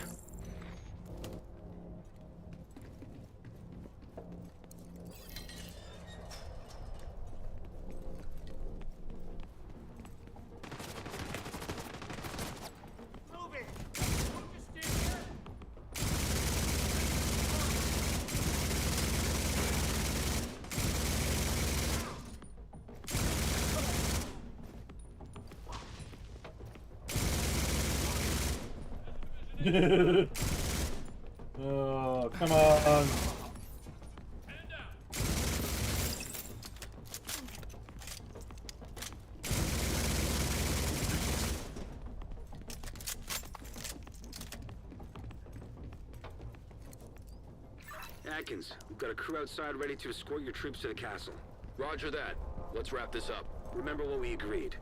Oh, come on. Atkins, we've got a crew outside ready to escort your troops to the castle. Roger that. Let's wrap this up. Remember what we agreed.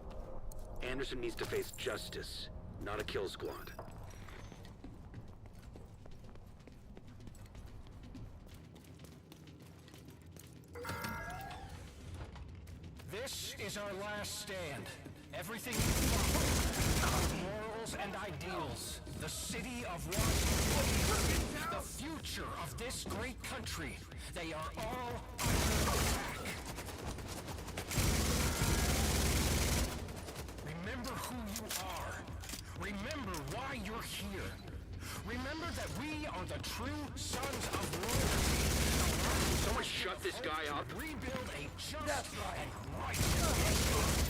Anderson needs to face justice, not a kill squad. This is our last stand. Everything you follow, our morals and ideals, the city of Washington, the future of this great country, they are all under attack. Remember who you are. Remember why you're here. Remember that we are the true sons of royalty. Someone shut this guy up. Rebuild a just and righteous.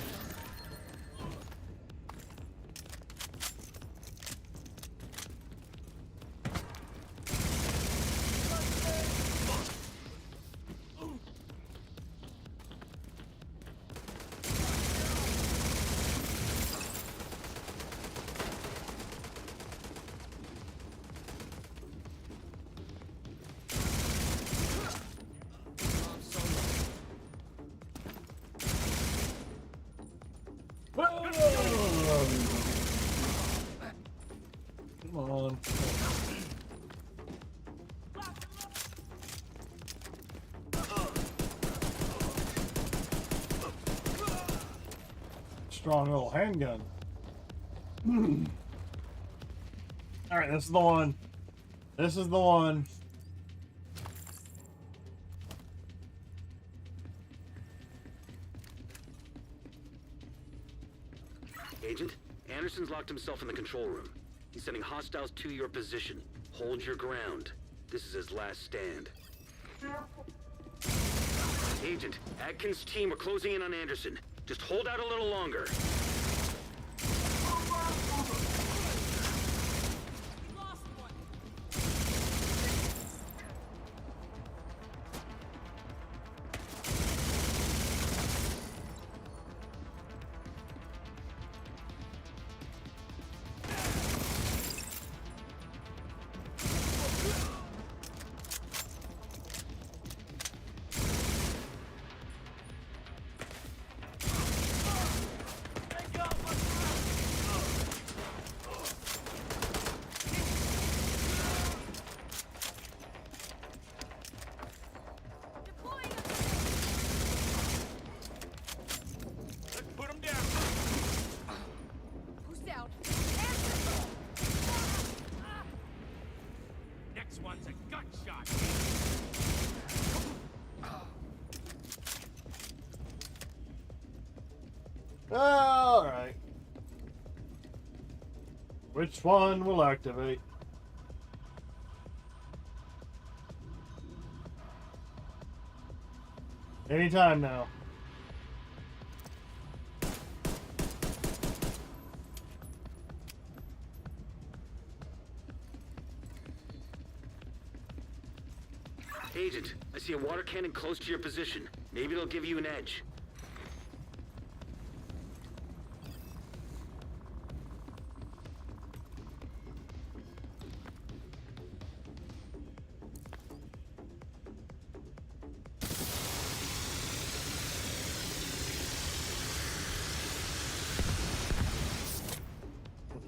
Come on. Strong little handgun. Alright, this is the one. This is the one. Agent, Anderson's locked himself in the control room. He's sending hostiles to your position. Hold your ground. This is his last stand. Agent, Atkins' team are closing in on Anderson. Just hold out a little longer. All right. Which one will activate? Anytime now. Agent, I see a water cannon close to your position. Maybe it'll give you an edge.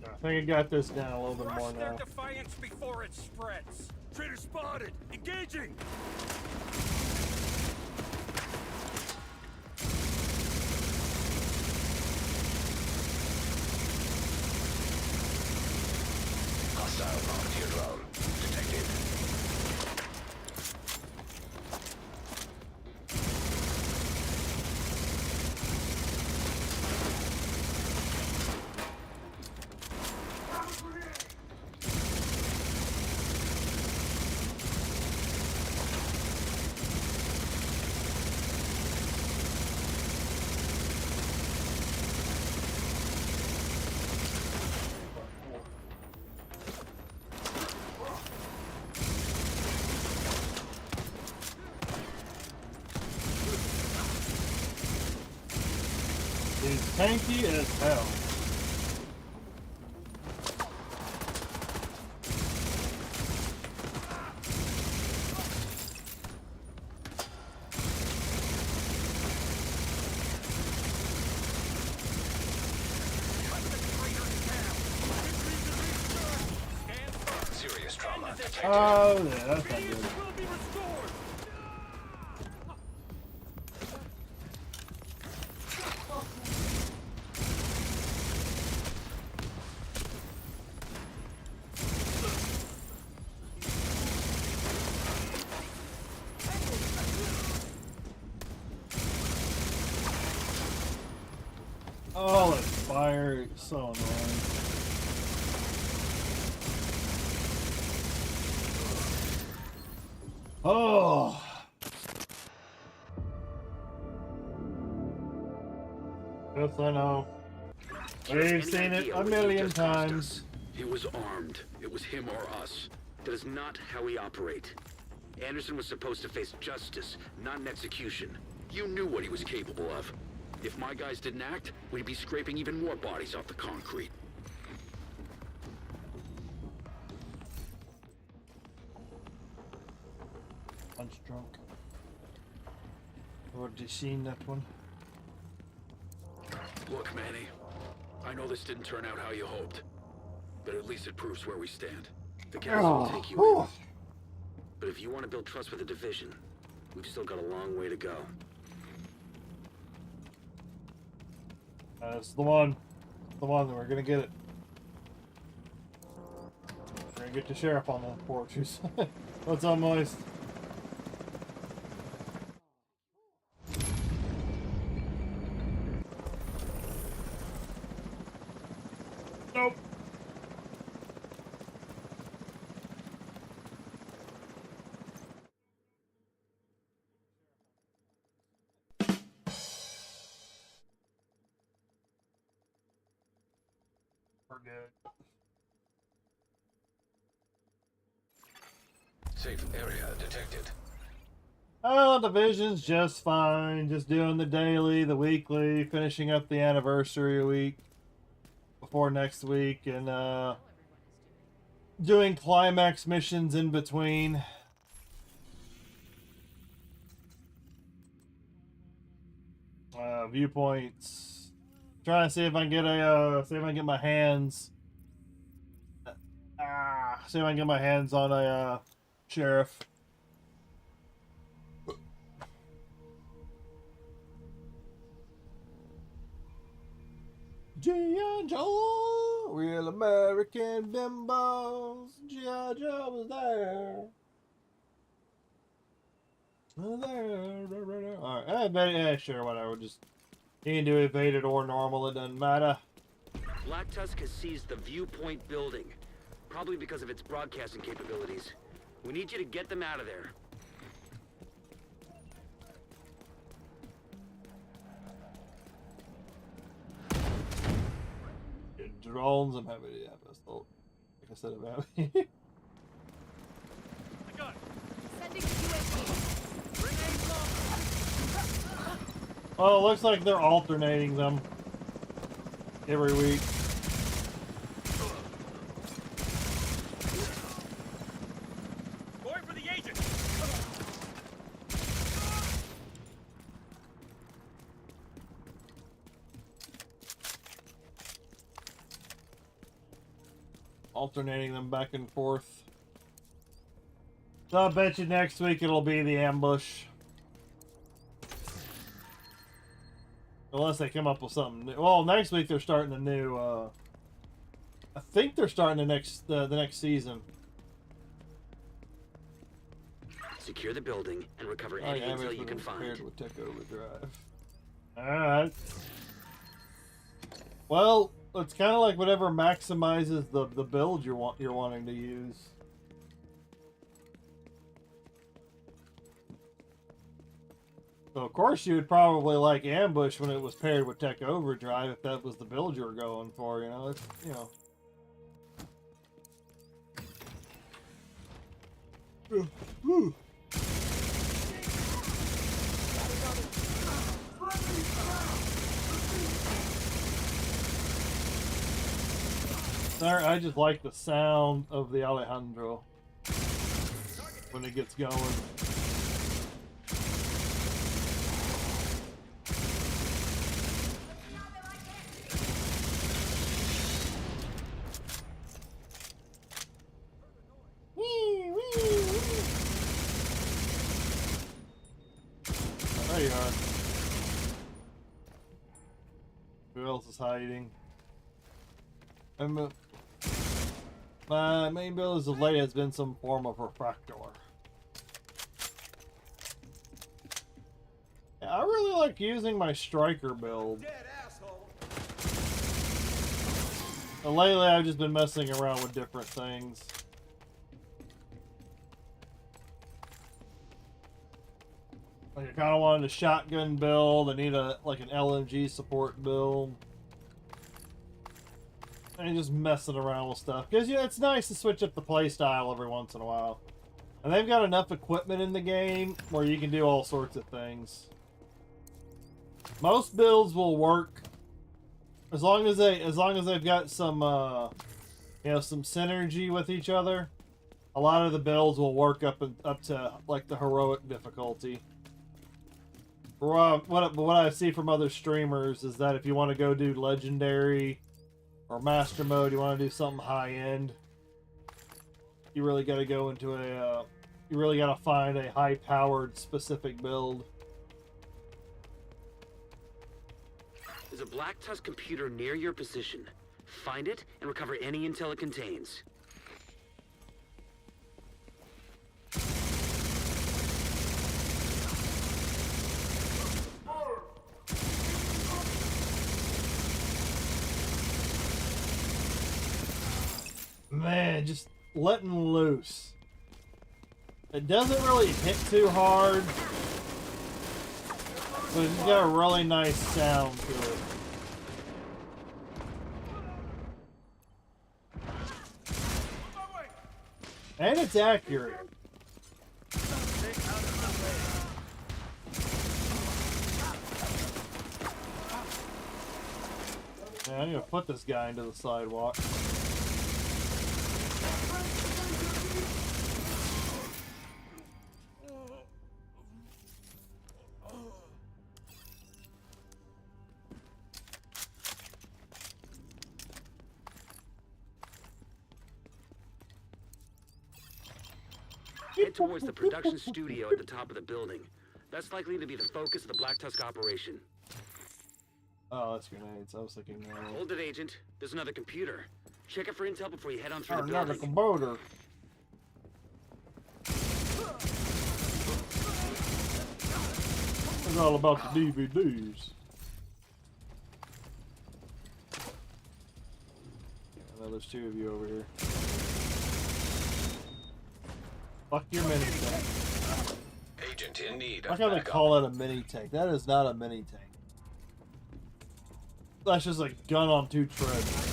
I think I got this down a little bit more Crush their now. defiance before it spreads. Traitor spotted! Engaging! Hostile volunteer drone detected. He's tanky as hell. detected. Oh, yeah, that's not good. Will be restored. Oh, that fire is so annoying. Oh. Yes, I know. We've seen it a million times. He was armed. It was him or us. That is not how we operate. Anderson was supposed to face justice, not an execution. You knew what he was capable of. If my guys didn't act, we'd be scraping even more bodies off the concrete. Punch drunk. Already seen that one. Look, Manny. I know this didn't turn out how you hoped. But at least it proves where we stand. The council will take you in. But if you want to build trust with the division, we've still got a long way to go. That's the one. The one that we're gonna get it. We're gonna get the sheriff on the porch. What's up, Moist? Nope. We're good. Safe area detected. Oh, division's just fine. Just doing the daily, the weekly, finishing up the anniversary week before next week, and doing climax missions in between. Viewpoints. Trying to see if I can get a see if I can get my hands. See if I can get my hands on a sheriff. G.I. Joe, real American bimbos. G.I. Joe was there. Alright, I bet, yeah, sure, whatever. Just, you can do evaded or normal, it doesn't matter. Black Tusk has seized the Viewpoint building, probably because of its broadcasting capabilities. We need you to get them out of there. Drones, I'm happy to have this. Like I said, I'm happy. I got it. Sending UAV. Oh, it looks like they're alternating them every week. Going for the agent. Alternating them back and forth. So I bet you next week it'll be the ambush. Unless they come up with something new. Well, next week they're starting a new, I think they're starting the next season. Secure the building and recover any intel you can find. With Tech Overdrive. Alright. Well, it's kind of like whatever maximizes the build you're wanting to use. So of course you would probably like Ambush when it was paired with Tech Overdrive if that was the build you were going for, you know. It's, you know. Woo. I just like the sound of the Alejandro when it gets going. There you are. Who else is hiding? My main build as of late has been some form of refractor. Yeah, I really like using my striker build. But lately I've just been messing around with different things. Like I kind of wanted a shotgun build. I need a like an LMG support build. And just messing around with stuff because yeah, it's nice to switch up the playstyle every once in a while. And they've got enough equipment in the game where you can do all sorts of things. Most builds will work as long as they've got some you know, some synergy with each other. A lot of the builds will work up to like the heroic difficulty. What I see from other streamers is that if you want to go do legendary or master mode, you want to do something high end, you really got to go into a you really got to find a high powered specific build. There's a Black Tusk computer near your position. Find it and recover any intel it contains. Man, just letting loose. It doesn't really hit too hard, but it's got a really nice sound to it. And it's accurate. Man, I need to put this guy into the sidewalk. Head towards the production studio at the top of the building. That's likely to be the focus of the Black Tusk operation. Oh, that's grenades. I was thinking. Hold it, Agent. There's another computer. Check it for intel before you head on through the Another building. computer. It's all about the DVDs. Yeah, there's two of you over here. Fuck your mini tank. Agent in need Why of can't they backup. call it a mini tank? That is not a mini tank. That's just a gun on two treads.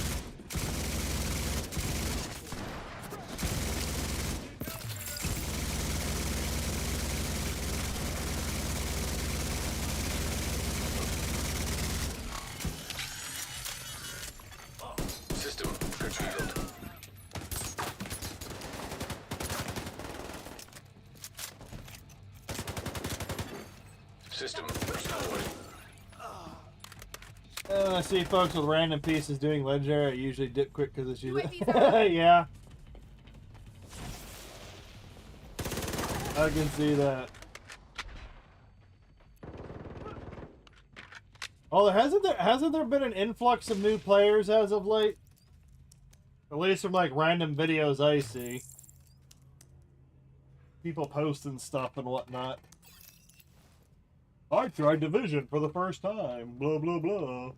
System curtailed. System restored. When I see folks with random pieces doing legendary, I usually dip quick because it's usually UAV's yeah. I can see that. Oh, hasn't there been an influx of new players as of late? At least from like random videos I see. People posting stuff and whatnot. I tried Division for the first time. Blah, blah, blah.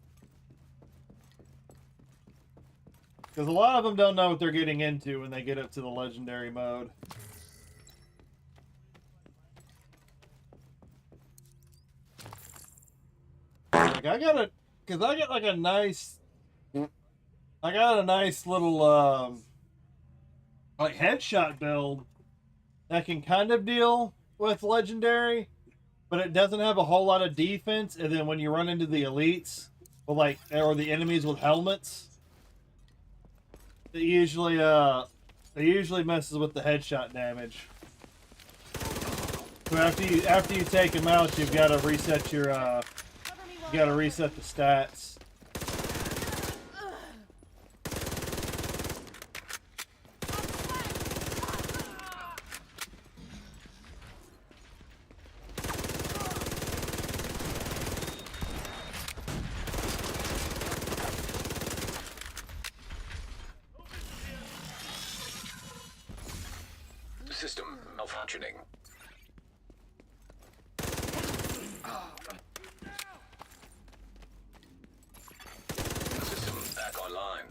Because a lot of them don't know what they're getting into when they get up to the legendary mode. Like, I got a nice little, like, headshot build that can kind of deal with legendary. But it doesn't have a whole lot of defense, and then when you run into the elites, or the enemies with helmets, it usually messes with the headshot damage. So after you take them out, you've got to reset your the stats. System malfunctioning. System back online.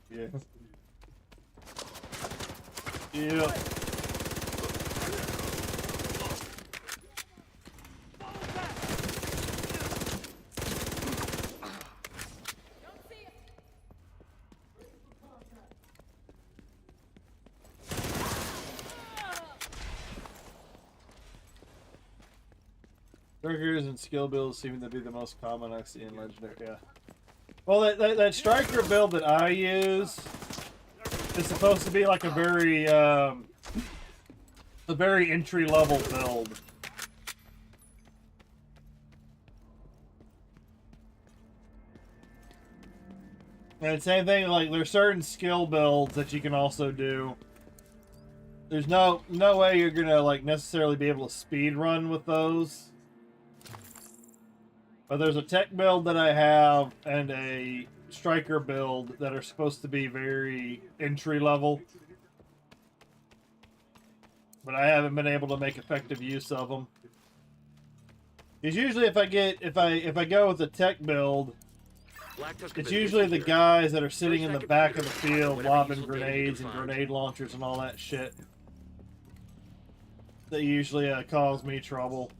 Yeah. Yeah. Strikers and skill builds seem to be the most common I see in Legendary, yeah. Well, that striker build that I use is supposed to be like a very entry-level build. And same thing, like, there's certain skill builds that you can also do. There's no way you're gonna, like, necessarily be able to speed run with those. But there's a tech build that I have and a striker build that are supposed to be very entry level. But I haven't been able to make effective use of them. Because usually if I go with the tech build, it's usually the guys that are sitting in the back of the field lobbing grenades and grenade launchers and all that shit that usually cause me trouble.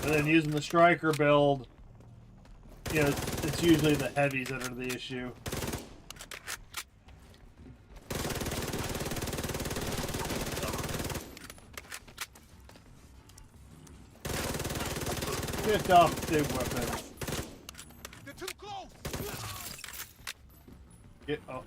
And then using the striker build, you know, it's usually the heavies that are the issue. Get off the weapons. They're too close. Get up.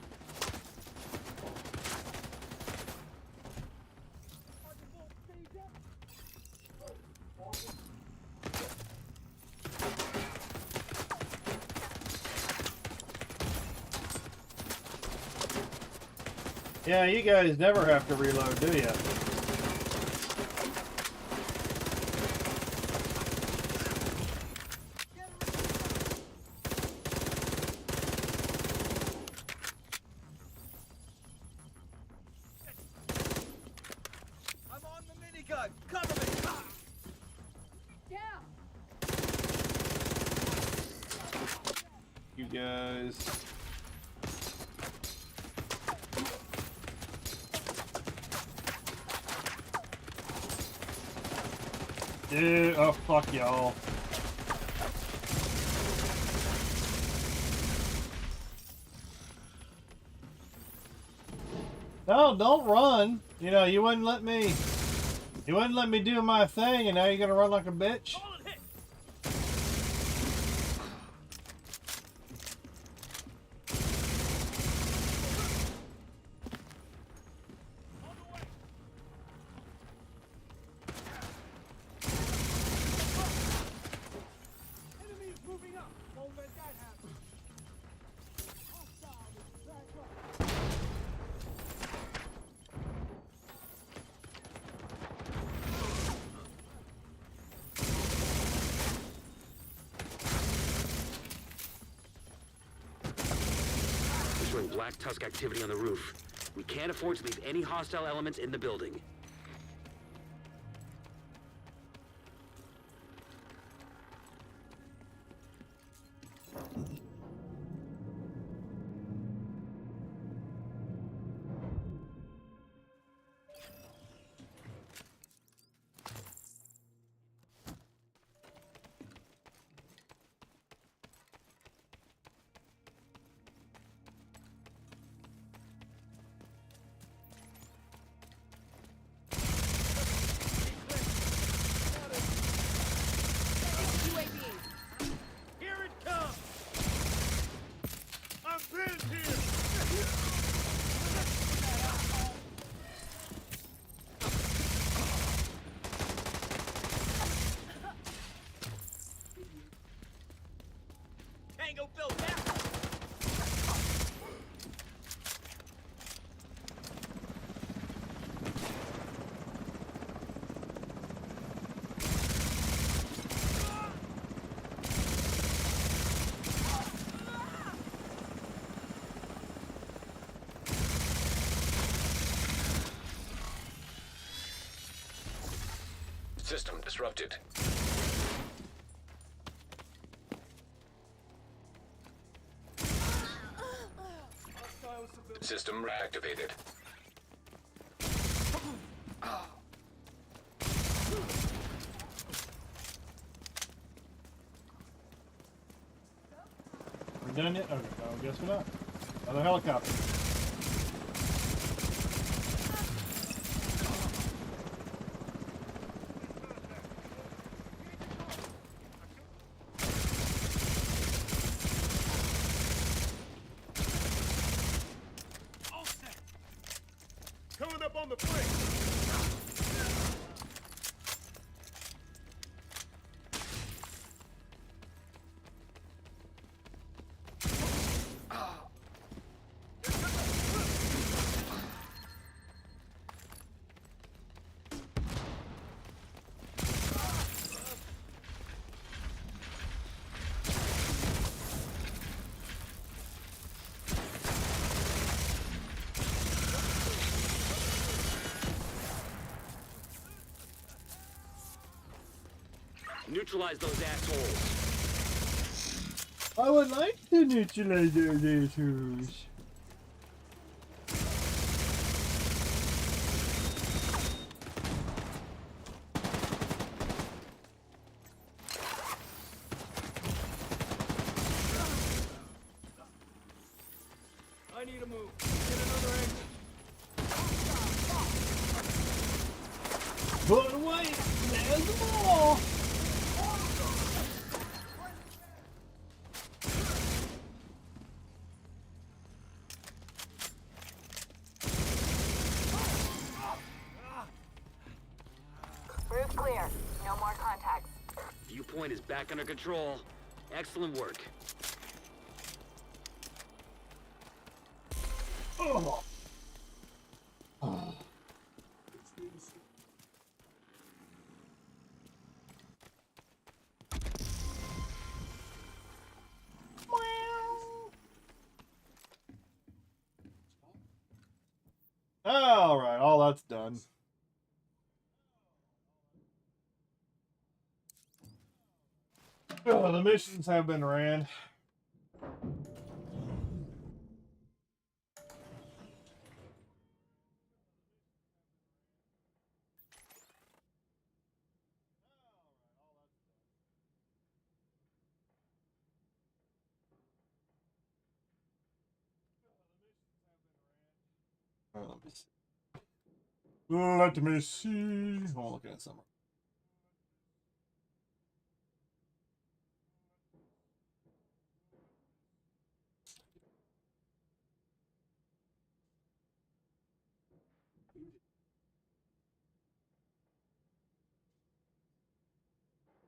Yeah, you guys never have to reload, do you? I'm on the minigun. Cover me. You guys. Dude, oh fuck y'all. No, don't run. You know, you wouldn't let me do my thing, and now you're gonna run like a bitch. Black Tusk activity on the roof. We can't afford to leave any hostile elements in the building. System disrupted. System reactivated. We're done yet? Okay, no, guess we're not. Another helicopter. Coming up on the flank. Neutralize those assholes. I would like to neutralize those assholes. I need a move. Get another engine. Put away! There's the ball! Route clear. No more contacts. Viewpoint is back under control. Excellent work. Oh. Oh. All right, all that's done. Oh, the missions have been ran. Let me see. Let me see. I'm looking at somewhere.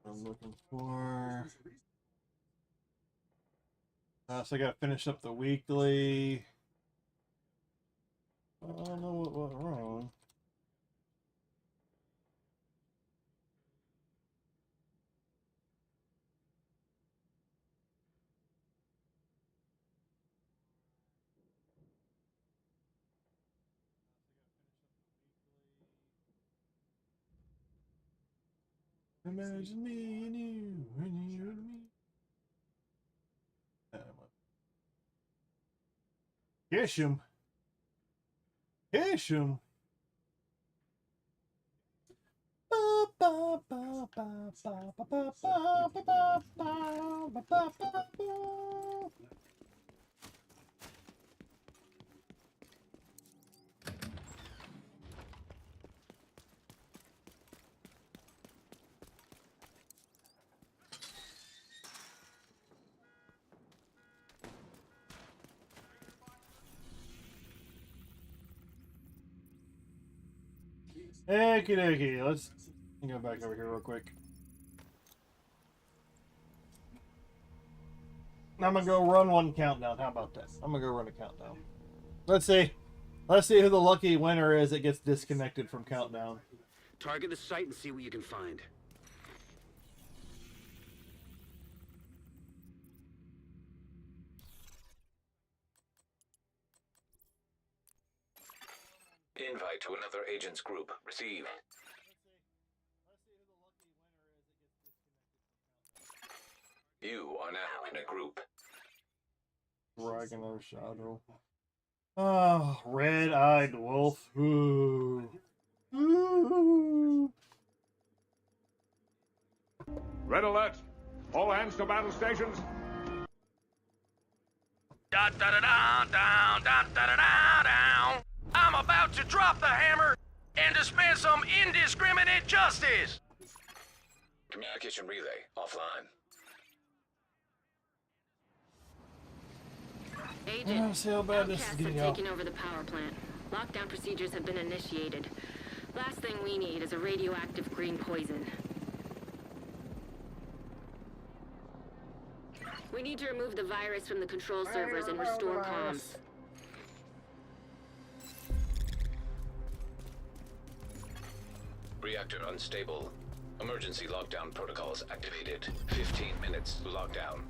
I'm looking for. So I got to finish up the weekly. I don't know what went wrong. Imagine me and you and you and me. Kiss him. Kiss him. Okie dokie, let's go back over here real quick. I'm gonna go run one countdown. How about that? I'm gonna go run a countdown. Let's see who the lucky winner is that gets disconnected from countdown. Target the site and see what you can find. Invite to another agent's group received. You are now in a group. Dragon or Shadow. Oh, red-eyed wolf. Ooh. Ooh. Red alert! All hands to battle stations. Da da da da down, da da da da down. I'm about to drop the hammer and dispense some indiscriminate justice. Communication relay offline. Agent, See how bad this is outcasts getting have out. taken over the power plant. Lockdown procedures have been initiated. Last thing we need is a radioactive green poison. We need to remove the virus from the control servers and restore comms. Reactor unstable. Emergency lockdown protocols activated. 15 minutes lockdown.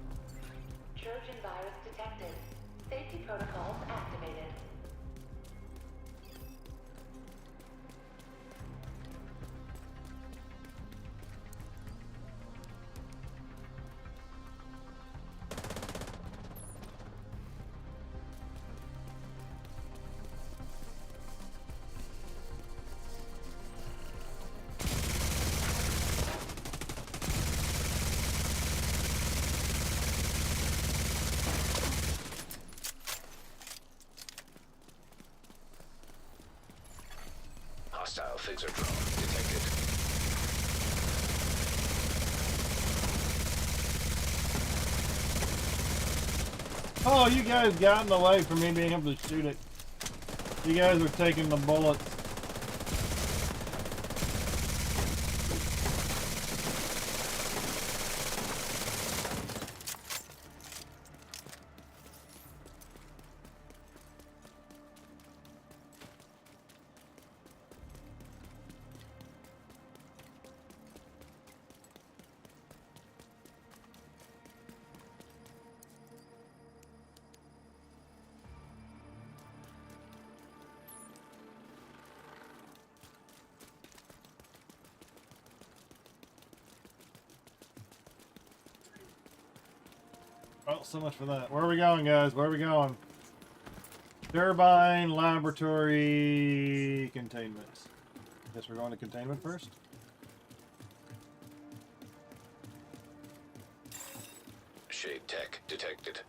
Trojan virus detected. Safety protocols activated. Hostile phaser drone detected. Oh, you guys got in the way for me being able to shoot it. You guys were taking the bullets. Well, so much for that. Where are we going, guys? Where are we going? Turbine, laboratory, containment. Guess we're going to containment first. Shade tech detected.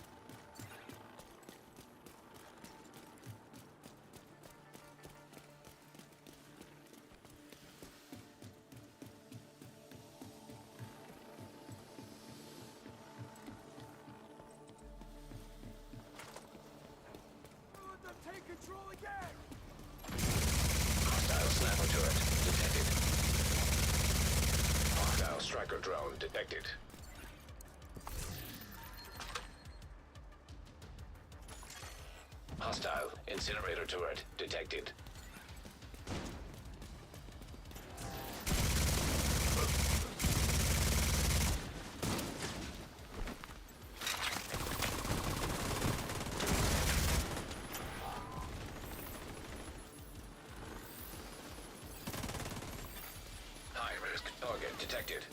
Let them take control again! Hostile snapper turret detected. Hostile striker drone detected. Hostile incinerator turret detected. High risk target detected.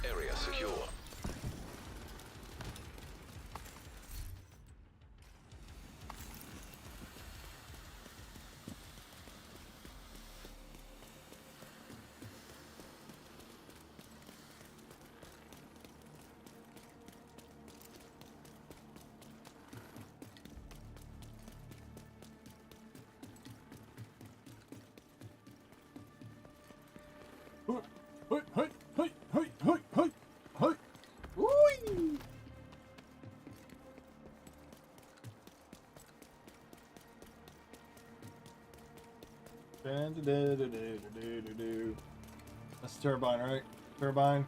Area secure. Hey, hey, hey, hey, hey, hey, hey. Whee! That's turbine, right? Turbine.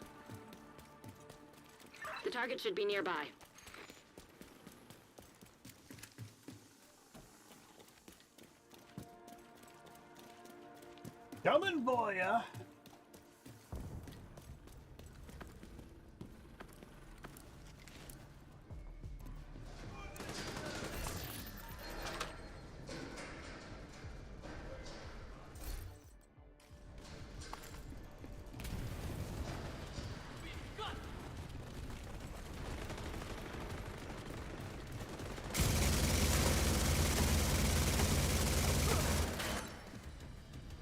The target should be nearby. Coming for ya.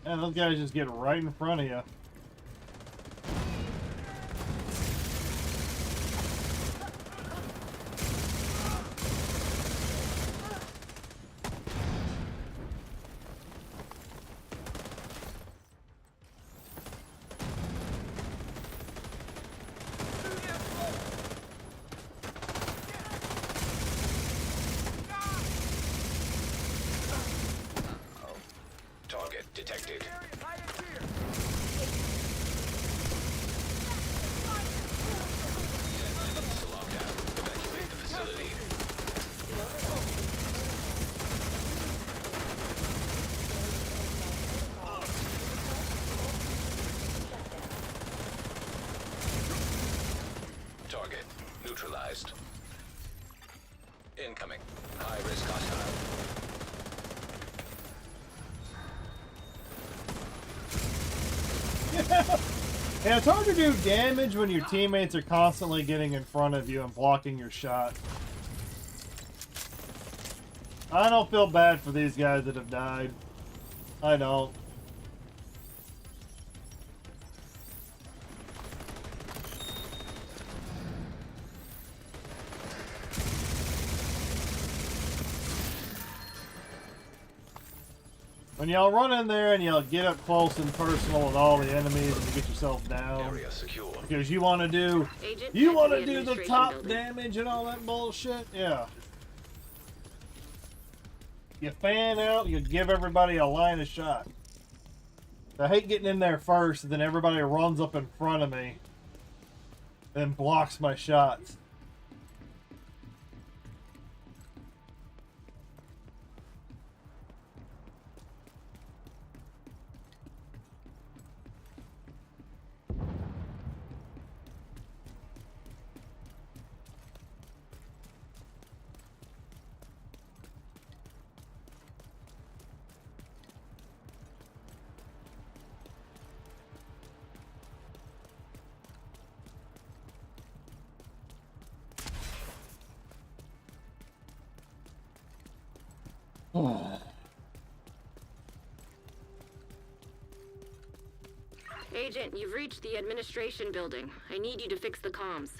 Yeah, those guys just get right in front of you. Target detected. Lockdown. Evacuate the facility. Target neutralized. Incoming. High-risk hostile. Yeah, it's hard to do damage when your teammates are constantly getting in front of you and blocking your shot. I don't feel bad for these guys that have died. I don't. When y'all run in there and y'all get up close and personal with all the enemies and you get yourself down, Area secure. because you want to do the top damage and all that bullshit. Yeah. You fan out, you give everybody a line of shot. I hate getting in there first and then everybody runs up in front of me and blocks my shots. Agent, you've reached the administration building. I need you to fix the comms.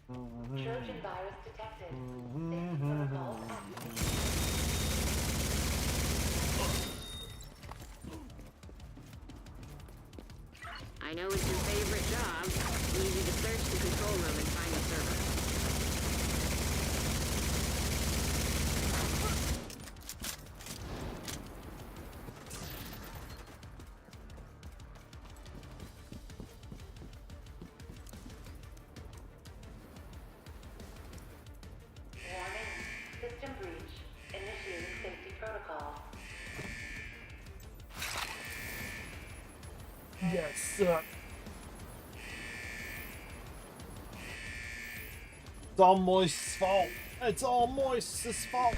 Trojan virus detected. Safety protocol activated. I know it's your favorite job. I need you to search the control room and find the server. Warning. System breach. Initiating safety protocol. Yes. It's all Moist's fault. It's all Moist's fault.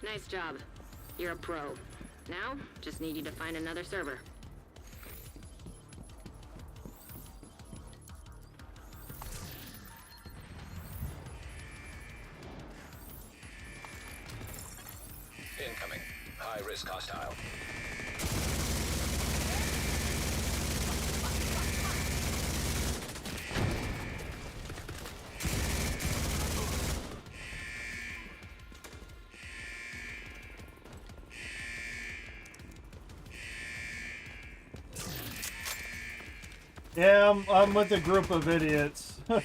Nice job. You're a pro. Now, just need you to find another server. Incoming. High-risk hostile. Yeah, I'm with a group of idiots. They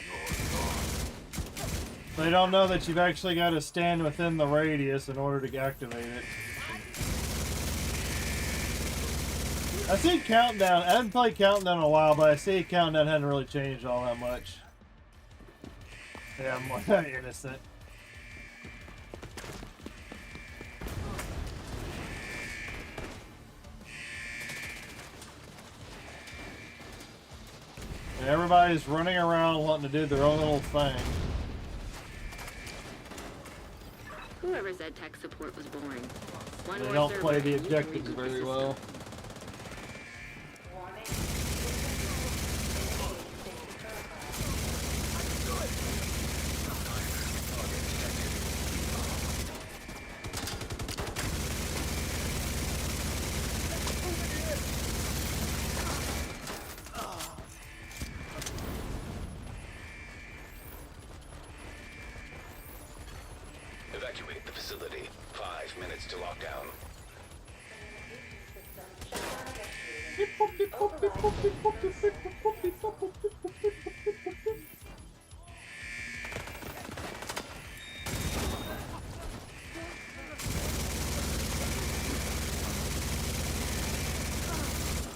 don't know that you've actually got to stand within the radius in order to activate it. I see Countdown. I haven't played Countdown in a while, but I see Countdown hadn't really changed all that much. Yeah, I'm more innocent. Everybody's running around wanting to do their own little thing. Whoever said tech support was boring. One They more don't server play the and you can objectives reboot the very system. well. Evacuate the facility. 5 minutes to lockdown.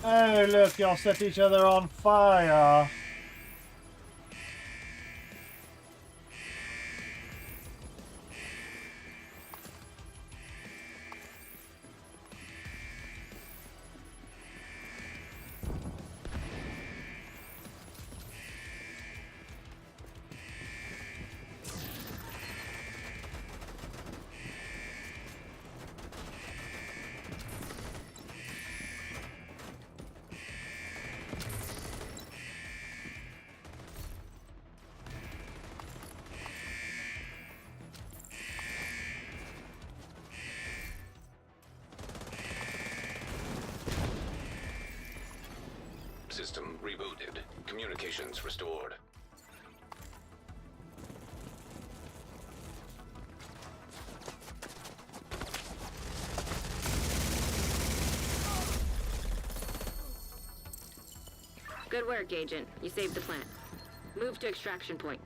Hey, look, y'all set each other on fire. System rebooted. Communications restored. Good work, Agent. You saved the plant. Move to extraction point.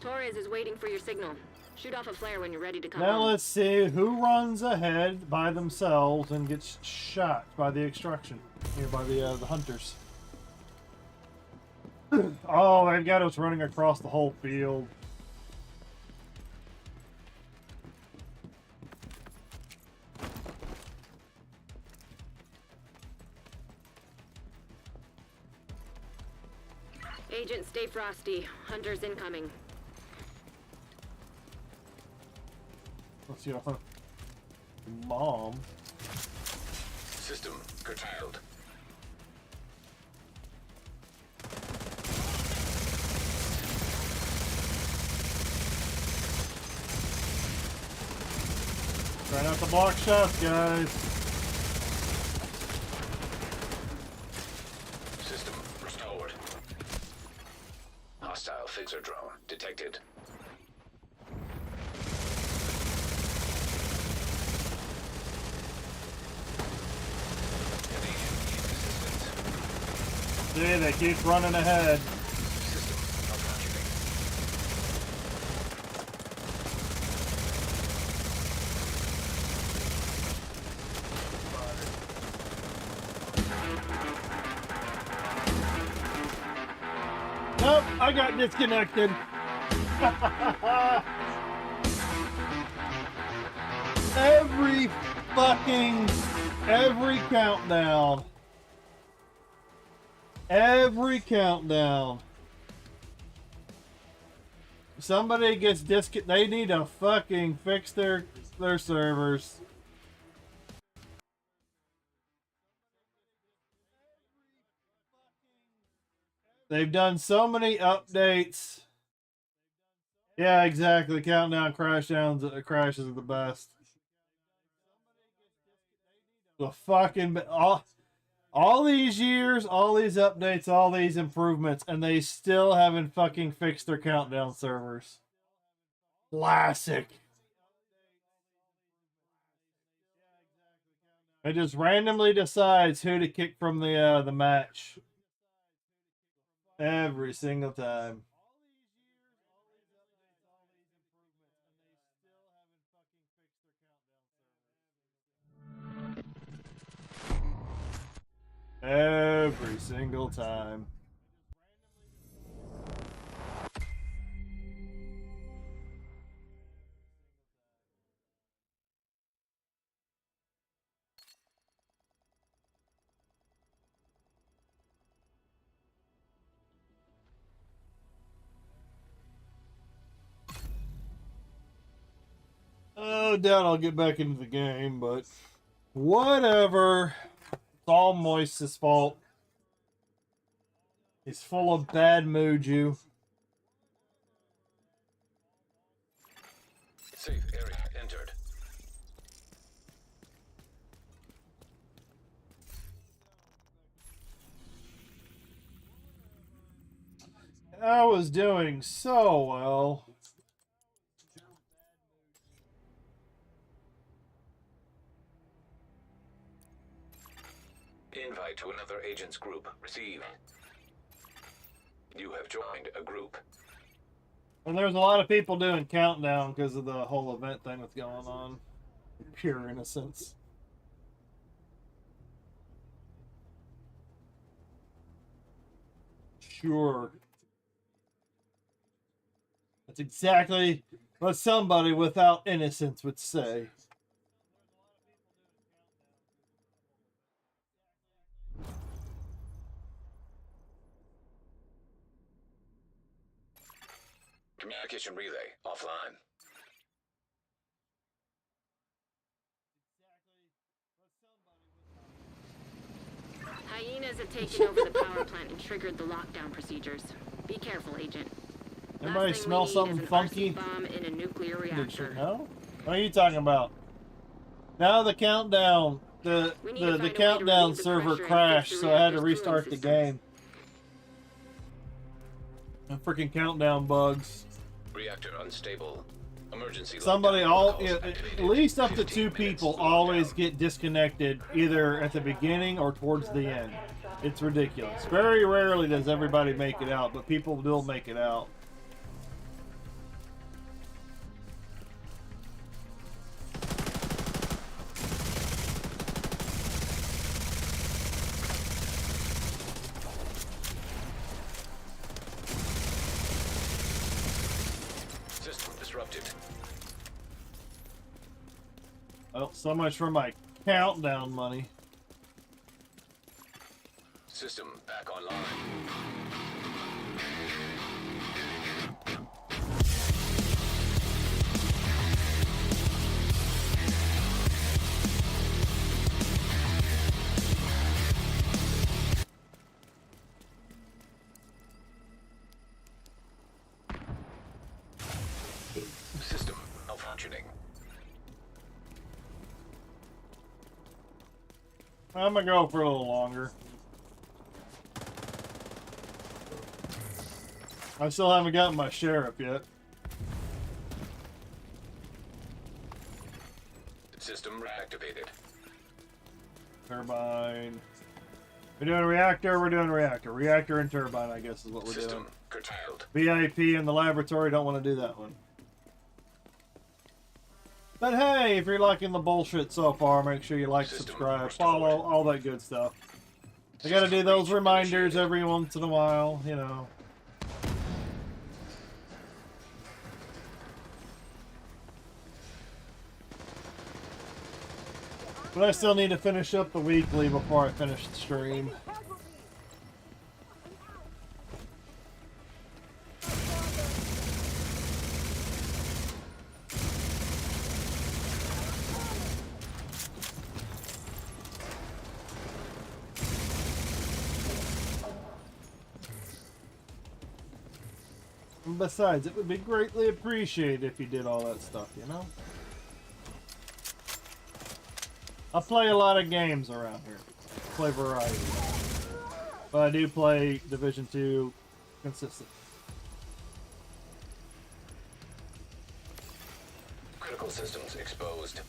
Torres is waiting for your signal. Shoot off a flare when you're ready to come Now home. let's see who runs ahead by themselves and gets shot by the extraction. Here, by the hunters. Oh, they've got us running across the whole field. Agent, stay frosty. Hunters incoming. Let's see. Mom. System curtailed. Try not to block shots, guys. System restored. Hostile fixer drone detected. See, they keep running ahead. System malfunctioning. Nope, I got disconnected. every countdown. Every countdown. Somebody gets they need to fucking fix their servers. They've done so many updates. Yeah, exactly. Countdown crashes are the best. The fucking all these years, all these updates, all these improvements, and they still haven't fucking fixed their countdown servers. Classic. It just randomly decides who to kick from the match. Every single time. Every single time. I doubt I'll get back into the game, but whatever. It's all Moist's fault. He's full of bad mojo. Safe area entered. I was doing so well. Invite to another agent's group received. You have joined a group. And there's a lot of people doing countdown because of the whole event thing that's going on. Pure innocence. Sure. That's exactly what somebody without innocence would say. Communication relay offline. Hyenas have taken over the power plant and triggered the lockdown procedures. Be careful, Agent. Everybody smell something funky? Bomb in a nuclear reactor. No? What are you talking about? Now the countdown, the countdown server crashed, so I had to restart the game. The freaking countdown bugs. Reactor unstable. Emergency. Somebody, at least up to 2 people always get disconnected either at the beginning or towards the end. It's ridiculous. Very rarely does everybody make it out, but people will make it out. System disrupted. Well, so much for my countdown money. System back online. System malfunctioning. I'm gonna go for a little longer. I still haven't gotten my sheriff yet. System reactivated. Turbine. We're doing reactor, we're doing reactor. Reactor and turbine, I guess, is what we're System doing. curtailed. VIP in the laboratory, don't want to do that one. But hey, if you're liking the bullshit so far, make sure you like, subscribe, follow, all that good stuff. I gotta do those reminders every once in a while, you know. But I still need to finish up the weekly before I finish the stream. And besides, it would be greatly appreciated if you did all that stuff, you know? I play a lot of games around here. Play variety. But I do play Division 2 consistent. Critical systems exposed.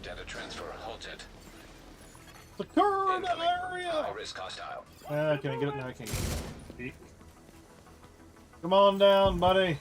Data transfer halted. Secure the area! High risk hostile. Can I get it? No, I can't get it. Come on down, buddy.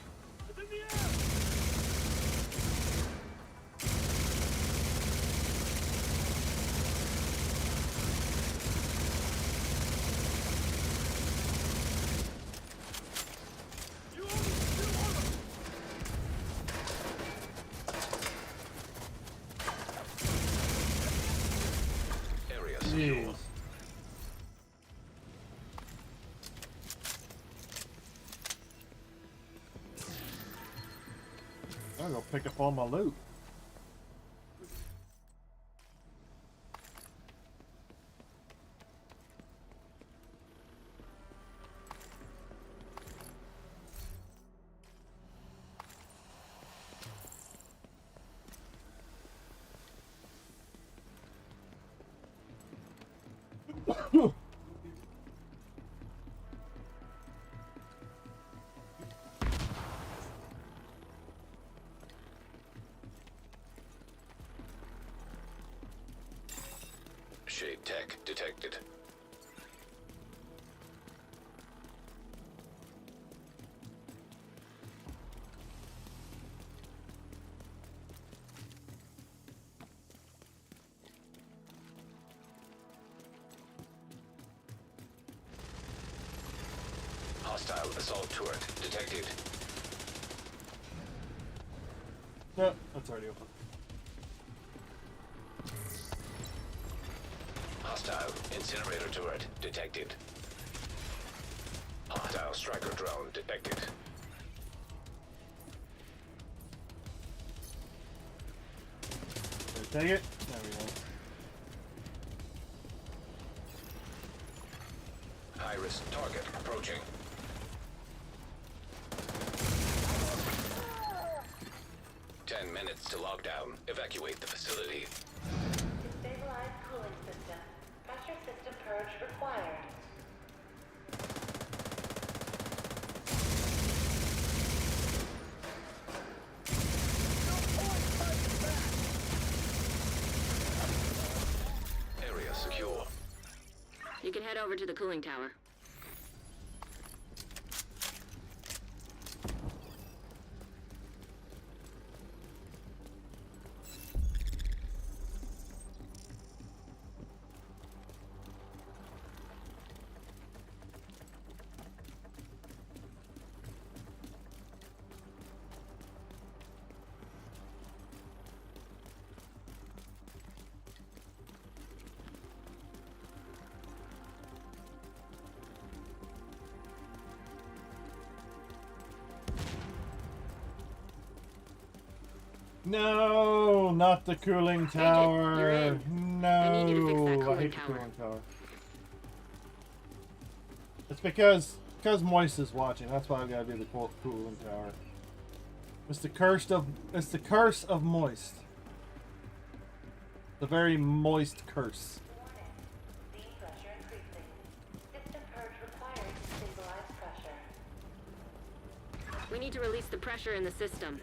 I'll go pick up all my loot. Shade tech detected. Hostile assault turret detected. No, that's already open. Hostile incinerator turret detected. Hostile striker drone detected. Take it. There we go. High-risk target approaching. Ten minutes to lockdown. Evacuate the facility. Stabilized cooling system. Pressure system purge required. Area secure. You can head over to the cooling tower. No, not the cooling tower. you're in. I need you to fix that No, I cooling hate the tower. cooling tower. It's because Moist is watching. That's why I've got to do the cooling tower. It's the curse of Moist. The very moist curse. Steam pressure increasing. System purge required to stabilize pressure. We need to release the pressure in the system.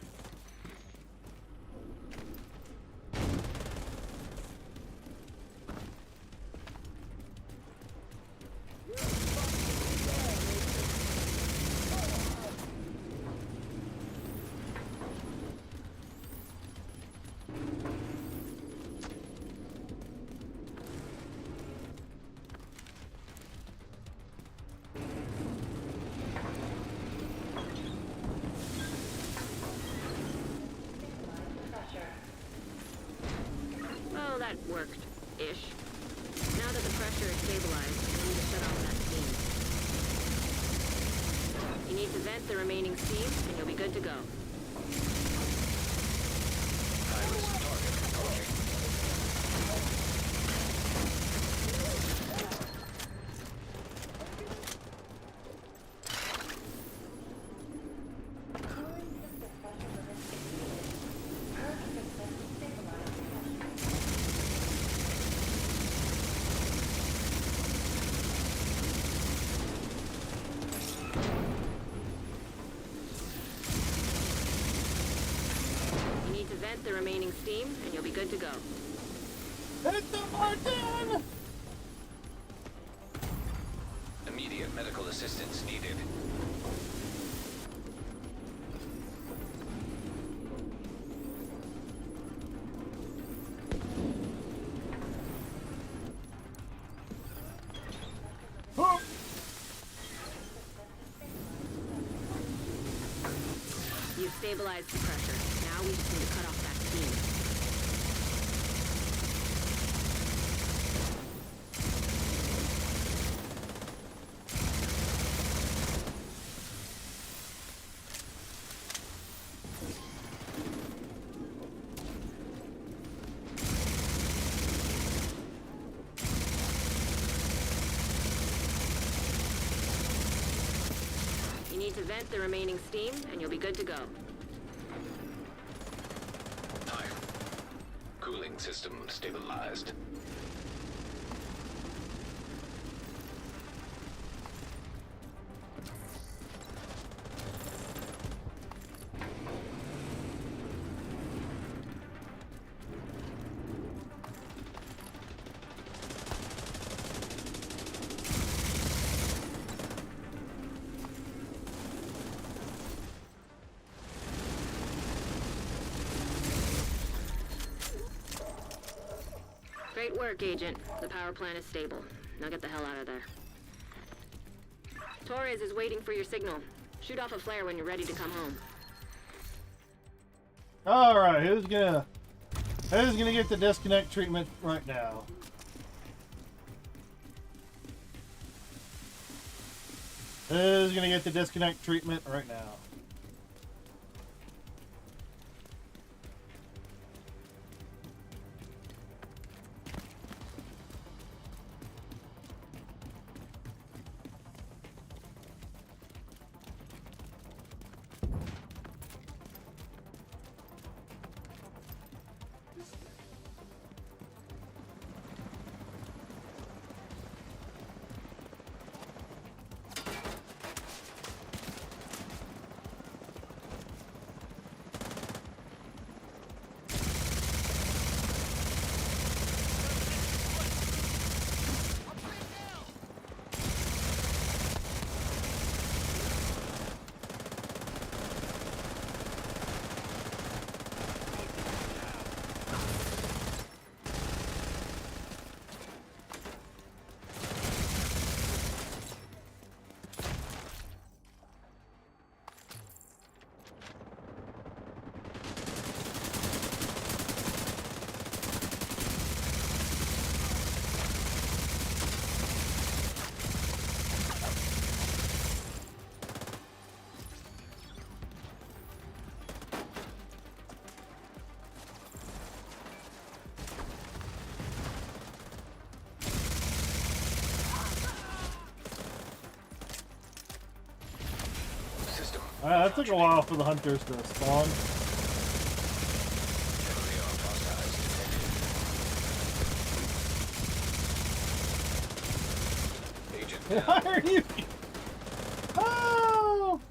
Oh, that worked-ish. Now that the pressure is stabilized, we need to shut off that steam. You need to vent the remaining steam, and you'll be good to go. High-risk target approaching. You need to vent the remaining steam, and you'll be good to go. Hit the button! Immediate medical assistance needed. Oh. You've stabilized the pressure. Now we just need to cut off that steam. need to vent the remaining steam, and you'll be good to go. Hi. Cooling system stabilized. Great work, Agent. The power plant is stable. Now get the hell out of there. Torres is waiting for your signal. Shoot off a flare when you're ready to come home. All right, who's gonna get the disconnect treatment right now? Who's gonna get the disconnect treatment right now? That took a while for the hunters to spawn. Why are you? Oh!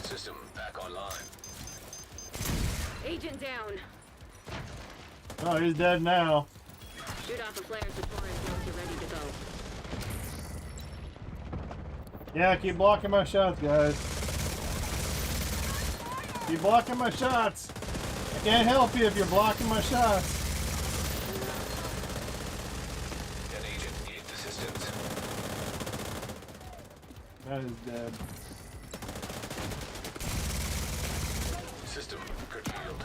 System back online. Agent down. Oh, he's dead now. Shoot off a flare so Torres knows you're ready to go. Yeah, keep blocking my shots, guys. Keep blocking my shots. I can't help you if you're blocking my shots. An agent needs assistance. That is dead. System curtailed.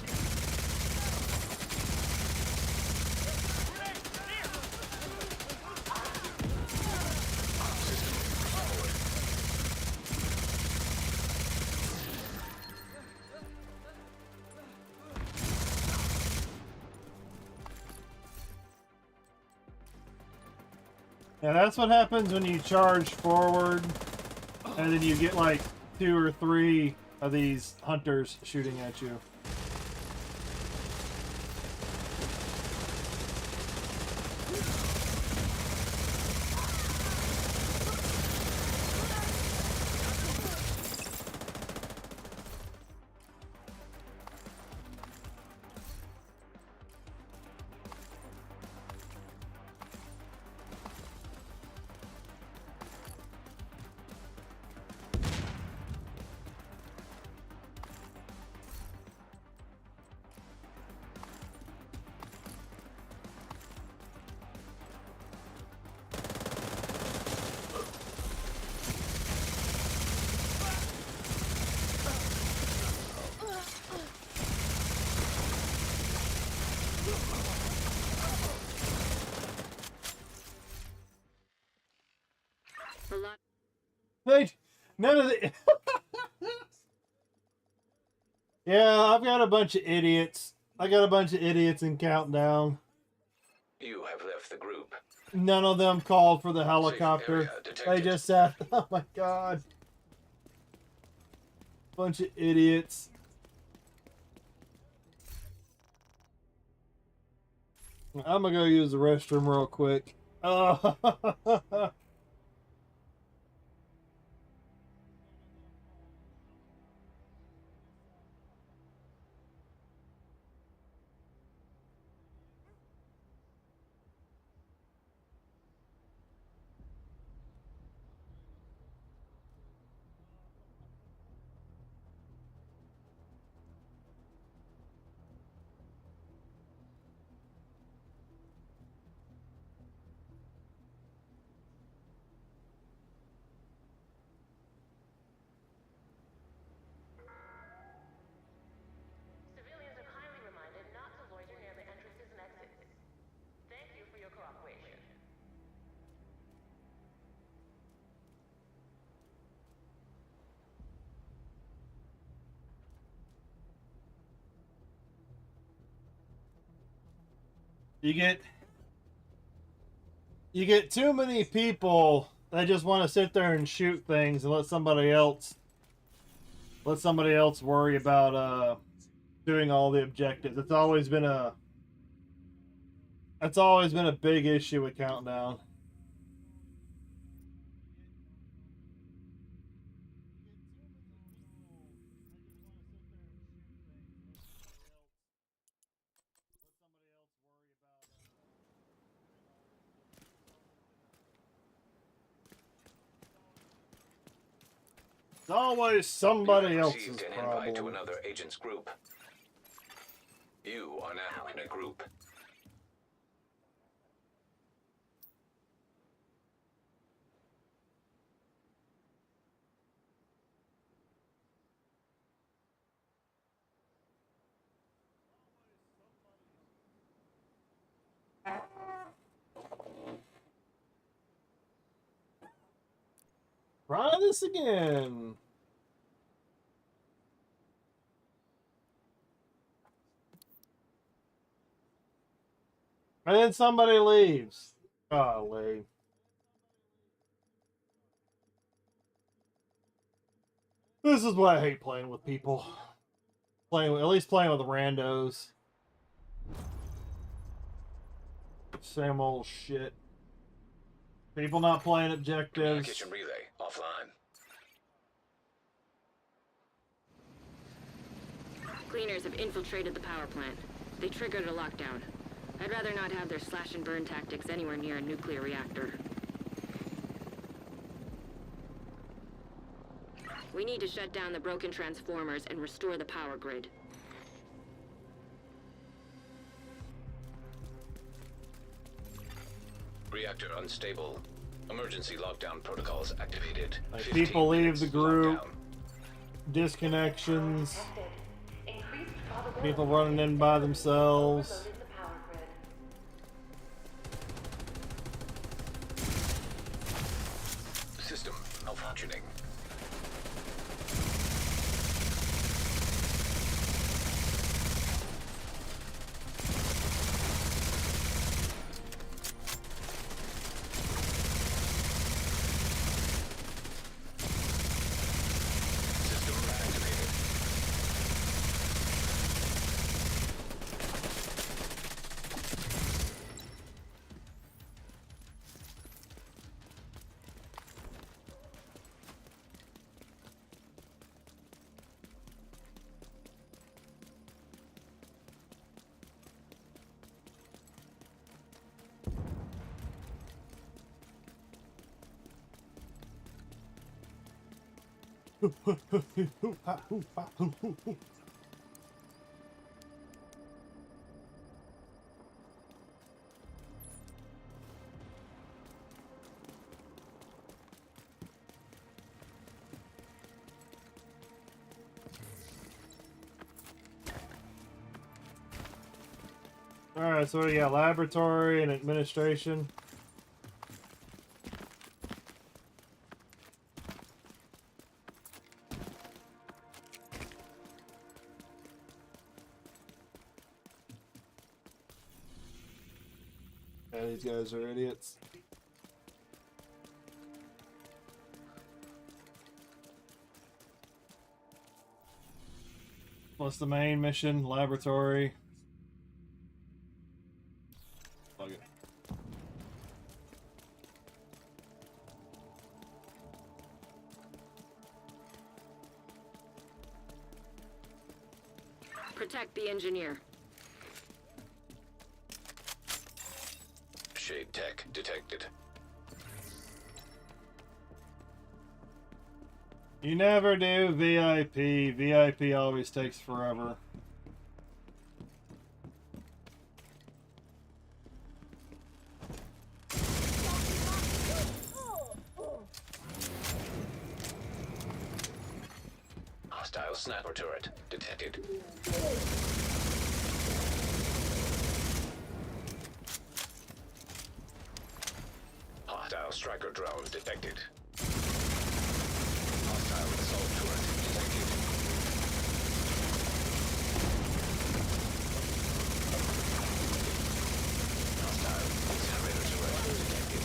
Yeah, that's what happens when you charge forward and then you get like 2 or 3 of these hunters shooting at you. Wait, none of the... Yeah, I've got a bunch of idiots. I got a bunch of idiots in Countdown. You have left the group. None of them called for the helicopter. They just said, oh my god. Bunch of idiots. I'm gonna go use the restroom real quick. Civilians are kindly reminded not to loiter near the entrances and exits. Thank you for your cooperation. You get too many people that just want to sit there and shoot things and let somebody else worry about doing all the objectives. It's always been a big issue with Countdown. It's always somebody else's Received an problem. invite to another agent's group. You are now in a group. Try this again. And then somebody leaves. Golly. This is why I hate playing with people. At least playing with randos. Same old shit. People not playing objectives. Kitchen relay offline. Cleaners have infiltrated the power plant. They triggered a lockdown. I'd rather not have their slash and burn tactics anywhere near a nuclear reactor. We need to shut down the broken transformers and restore the power grid. Reactor unstable. Emergency lockdown protocols activated. Like people leave the group. Disconnections. People running in by themselves. System malfunctioning. Alright, so what do you got? Laboratory and administration. these guys are idiots. What's the main mission? Laboratory. Fuck it. Protect the engineer. Shade tech detected. You never do VIP. VIP always takes forever. Hostile sniper turret detected. Hostile striker drone detected. Hostile assault turret detected. Hostile incinerator turret detected.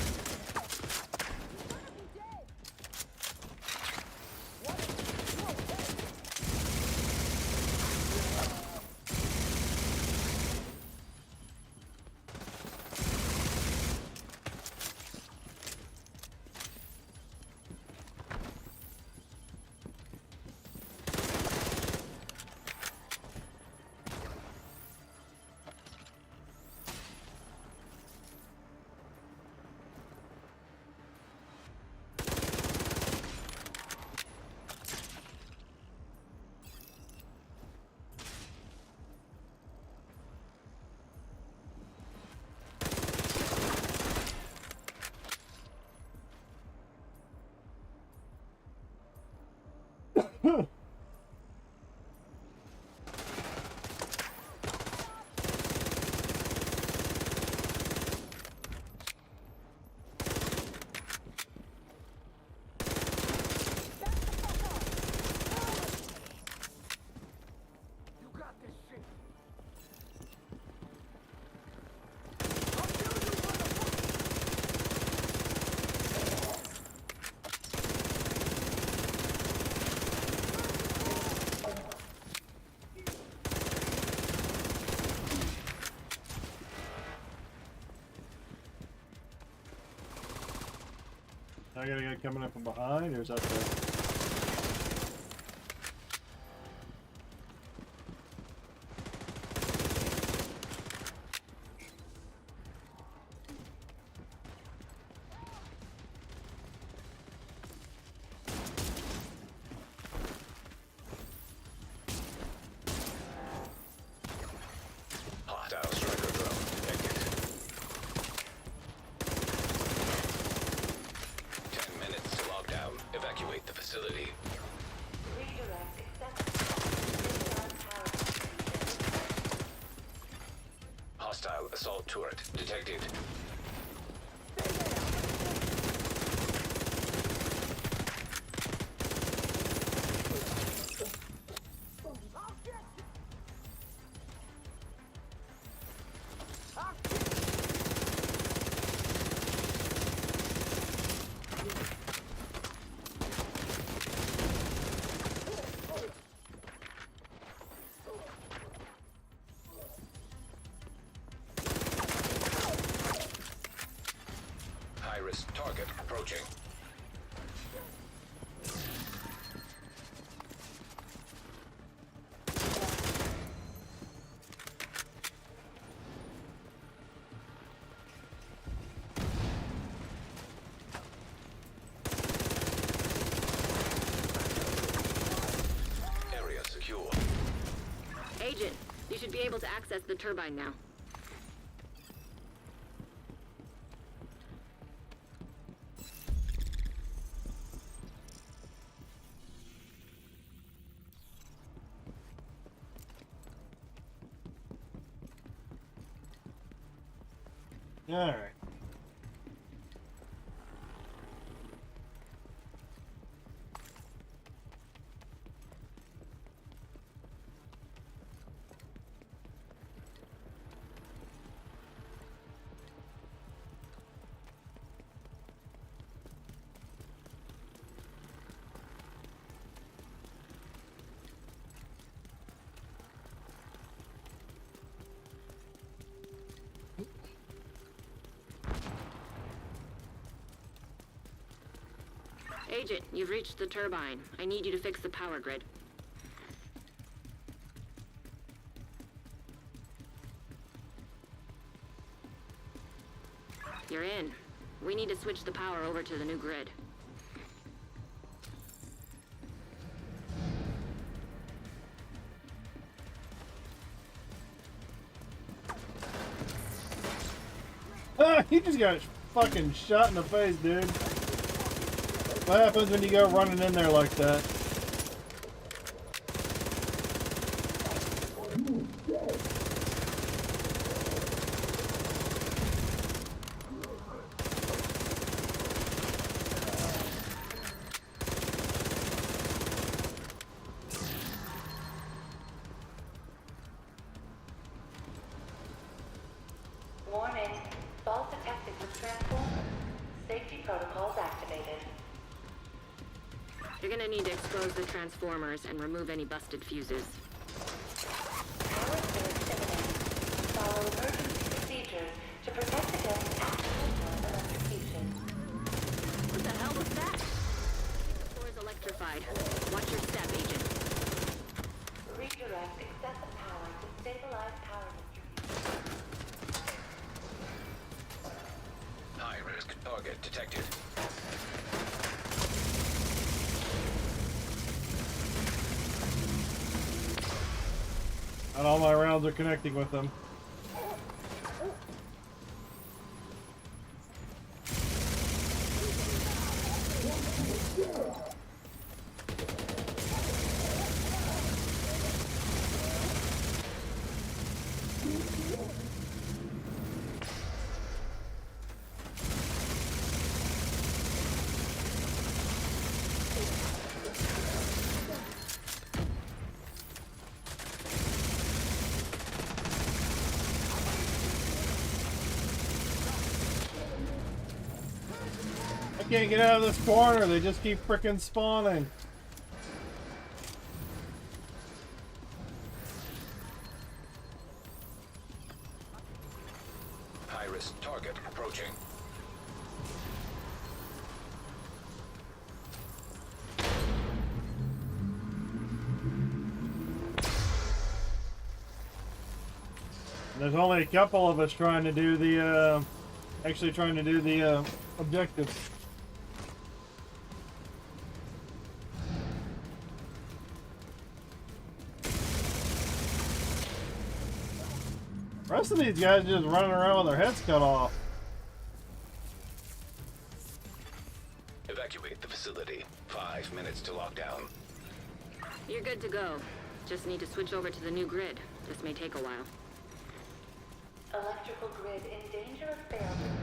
I got a guy coming up from behind, or is that the... Hostile striker drone detected. 10 minutes to lockdown. Evacuate the facility. Hostile assault turret detected. High-risk target approaching. Area secure. Agent, you should be able to access the turbine now. Alright. Agent, you've reached the turbine. I need you to fix the power grid. You're in. We need to switch the power over to the new grid. Ah, he just got fucking shot in the face, dude. What happens when you go running in there like that? Warning. Fault detected with transformer. Safety protocols activated. You're gonna need to expose the transformers and remove any busted fuses. Power surge imminent. Follow emergency procedures to protect against accidental electrocution. What the hell was that? The floor is electrified. Watch your step, Agent. Redirect excessive power to stabilize power distribution. High-risk target detected. Not all my rounds are connecting with them. Can't get out of this corner, they just keep frickin' spawning. High-risk target approaching. There's only a couple of us trying to do the, actually trying to do the, objectives. The rest of these guys just running around with their heads cut off. Evacuate the facility. 5 minutes to lockdown. You're good to go. Just need to switch over to the new grid. This may take a while. Electrical grid in danger of failure.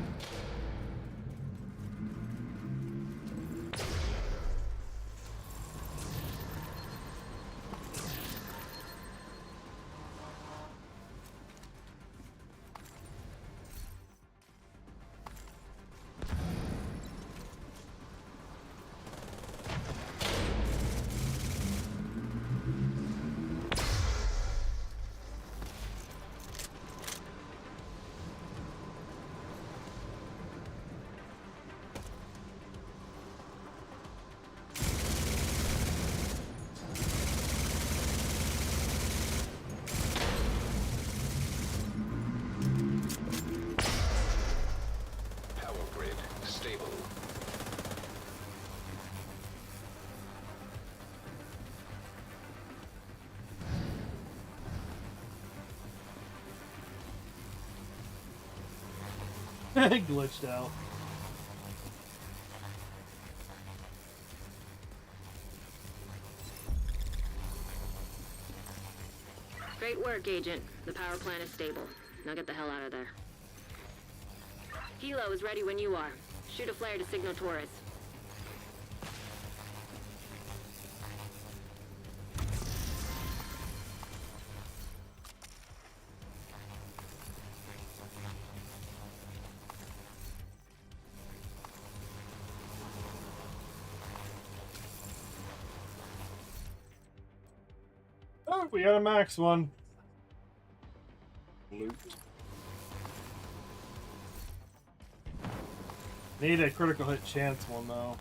Glitched out. Great work, Agent. The power plant is stable. Now get the hell out of there. Hilo is ready when you are. Shoot a flare to signal Taurus. Oh, we got a max one. Loot. Need a critical hit chance one though.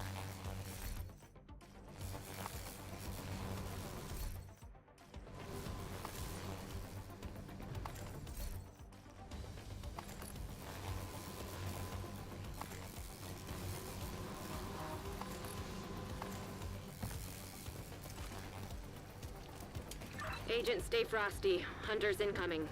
Agent, stay frosty. Hunters incoming.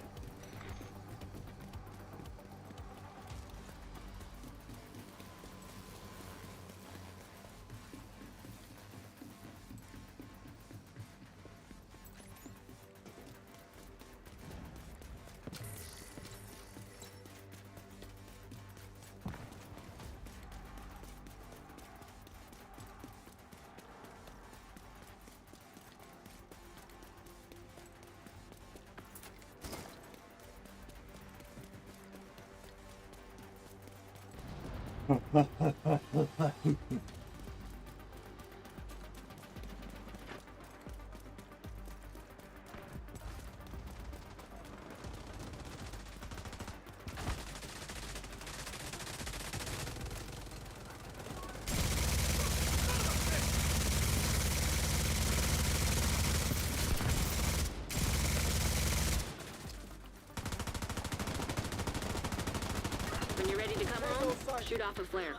When you're ready to come home, shoot off a flare.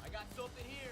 I got something here.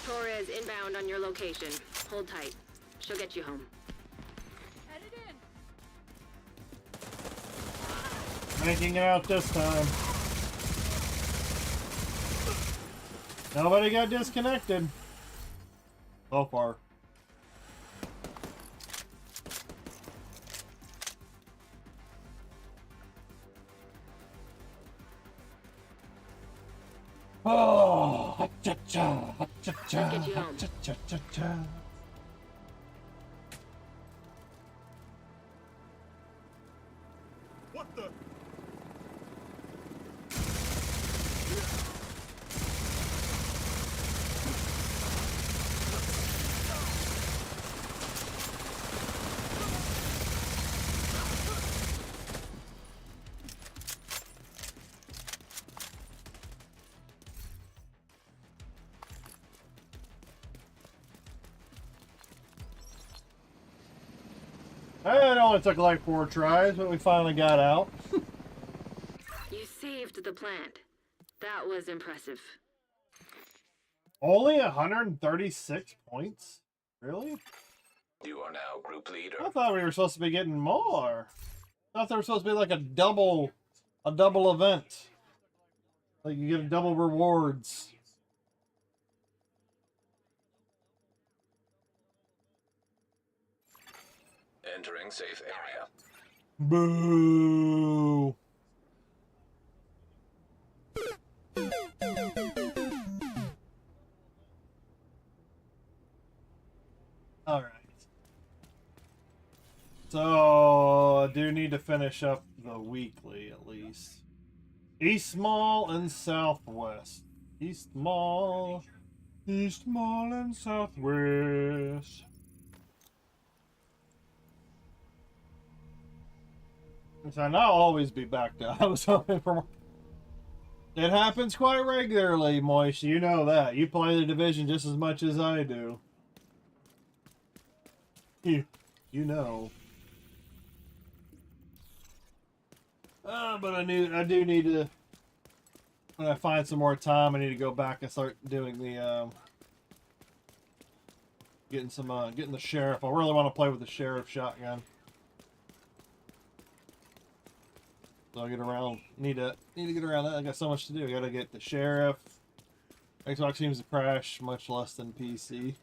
Torres inbound on your location. Hold tight. She'll get you home. Headed in. Making it out this time. Nobody got disconnected. So far. Oh, ha-cha-cha, ha-cha-cha, Let's get you home. ha-cha-cha-cha-cha. What the? It only took like 4 tries, but we finally got out. You saved the plant. That was impressive. Only 136 points? Really? You are now group leader. I thought we were supposed to be getting more. I thought there was supposed to be like a double event. Like you get double rewards. Entering safe area. Boo. All right. So I do need to finish up the weekly at least. East Mall and Southwest. East Mall and Southwest. So I'll always be backed up. I was hoping for. It happens quite regularly, Moish. You know that. You play the division just as much as I do. You know. But I do need to. When I find some more time, I need to go back and start doing the getting the sheriff. I really want to play with the sheriff shotgun. So I get around. Need to get around that. I got so much to do. I gotta get the sheriff. Xbox seems to crash much less than PC.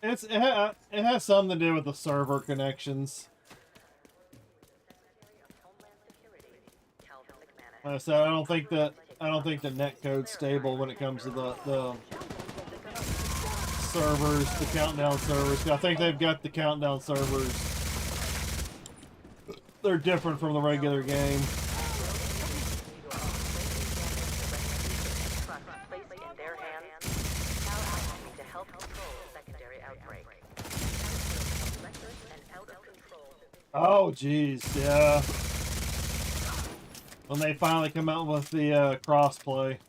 it has something to do with the server connections. Like I said, I don't think the netcode's stable when it comes to the servers, the countdown servers. I think they've got the countdown servers. They're different from the regular game. Oh, jeez, yeah. When they finally come out with the crossplay.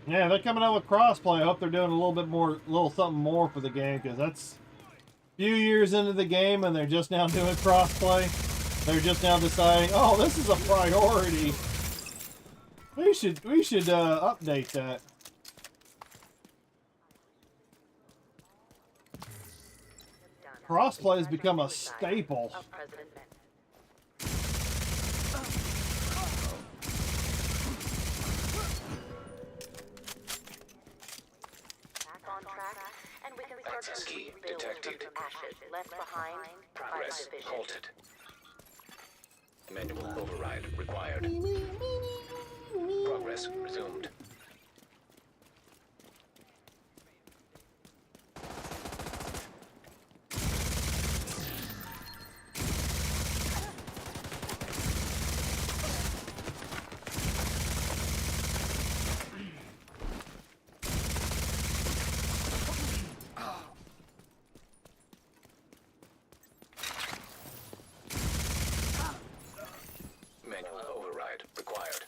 Yeah, they're coming out with crossplay. I hope they're doing a little something more for the game, because that's a few years into the game and they're just now doing crossplay. They're just now deciding, oh, this is a priority. We should update that. Crossplay has become a staple. Access key detected. Progress halted. Manual override required. Progress resumed. Manual override required.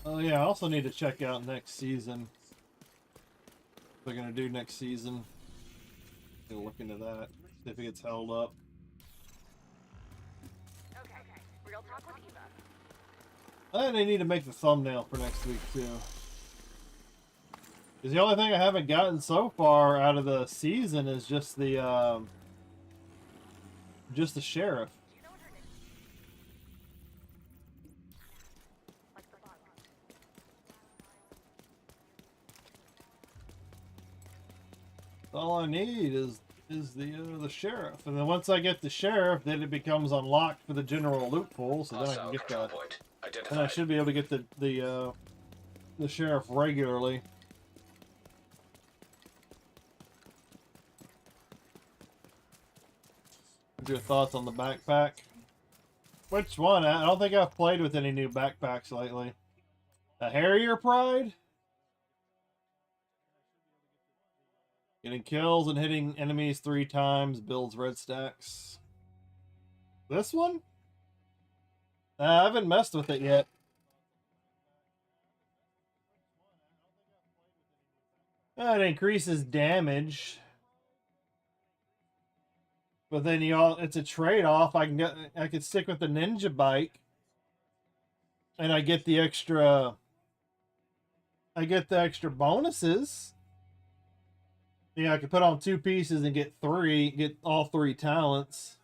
Oh yeah, I also need to check out next season. What they're gonna do next season. Gonna look into that. See if it gets held up. Okay. Real talk with Eva. And they need to make the thumbnail for next week too. Because the only thing I haven't gotten so far out of the season is just the sheriff. All I need is the sheriff, and then once I get the sheriff, then it becomes unlocked for the general loot pool. So then I can get that. Then I should be able to get the sheriff regularly. What's your thoughts on the backpack? Which one? I don't think I've played with any new backpacks lately. A Harrier Pride? Getting kills and hitting enemies 3 times builds red stacks. This one? I haven't messed with it yet. It increases damage. But then it's a trade-off. I could stick with the ninja bike. And I get the extra bonuses. Yeah, I could put on 2 pieces and get all 3 talents.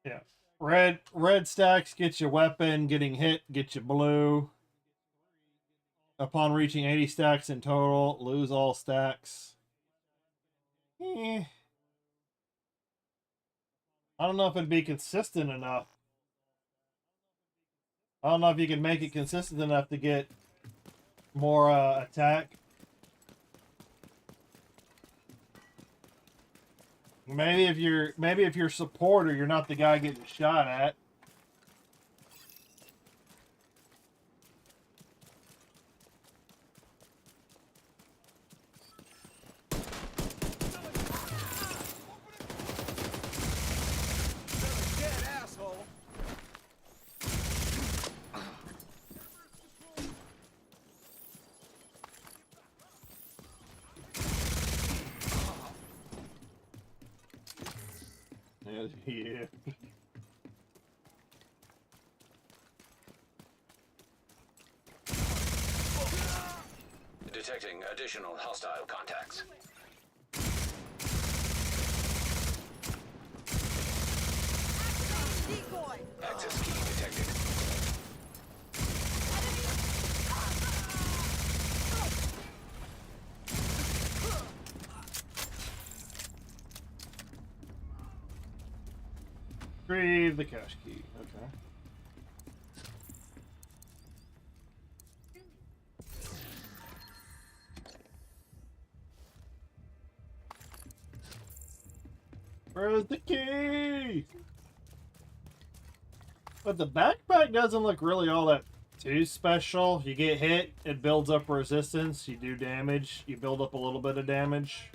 Yeah. Red stacks get you weapon, getting hit get you blue. Upon reaching 80 stacks in total, lose all stacks. I don't know if it'd be consistent enough. I don't know if you can make it consistent enough to get more attack. Maybe if you're supporter, you're not the guy getting shot at. Yeah. Detecting additional hostile contacts. Access key detected. Retrieve the cache key. Okay. Where's the key? But the backpack doesn't look really all that too special. You get hit, it builds up resistance, you do damage, you build up a little bit of damage.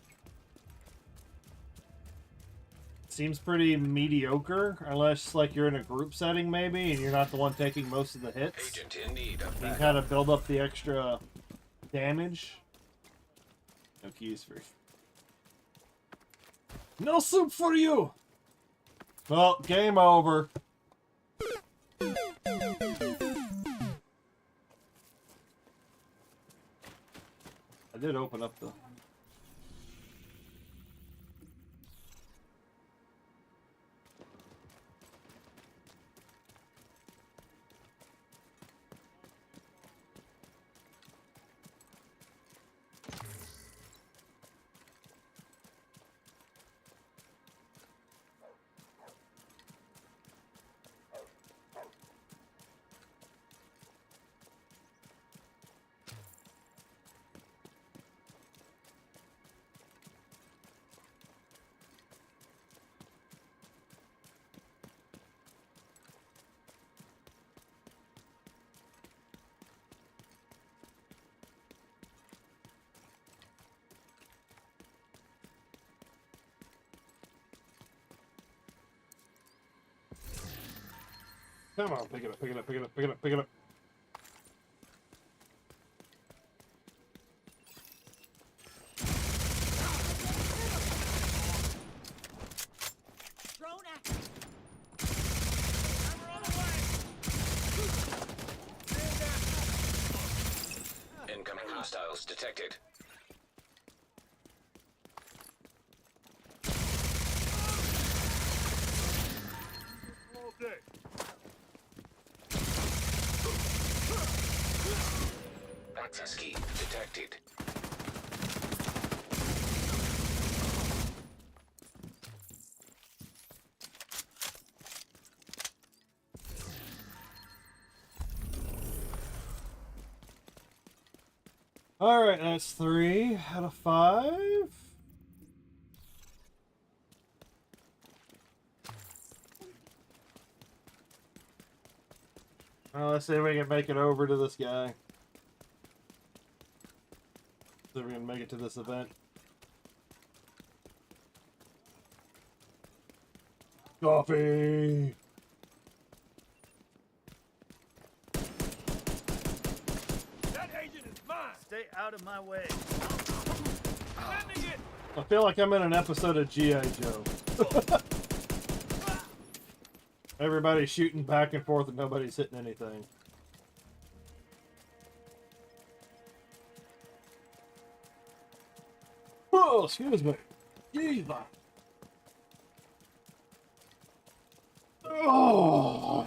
Seems pretty mediocre, unless like you're in a group setting maybe, and you're not the one taking most of the hits. Agent in need of You can backup. kind of build up the extra damage. No keys for. No soup for you! Well, game over. I did open up the... Come on, pick it up, pick it up, pick it up, pick it up, pick it up. Drone active. Incoming hostiles detected. All day. Access key detected. Alright, that's 3 out of 5. Well, let's see if we can make it over to this guy. See if we can make it to this event. Coffee! That agent is mine. Stay out of my way. Sending it. I feel like I'm in an episode of G.I. Joe. Everybody's shooting back and forth and nobody's hitting anything. Oh, excuse me. Jesus. Oh!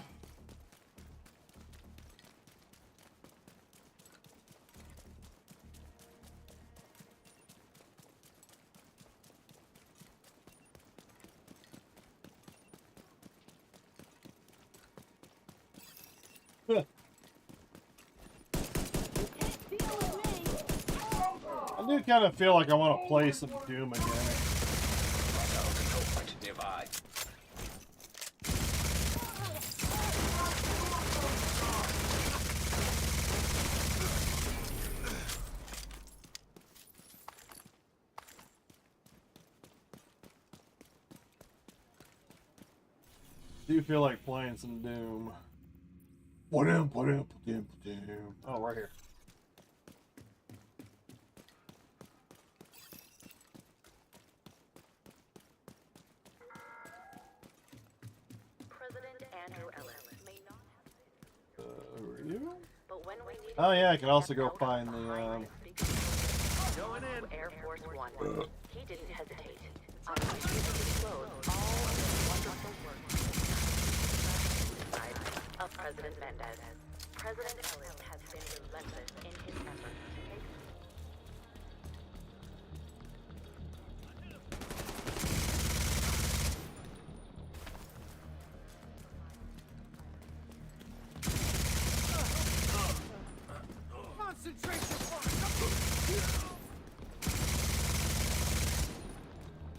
do kind of feel like I want to play some Doom again. Hostile control point nearby. Do feel like playing some Doom. Oh, right here. President Andrew Ellis may not have Who are you? but when we need Oh yeah, I can also go find the Going in. Air Force One. He didn't hesitate. On the mission to disclose all of the wonderful work of President Mendez. President Ellis has been relentless in his efforts to make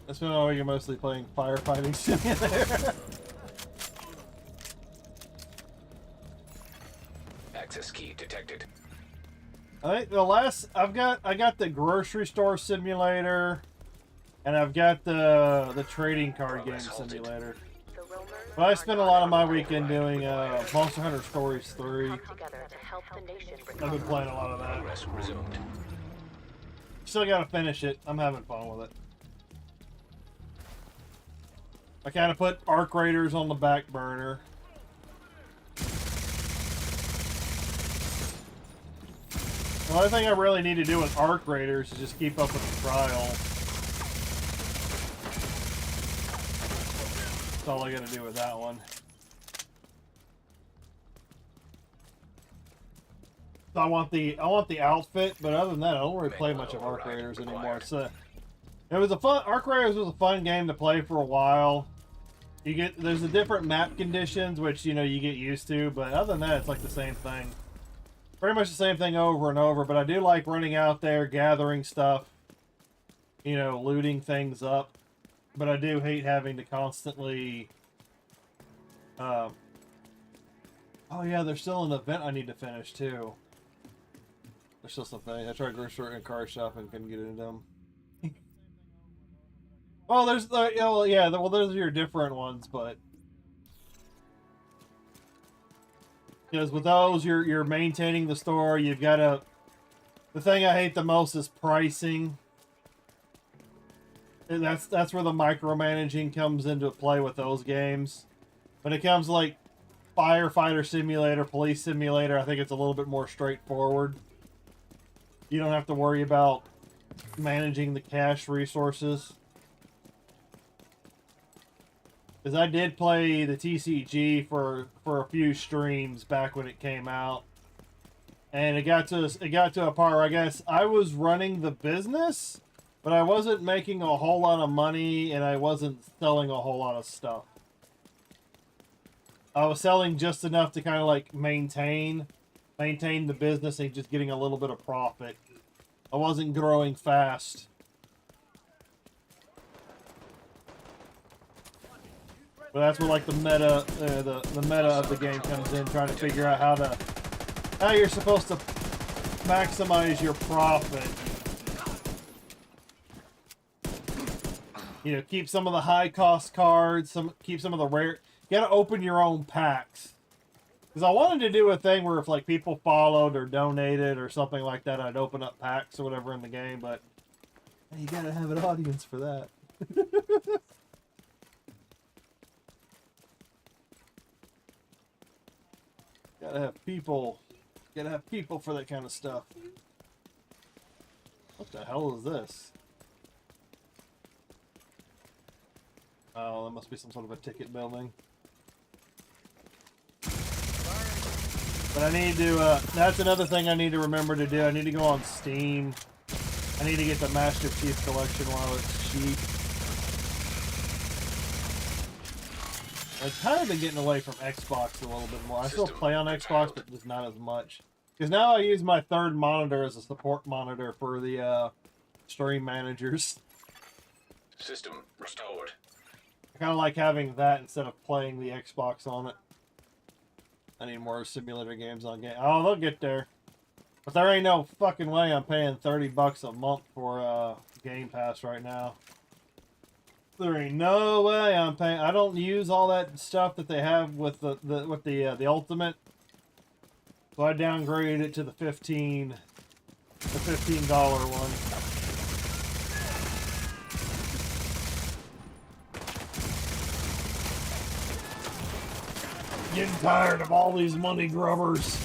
That's been all you're mostly playing firefighting simulator. Access key detected. I think the last I got the grocery store simulator, and I've got the trading card game simulator. But I spent a lot of my weekend doing Monster Hunter Stories 3. I've been playing a lot of that. Resumed. Still gotta finish it. I'm having fun with it. I kind of put Arc Raiders on the back burner. The only thing I really need to do with Arc Raiders is just keep up with the trial. That's all I gotta do with that one. So I want the outfit, but other than that, I don't really play much of Arc Raiders anymore. So it was a fun Arc Raiders was a fun game to play for a while. There's the different map conditions, which you get used to, but other than that, it's like the same thing. Pretty much the same thing over and over, but I do like running out there, gathering stuff, looting things up. But I do hate having to constantly... oh yeah, there's still an event I need to finish too. There's still something. I tried grocery store and car shop and couldn't get into them. Well, there's those are your different ones, but because with those you're maintaining the store, you've got to. The thing I hate the most is pricing. And that's where the micromanaging comes into play with those games. When it comes to like firefighter simulator, police simulator, I think it's a little bit more straightforward. You don't have to worry about managing the cash resources. Because I did play the TCG for a few streams back when it came out, and it got to a part where I guess I was running the business, but I wasn't making a whole lot of money, and I wasn't selling a whole lot of stuff. I was selling just enough to kind of like maintain the business and just getting a little bit of profit. I wasn't growing fast. But that's where like the meta of the game comes in, trying to figure out how you're supposed to maximize your profit. Keep some of the high cost cards, keep some of the rare. You gotta open your own packs. Because I wanted to do a thing where if like people followed or donated or something like that, I'd open up packs or whatever in the game. But you gotta have an audience for that. Gotta have people for that kind of stuff. What the hell is this? Oh, that must be some sort of a ticket building. But I need to, that's another thing I need to remember to do. I need to go on Steam. I need to get the Master Chief Collection while it's cheap. I've kind of been getting away from Xbox a little bit more. I still play on Xbox, but just not as much. Because now I use my third monitor as a support monitor for the stream managers. System restored. I kind of like having that instead of playing the Xbox on it. I need more simulator games on game. Oh, they'll get there. But there ain't no fucking way I'm paying $30 a month for Game Pass right now. There ain't no way I'm paying. I don't use all that stuff that they have with the Ultimate. So I downgraded it to the $15 one. Getting tired of all these money grubbers.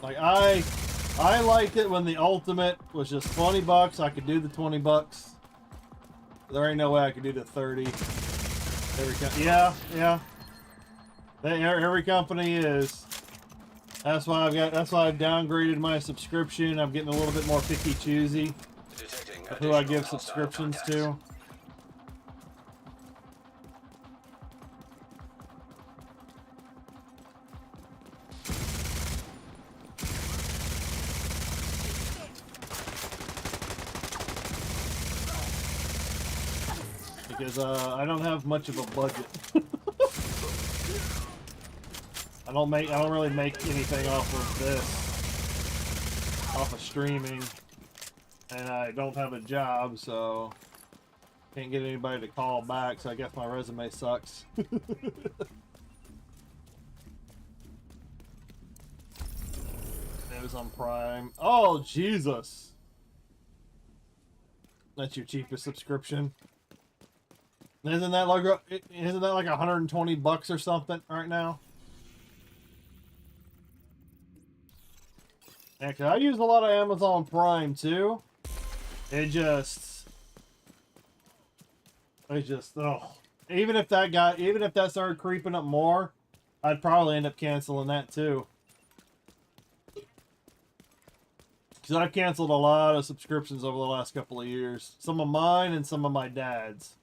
Like I liked it when the Ultimate was just $20. I could do the $20. There ain't no way I could do the 30. Yeah. Every company is. That's why I've downgraded my subscription. I'm getting a little bit more picky choosy of who I give subscriptions to. Because I don't have much of a budget. I don't really make anything off of this, off of streaming, and I don't have a job, so can't get anybody to call back. So I guess my resume sucks. Amazon Prime. Oh Jesus! That's your cheapest subscription. Isn't that like $120 or something right now? Yeah, 'cause I use a lot of Amazon Prime too. It just oh. Even if that started creeping up more, I'd probably end up canceling that too. Because I've canceled a lot of subscriptions over the last couple of years. Some of mine and some of my dad's.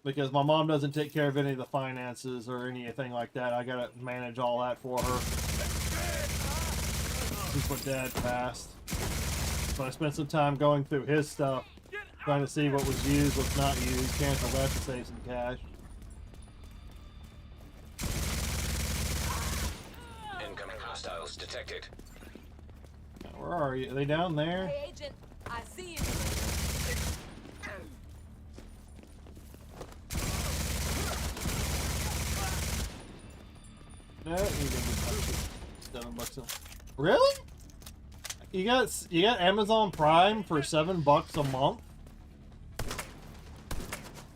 Because my mom doesn't take care of any of the finances or anything like that. I gotta manage all that for her. Since my dad passed. So I spent some time going through his stuff, trying to see what was used, what's not used, cancel that to save some cash. Incoming hostiles detected. Where are you? Are they down there? Hey, Agent, I see you. No, you get $7 a... Really? You got Amazon Prime for $7 a month?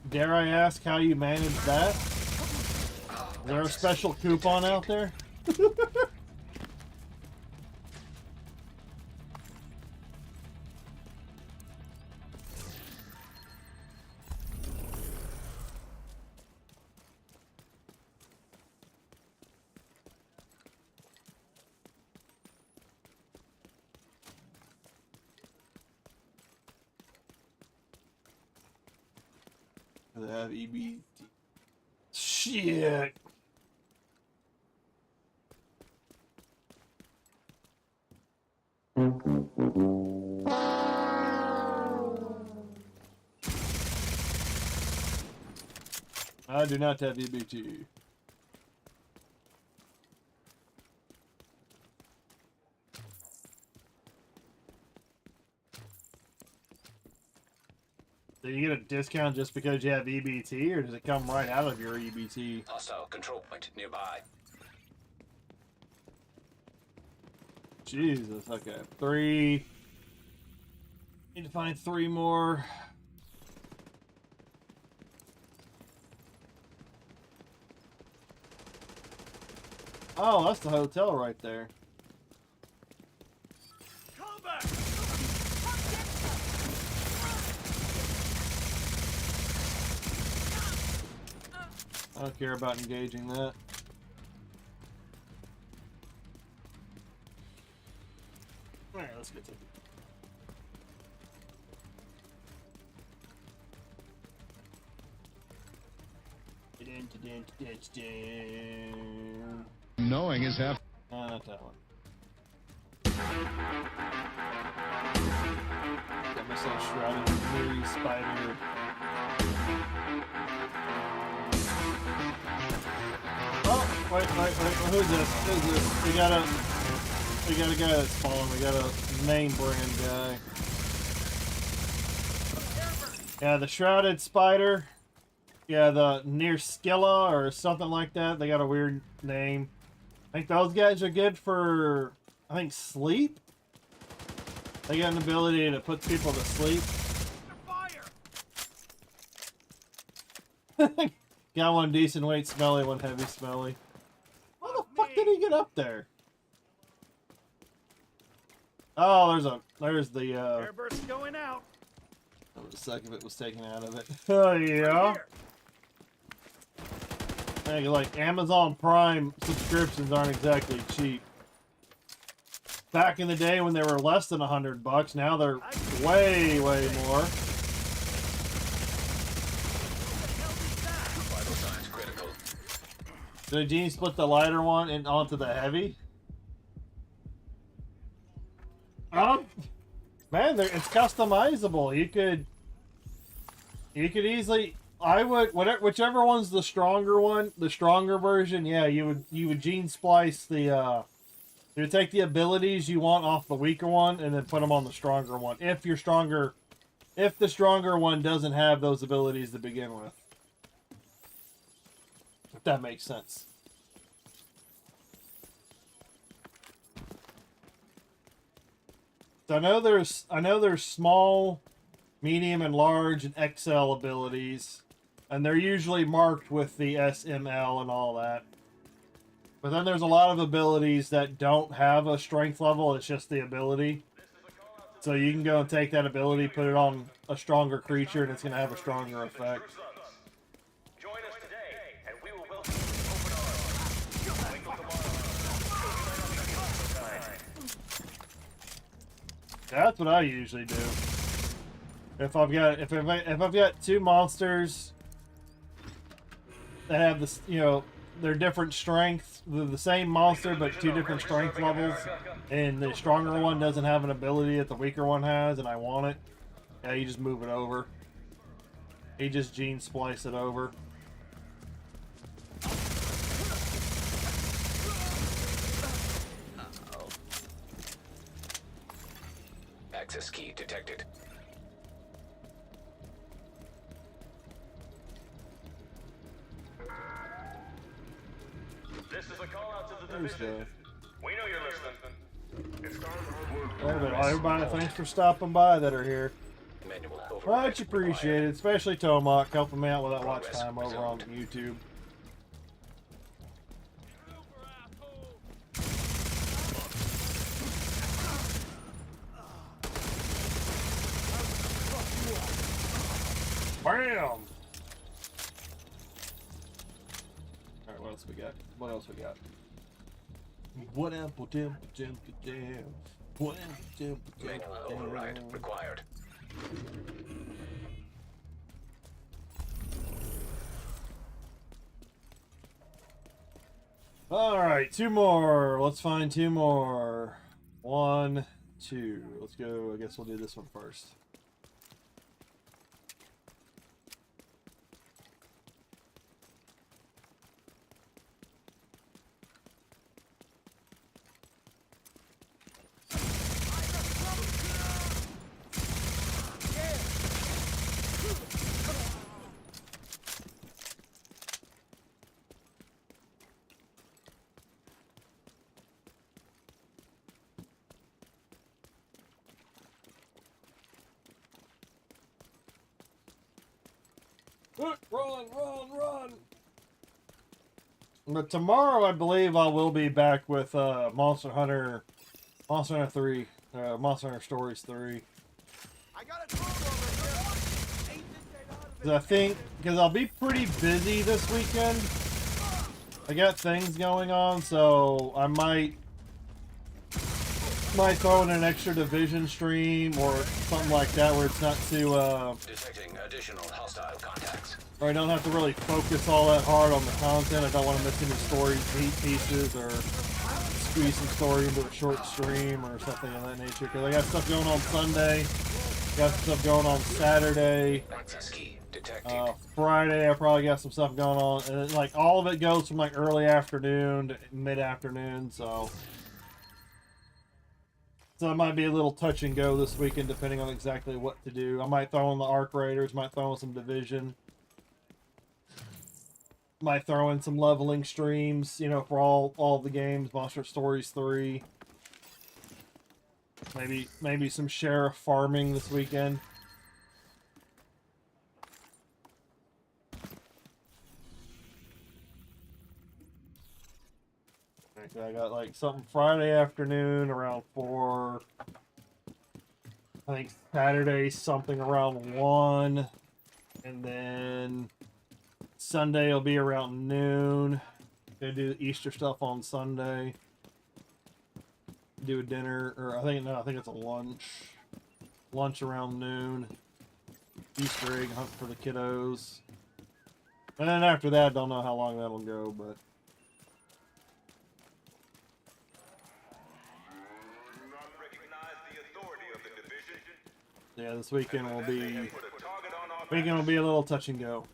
Dare I ask how you manage that? Is there a special coupon out there? They have EBT. Shit. I do not have EBT. Do you get a discount just because you have EBT, or does it come right out of your EBT? Hostile control point nearby. Jesus, okay. 3. Need to find 3 more. Oh, that's the hotel right there. I don't care about engaging that. Alright, let's get to it. Knowing is half. Not that one. missile shrouded Miri spider. Oh, wait, who's this? Who's this? We got a guy that's fallen. We got a name brand guy. Yeah, the shrouded spider. Yeah, the near Skilla or something like that. They got a weird name. I think those guys are good for, I think, sleep. They got an ability to put people to sleep. Got one decent weight smelly, one heavy smelly. How the fuck did he get up there? Oh, there's the Airburst going out. a second of it was taken out of it. Oh yeah. Hey, like Amazon Prime subscriptions aren't exactly cheap. Back in the day when they were less than $100, now they're way more. Vital signs critical. Did Gene split the lighter one and onto the heavy? Man, it's customizable. You could easily. I would whichever one's the stronger one, the stronger version. Yeah, you would gene splice the. You would take the abilities you want off the weaker one and then put them on the stronger one. If the stronger one doesn't have those abilities to begin with. If that makes sense. So I know there's small, medium, and large and XL abilities, and they're usually marked with the SML and all that. But then there's a lot of abilities that don't have a strength level, it's just the ability. So you can go and take that ability, put it on a stronger creature, and it's going to have a stronger effect. Join us today, and we will welcome you with open arms. Wait till tomorrow. That's what I usually do. If I've got two monsters that have this, they're different strengths. They're the same monster, but two different strength levels. And the stronger one doesn't have an ability that the weaker one has, and I want it. Yeah, you just move it over. You just gene splice it over. Access key detected. This is a call out to the division. We know you're listening. It's Everybody, thanks for stopping by that are here. Manual override Much appreciated, especially Tomac helping me out with that watch time over on YouTube. Bam! Alright, what else we got? What else we got? Manual override required. Alright, two more. Let's find two more. 1, 2. Let's go. I guess we'll do this one first. Run! But tomorrow, I believe I will be back with Monster Hunter 3, Monster Hunter Stories 3. I think, because I'll be pretty busy this weekend. I got things going on, so I might throw in an extra Division stream or something like that where it's not too Detecting additional hostile contacts. or I don't have to really focus all that hard on the content. I don't want to miss any story pieces or squeeze some story into a short stream or something of that nature. Because I got stuff going on Sunday, got stuff going on Saturday. Access key detected. Friday, I probably got some stuff going on, and like all of it goes from like early afternoon to mid-afternoon. So it might be a little touch and go this weekend, depending on exactly what to do. I might throw in the Arc Raiders, might throw in some Division. Might throw in some leveling streams, you know, for all the games, Monster Stories 3. Maybe some sheriff farming this weekend. Okay, I got like something Friday afternoon around 4. I think Saturday something around 1. And then Sunday will be around noon. Gonna do the Easter stuff on Sunday. Do a dinner, or I think it's a lunch. Lunch around noon. Easter egg hunt for the kiddos. And then after that, I don't know how long that'll go, but yeah, this weekend will be a little touch and go.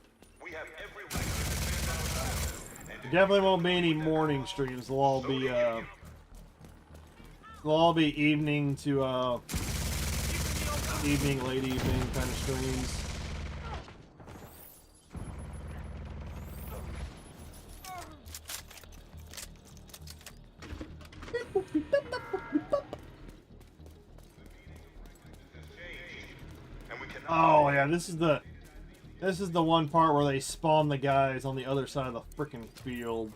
Definitely won't be any morning streams. They'll all be evening to late evening kind of streams. Oh yeah, this is the one part where they spawn the guys on the other side of the frickin' field.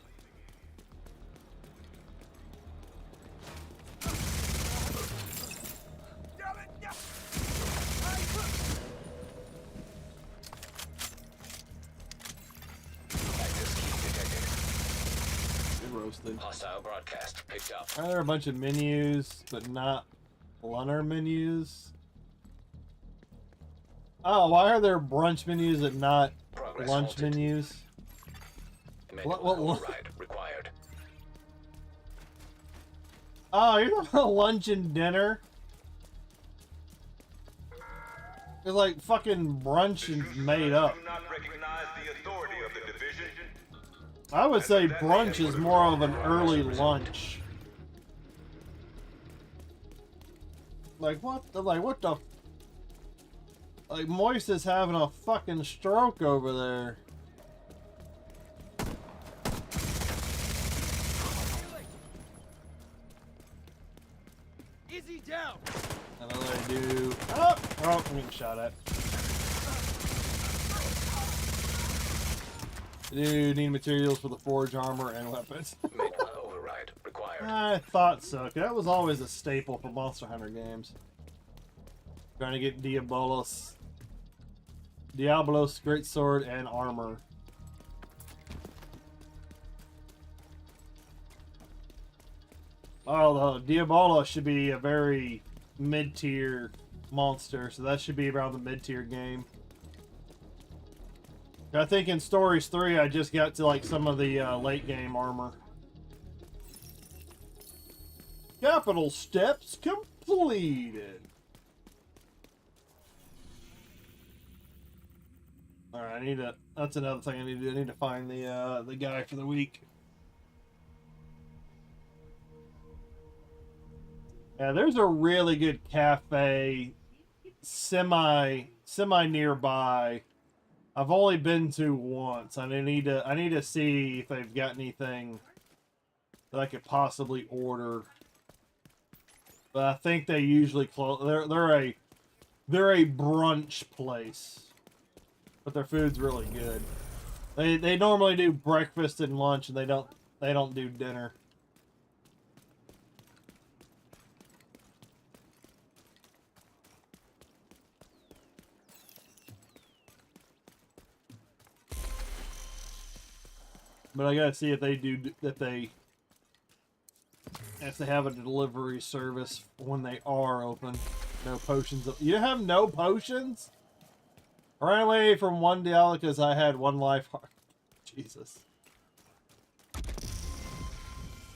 Good roasted. Hostile broadcast picked up. There are a bunch of menus, but not lunner menus. Oh, why are there brunch menus and not Progress lunch halted. menus? Manual What? override required. Oh, you're talking about lunch and dinner? It's like fucking brunch is made up. I would say brunch is more of an early lunch. Like what the like Moist is having a fucking stroke over there. Easy down. And then they do. Oh, I'm getting shot at. Do need materials for the forge armor and weapons. Manual override required. I thought so. That was always a staple for Monster Hunter games. Trying to get Diabolos, great sword and armor. Oh, the Diabolos should be a very mid-tier monster, so that should be around the mid-tier game. I think in Stories 3, I just got to like some of the late game armor. Capital steps completed. All right, I need to. That's another thing I need to do. I need to find the guy for the week. Yeah, there's a really good cafe, semi nearby. I've only been to once. I need to see if they've got anything that I could possibly order. But I think they usually close. They're a brunch place, but their food's really good. They normally do breakfast and lunch, and they don't do dinner. But I gotta see if they have a delivery service when they are open. No potions. You have no potions? I ran away from one deal because I had one life heart. Jesus.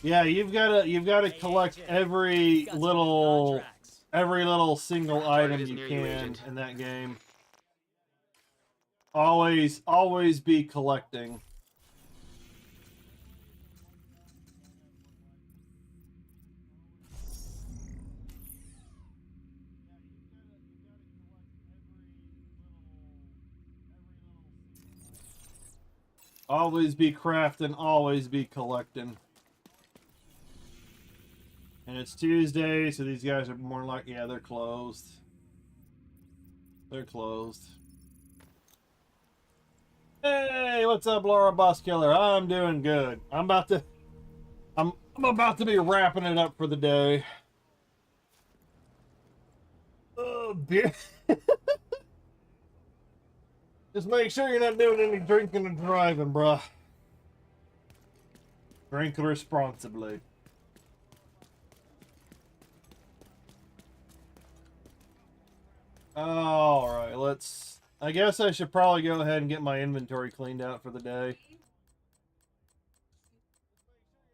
Yeah, you've gotta collect every little single item you can in that game. Always be collecting. Always be crafting, always be collecting. And it's Tuesday, so these guys are more like, yeah, they're closed. They're closed. Hey, what's up, Laura Boss Killer? I'm doing good. I'm about to be wrapping it up for the day. Oh, beer. Just make sure you're not doing any drinking and driving, bruh. Drink responsibly. Alright, let's... I guess I should probably go ahead and get my inventory cleaned out for the day.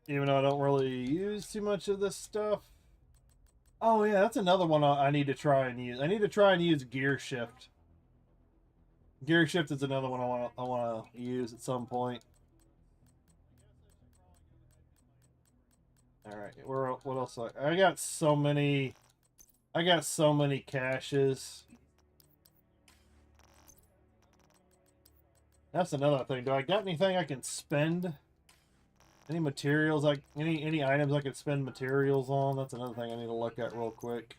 Even though I don't really use too much of this stuff. Oh yeah, that's another one I need to try and use. I need to try and use Gear Shift. Gear Shift is another one I want to use at some point. All right, what else? I got so many. I got so many caches. That's another thing. Do I got anything I can spend? Any materials like any items I could spend materials on? That's another thing I need to look at real quick.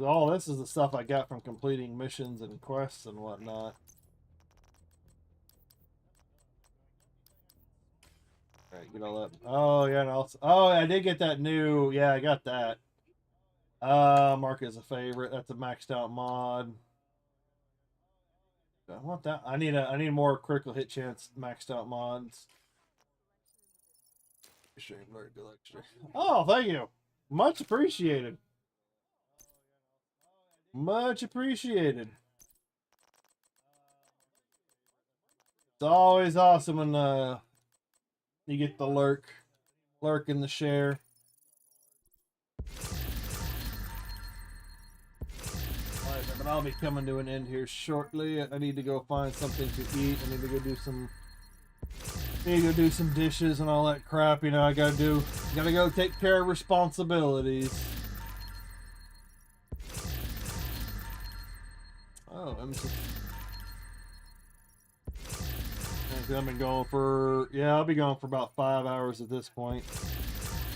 All this is the stuff I got from completing missions and quests and whatnot. Alright, get all that. Oh, yeah, and also, oh, I did get that new. Yeah, I got that. Mark is a favorite. That's a maxed out mod. I want that. I need more critical hit chance maxed out mods. Oh, thank you. Much appreciated. Much appreciated. It's always awesome when you get the lurk in the share. But I'll be coming to an end here shortly. I need to go find something to eat. I need to go do some dishes and all that crap. You know, I gotta go take care of responsibilities. Oh, I've been going for, yeah, I'll be going for about 5 hours at this point.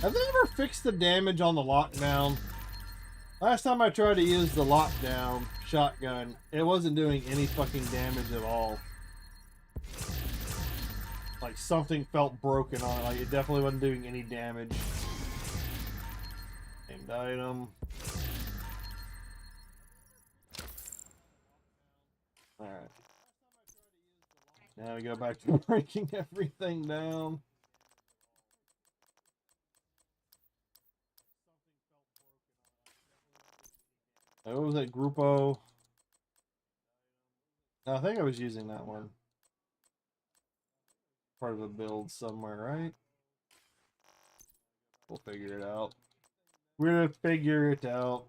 Have they ever fixed the damage on the lockdown? Last time I tried to use the lockdown shotgun, it wasn't doing any fucking damage at all. Like, something felt broken on it. Like, it definitely wasn't doing any damage. Named item. Alright. Now we go back to breaking everything down. What was that? Grupo? I think I was using that one. Part of a build somewhere, right? We'll figure it out. We're gonna figure it out.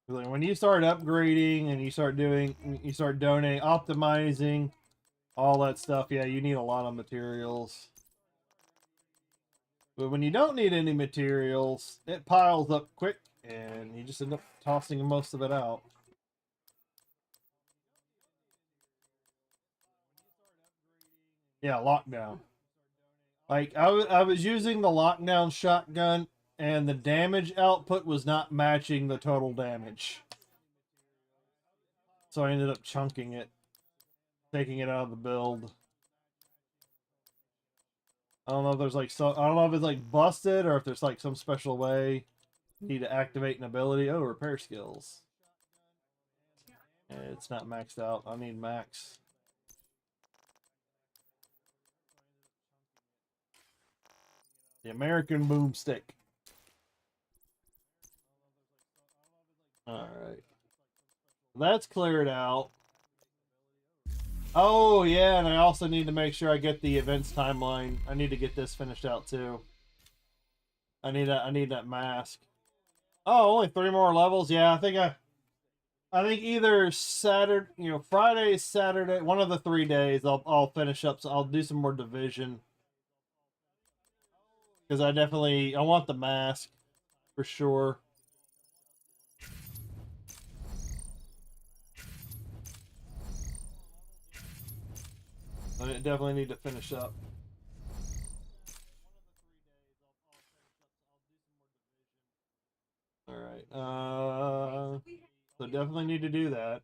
Like when you start upgrading and you start donating, optimizing, all that stuff, yeah, you need a lot of materials. But when you don't need any materials, it piles up quick and you just end up tossing most of it out. Yeah, lockdown. Like, I was using the lockdown shotgun, and the damage output was not matching the total damage. So I ended up chunking it, taking it out of the build. I don't know if there's like I don't know if it's like busted or if there's like some special way you need to activate an ability. Oh, repair skills. It's not maxed out. I need max. The American boomstick. Alright. That's cleared out. Oh, yeah, and I also need to make sure I get the events timeline. I need to get this finished out, too. I need that mask. Oh, only 3 more levels? Yeah, I think either Saturday, Friday, Saturday, one of the 3 days, I'll finish up. So I'll do some more Division. Because I want the mask, for sure. I definitely need to finish up. Alright, so definitely need to do that.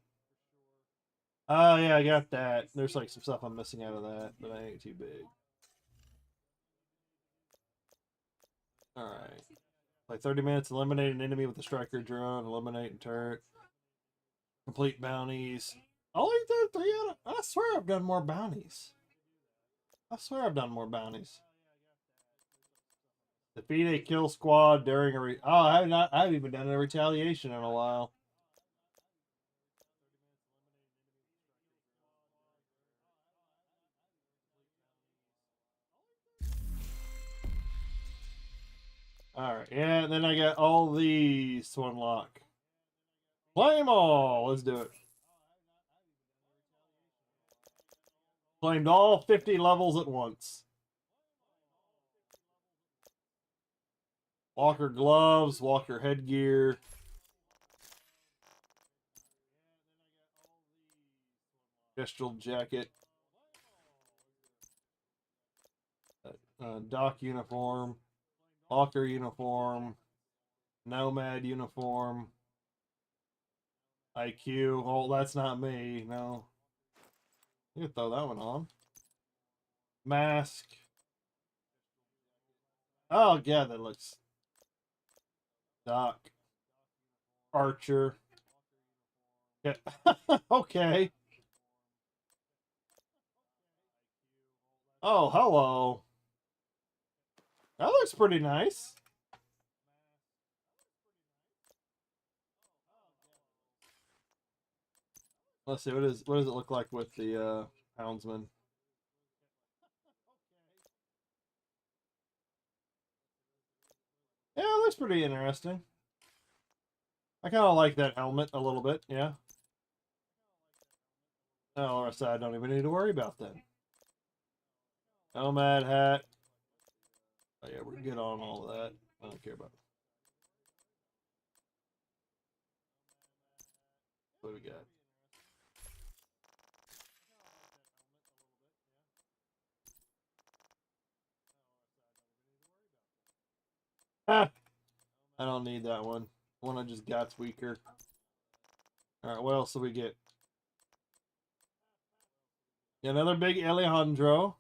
Oh, yeah, I got that. There's like some stuff I'm missing out of that, but I ain't too big. Alright. Like 30 minutes, eliminate an enemy with a striker drone, eliminate a turret. Complete bounties. Only did 3 out of... I swear I've done more bounties. Defeat a kill squad during a... I haven't even done a retaliation in a while. Alright, yeah, and then I got all these to unlock. Claim all! Let's do it. Claimed all 50 levels at once. Walker gloves, Walker headgear. Gestural jacket. Doc uniform. Walker uniform. Nomad uniform. IQ. Oh, that's not me. No. You can throw that one on. Mask. Oh, yeah, that looks... Doc. Archer. Yeah. Okay. Oh, hello. That looks pretty nice. Let's see, what does it look like with the houndsman? Yeah, it looks pretty interesting. I kind of like that helmet a little bit, yeah. Oh, the rest of that I don't even need to worry about that. Nomad hat. Oh yeah, we're good on all of that. I don't care about it. What do we got? Ah! I don't need that one. The one I just got's weaker. Alright, what else do we get? Another big Alejandro.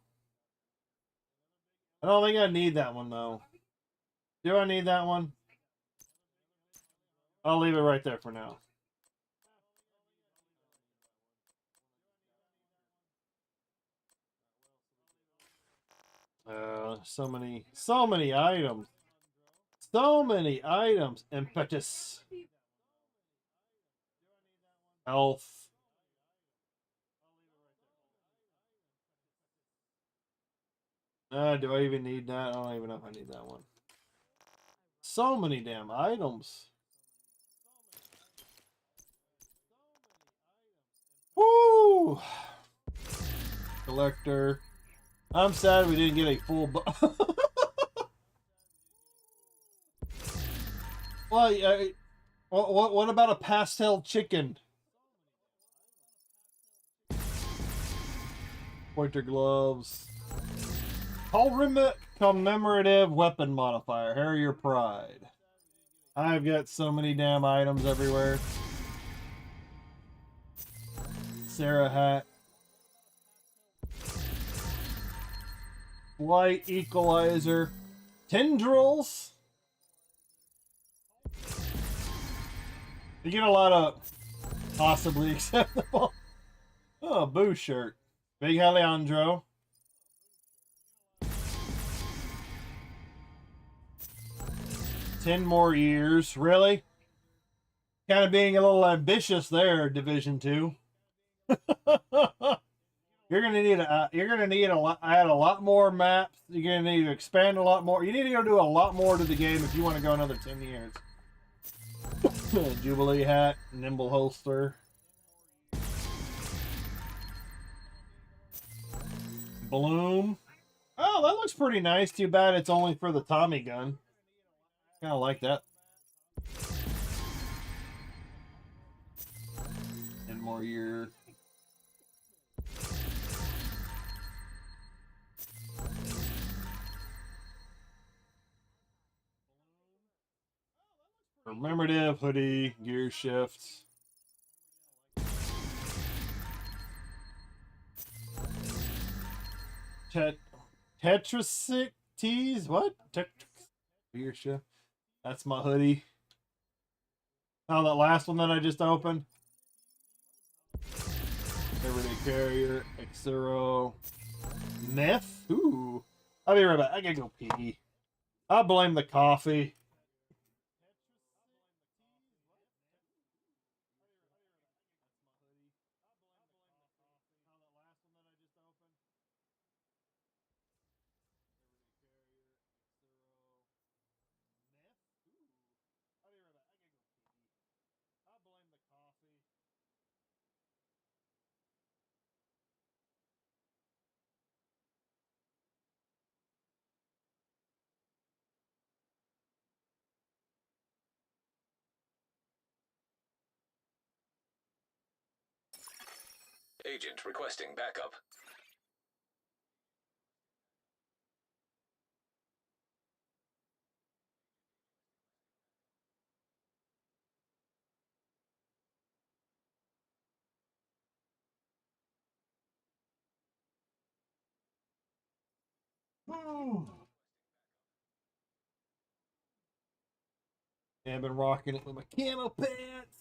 I don't think I need that one, though. Do I need that one? I'll leave it right there for now. So many items. So many items. Impetus. Health. Do I even need that? I don't even know if I need that one. So many damn items. Woo! Collector. I'm sad we didn't get a full... Well, what about a pastel chicken? Pointer gloves. Commemorative weapon modifier. Harrier Pride. I've got so many damn items everywhere. Sarah hat. Light equalizer. Tendrils. You get a lot of possibly acceptable. Oh, Boo shirt. Big Alejandro. $10 more years. Really? Kind of being a little ambitious there, Division 2. You're gonna need add a lot more maps. You're gonna need to expand a lot more. You need to go do a lot more to the game if you want to go another 10 years. Jubilee hat, nimble holster, bloom. Oh, that looks pretty nice. Too bad it's only for the Tommy gun. Kind of like that. 10 more years. Commemorative hoodie, gear shifts. Tetrasic tees? What? Gear shift. That's my hoodie. Oh, that last one that I just opened. Everyday carrier, Xero, Myth. Ooh. I'll be right back. I gotta go pee. I blame the coffee. Agent requesting backup. Yeah, I've been rocking it with my camo pants.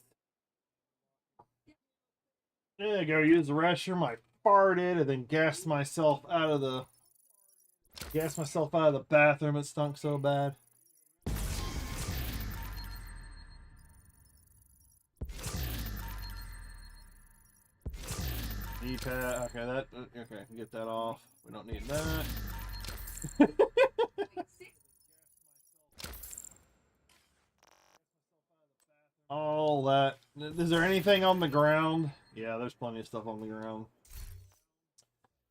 There you go. Use the restroom. I farted and then gassed myself out of the bathroom. It stunk so bad. E-pad. Okay, okay. Get that off. We don't need that. All that. Is there anything on the ground? Yeah, there's plenty of stuff on the ground.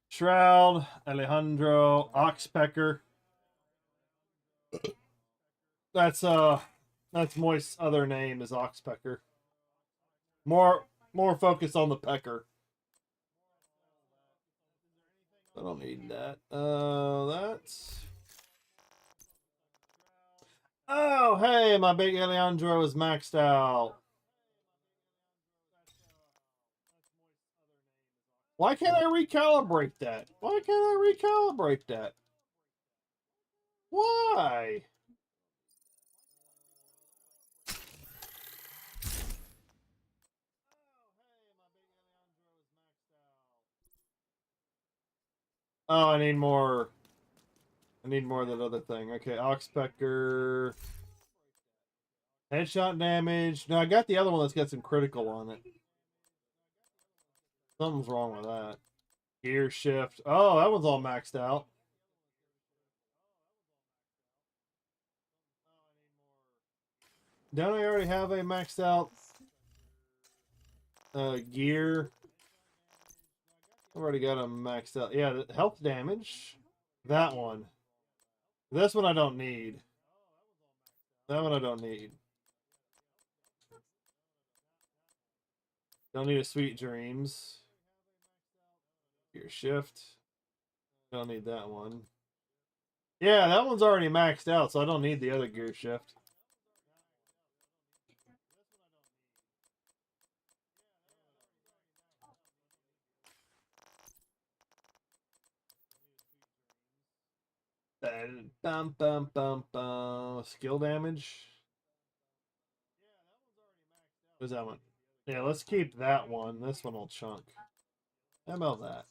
Shroud, Alejandro, Oxpecker. That's Moist's other name is Oxpecker. More focus on the pecker. I don't need that. That's. Oh, hey, my big Alejandro is maxed out. Why can't I recalibrate that? Why can't I recalibrate that? Why? Oh, I need more. I need more of that other thing. Okay, Oxpecker. Headshot damage. No, I got the other one that's got some critical on it. Something's wrong with that. Gear shift. Oh, that one's all maxed out. Don't I already have a maxed out gear? I've already got a maxed out. Yeah, health damage. That one. This one I don't need. That one I don't need. Don't need a Sweet Dreams. Gear shift. Don't need that one. Yeah, that one's already maxed out, so I don't need the other gear shift. Bum, bum, bum, bum. Skill damage. What's that one? Yeah, let's keep that one. This one will chunk. How about that?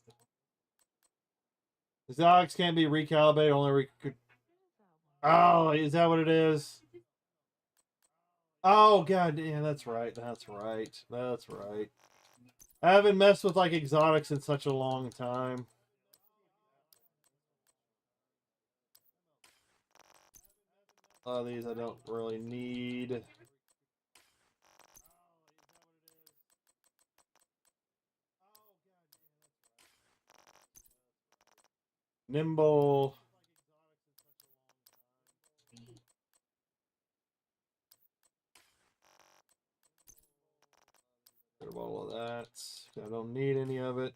The Zox can't be recalibrated. Oh, is that what it is? Oh god, yeah, that's right. That's right. That's right. I haven't messed with like exotics in such a long time. A lot of these I don't really need. Nimble. Get all of that. I don't need any of it.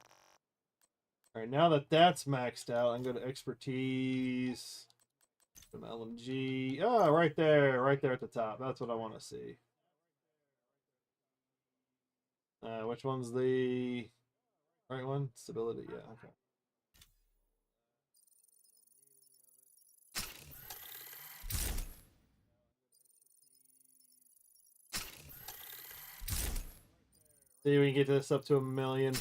Alright, now that that's maxed out, I'm going to expertise. Some LMG. Oh, right there at the top. That's what I want to see. Which one's the right one? Stability, yeah, okay. See if we can get this up to 1 million.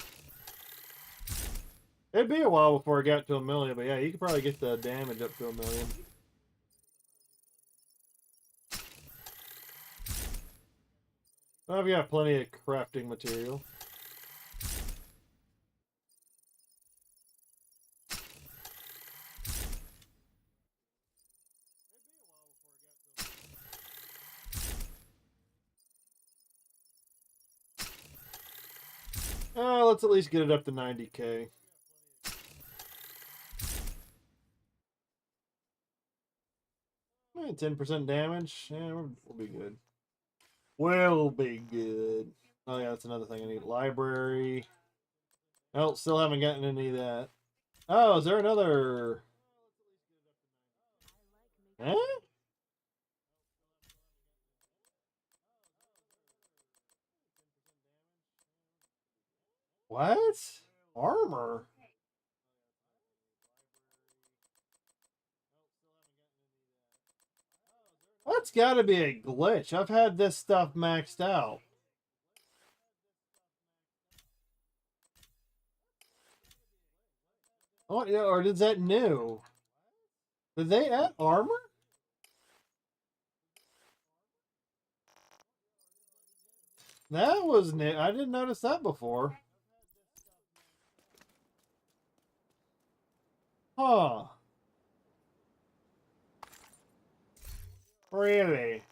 It'd be a while before it got to 1 million, but yeah, you could probably get the damage up to 1 million. I've got plenty of crafting material. Let's at least get it up to 90k. Eh, 10% damage. Yeah, we'll be good. We'll be good. Oh yeah, that's another thing I need. Library. Oh, still haven't gotten any of that. Oh, is there another? Eh? What? Armor? That's gotta be a glitch. I've had this stuff maxed out. Oh, yeah, or is that new? Did they add armor? That was new. I didn't notice that before. Huh. Really?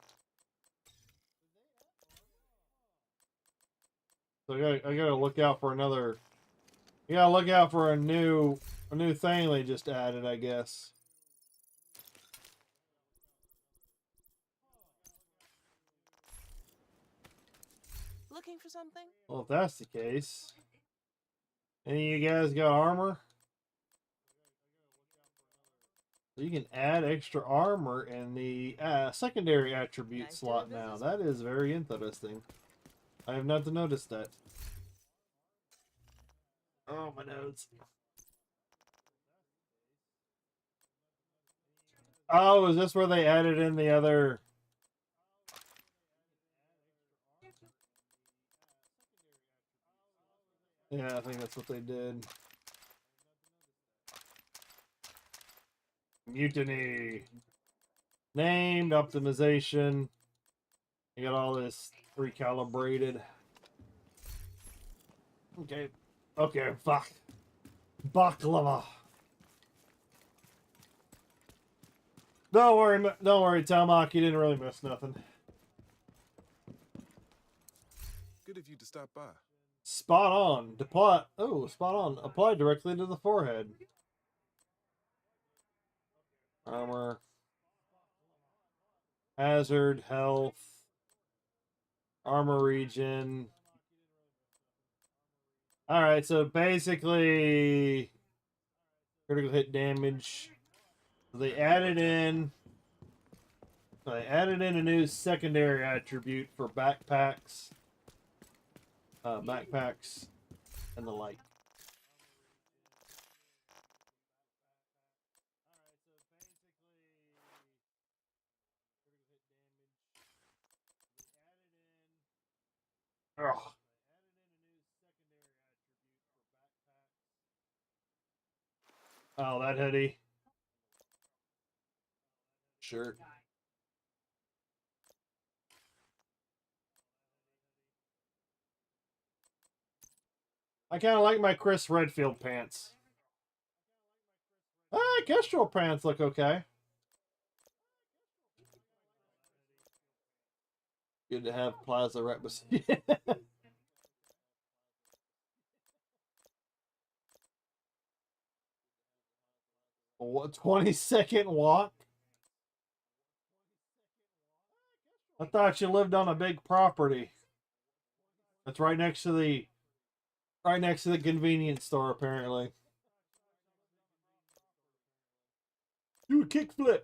So I gotta look out for another. You gotta look out for a new thing they just added, I guess. Looking for something? Well, if that's the case, any of you guys got armor? So you can add extra armor in the secondary attribute slot now. That is very interesting. I have not noticed that. Oh, my nose. Oh, is this where they added in the other? Yeah, I think that's what they did. Mutiny. Named optimization. You got all this recalibrated. Okay. Okay, fuck. Baklava. Don't worry, Talmok. You didn't really miss nothing. Good of you to stop by. Spot on. Deploy. Oh, spot on. Apply directly to the forehead. Armor. Hazard, health. Armor region. Alright, so basically critical hit damage. They added in a new secondary attribute for backpacks. Backpacks and the like. Ugh. Oh, that hoodie. Sure. I kind of like my Chris Redfield pants. Ah, Kestrel pants look okay. Good to have Plaza right beside. What, 20-second walk? I thought you lived on a big property. That's right next to the convenience store, apparently. Do a kickflip.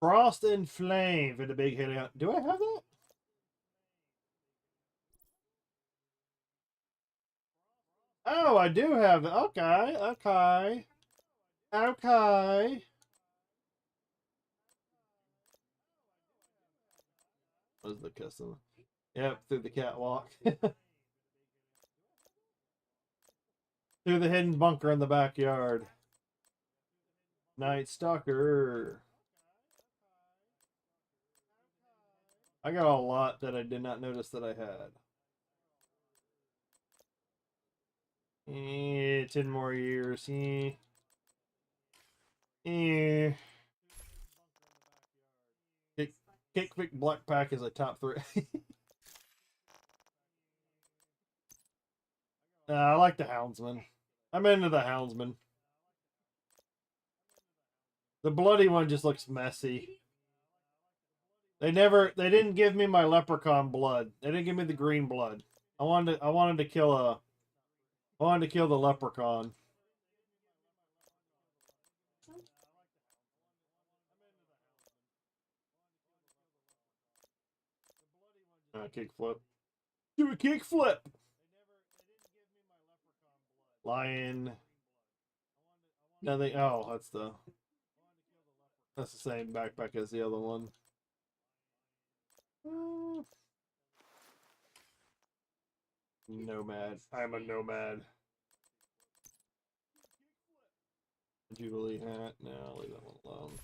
Frost and Flame for the big hit out. Do I have that? Oh, I do have it. Okay, okay. Okay. What is the custom? Yep, through the catwalk. Through the hidden bunker in the backyard. Night Stalker. I got a lot that I did not notice that I had. 10 more years. Kick Black Pack is a top 3. I like the Houndsman. I'm into the Houndsman. The bloody one just looks messy. They didn't give me my leprechaun blood. They didn't give me the green blood. I wanted to kill the leprechaun. Kickflip. Do a kickflip. Lion. Nothing. Oh, that's the same backpack as the other one. Nomad. I'm a nomad. Jubilee hat. No, I'll leave that one alone.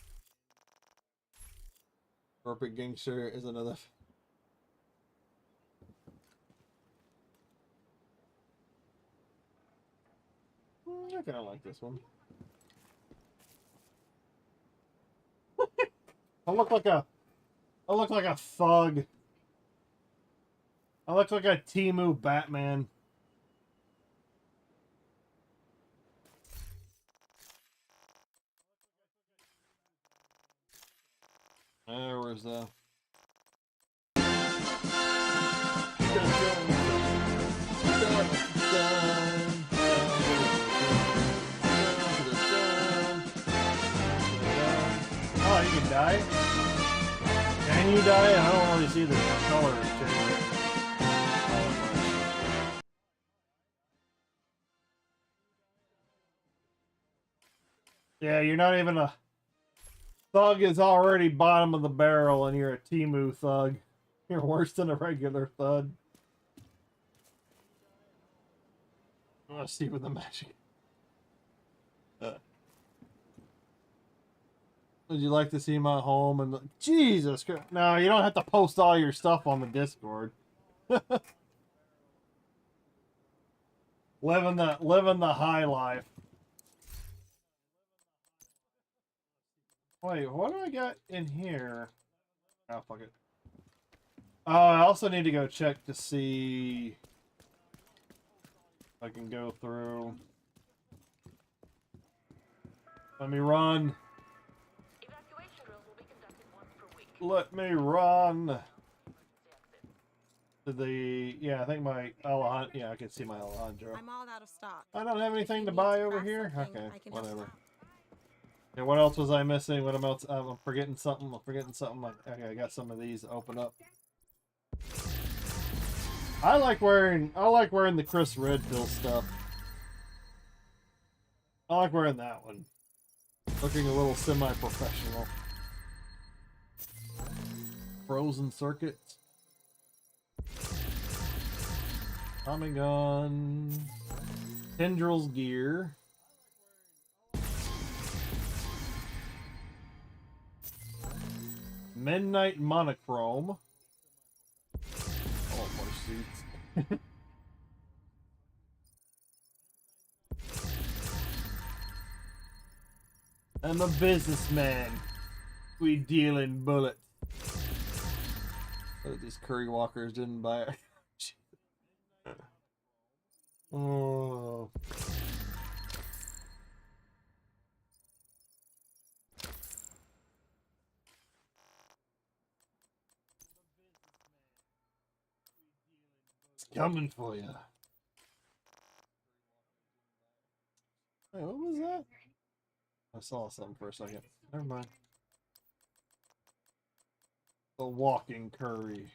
Corporate Gangster is another. I kind of like this one. I look like a thug. I look like a Temu Batman. Where's the... Oh, you can die? Can you die? I don't really see the color change. Yeah, you're not even a... Thug is already bottom of the barrel and you're a Temu thug. You're worse than a regular thug. Let's see with the magic. Would you like to see my home? And Jesus Christ. No, you don't have to post all your stuff on the Discord. living the high life. Wait, what do I got in here? Oh, fuck it. Oh, I also need to go check to see if I can go through. Let me run. Evacuation drills will be conducted once per week. Let me run. To the... Yeah, I think my Alejandro... Yeah, I can see my Alejandro. I'm all out of stock. I don't have anything to buy over here? Okay, whatever. Okay, what else was I missing? What else? I'm forgetting something. Okay, I got some of these to open up. I like wearing the Chris Redfield stuff. I like wearing that one. Looking a little semi-professional. Frozen circuits. Tommy gun. Tendrils gear. Midnight monochrome. Oh, more suits. I'm a businessman. We deal in bullets. Oh, these curry walkers didn't buy it. Oh. It's coming for you. Wait, what was that? I saw something for a second. Never mind. The Walking Curry.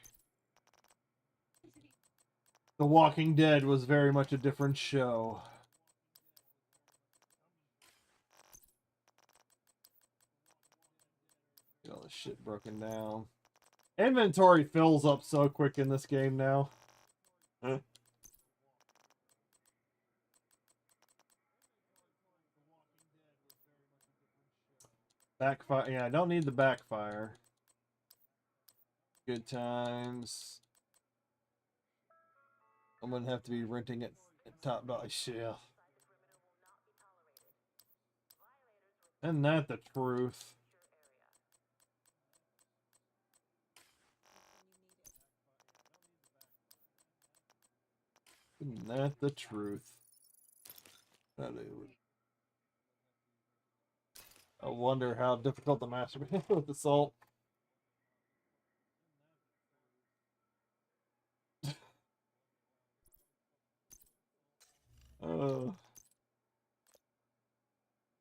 The Walking Dead was very much a different show. Get all this shit broken down. Inventory fills up so quick in this game now. Huh? Backfire. Yeah, I don't need the backfire. Good times. I'm gonna have to be renting it at Top Dog Shelf. Isn't that the truth? Isn't that the truth? I wonder how difficult the master is with assault.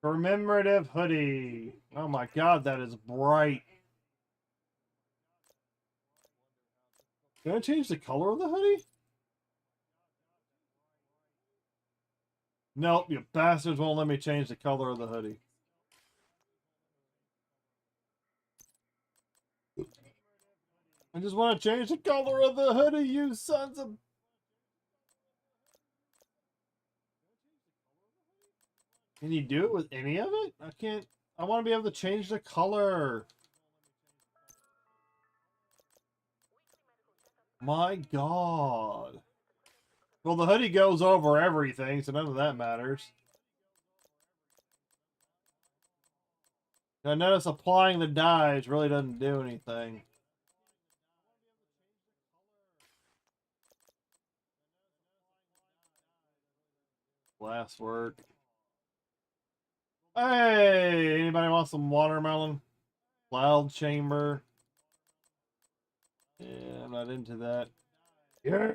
Commemorative hoodie. Oh my god, that is bright. Can I change the color of the hoodie? Nope, you bastards won't let me change the color of the hoodie. I just want to change the color of the hoodie, you sons of... Can you do it with any of it? I can't... I want to be able to change the color. My god. Well, the hoodie goes over everything, so none of that matters. I notice applying the dyes really doesn't do anything. Glass work. Hey, anybody want some watermelon? Cloud chamber. Yeah, I'm not into that. Yeah.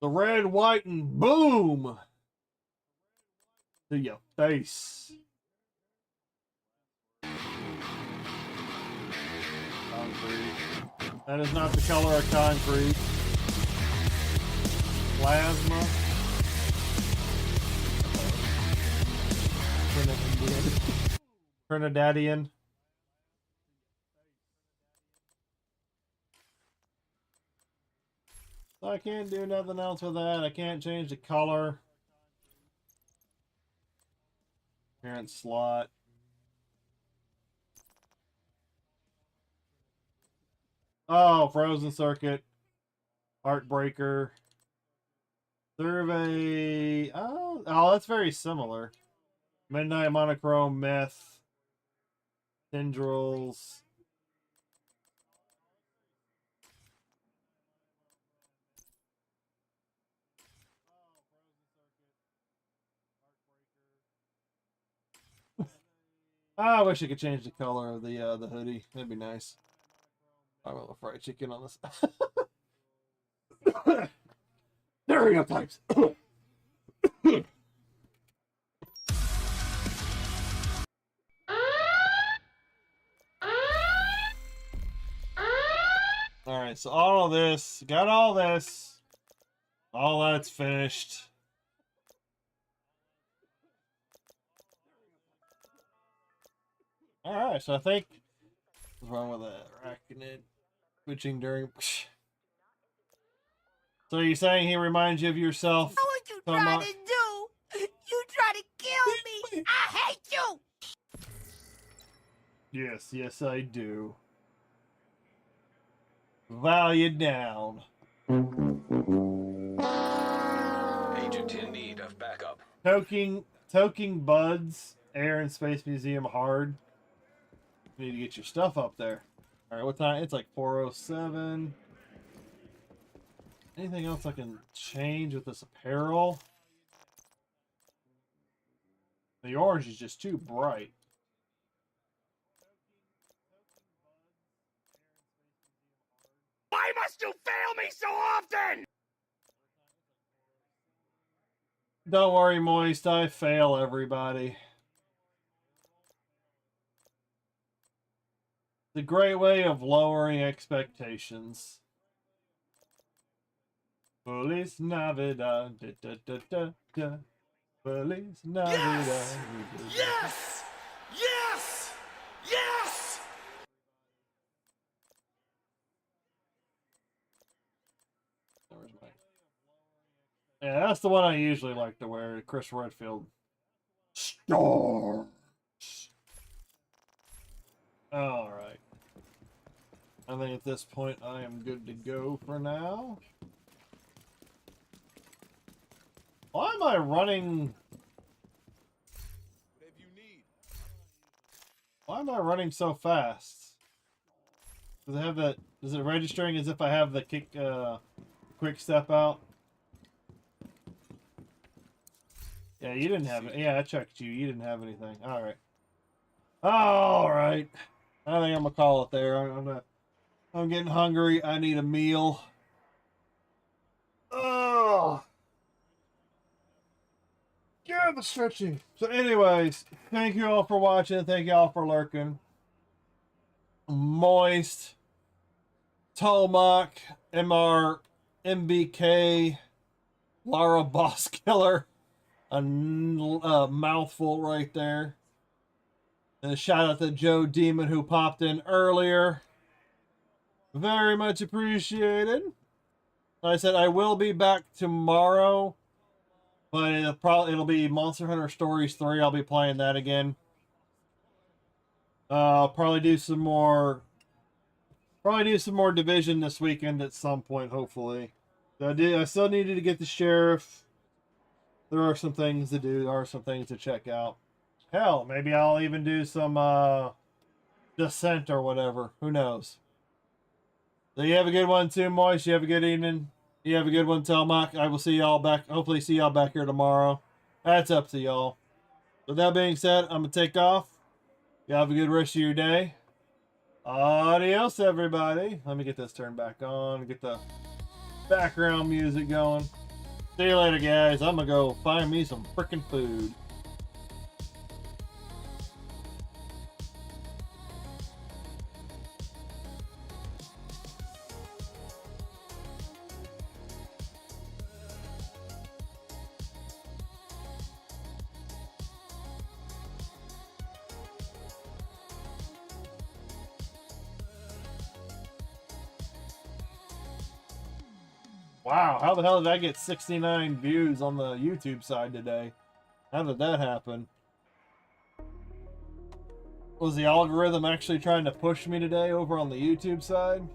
The red, white, and boom to your face. Concrete. That is not the color of concrete. Plasma. Trinidadian. So I can't do nothing else with that. I can't change the color. Parent slot. Oh, frozen circuit. Heartbreaker. Survey. Oh, that's very similar. Midnight monochrome meth. Tendrils. I wish I could change the color of the hoodie. That'd be nice. I want a fried chicken on this. Stereotypes. Alright, so all of this, got all this. All that's finished. Alright, so I think what's wrong with that? Racking it. Switching during So you're saying he reminds you of yourself? What you so trying much? to do? You try to kill me! I hate you! Yes, I do. Value down. Agent in need of backup. Toking buds, Air and Space Museum hard. You need to get your stuff up there. Alright, what time? It's like 4:07. Anything else I can change with this apparel? The orange is just too bright. Why must you fail me so often? Don't worry, Moist. I fail everybody. It's a great way of lowering expectations. Feliz Navidad. Da, da, da, da, da. Feliz Navidad. Yes! Yes! Yes! Yes! Yeah, that's the one I usually like to wear. Chris Redfield. Stars. Alright. I think at this point I am good to go for now. Why am I running? Why am I running so fast? Does it have that? Is it registering as if I have the quick step out? Yeah, you didn't have it. Yeah, I checked you. You didn't have anything. All right. All right. I think I'm gonna call it there. I'm getting hungry. I need a meal. Oh. Yeah, the stretching. So, anyways, thank you all for watching. Thank you all for lurking. Moist, Tolmach, MR, MBK, Lara Boss Killer. A mouthful right there. And a shout out to Joe Demon who popped in earlier. Very much appreciated. Like I said, I will be back tomorrow, but it'll be Monster Hunter Stories 3. I'll be playing that again. I'll probably do some more Division this weekend at some point, hopefully. I still needed to get the Sheriff. There are some things to do. There are some things to check out. Hell, maybe I'll even do some Descent or whatever. Who knows? So you have a good one too, Moist. You have a good evening. You have a good one, Telmac. I will see y'all back. Hopefully see y'all back here tomorrow. That's up to y'all. With that being said, I'm going to take off. You have a good rest of your day. Adios, everybody. Let me get this turned back on. Get the background music going. See you later, guys. I'm going to go find me some frickin' food. Wow, how the hell did I get 69 views on the YouTube side today? How did that happen? Was the algorithm actually trying to push me today over on the YouTube side?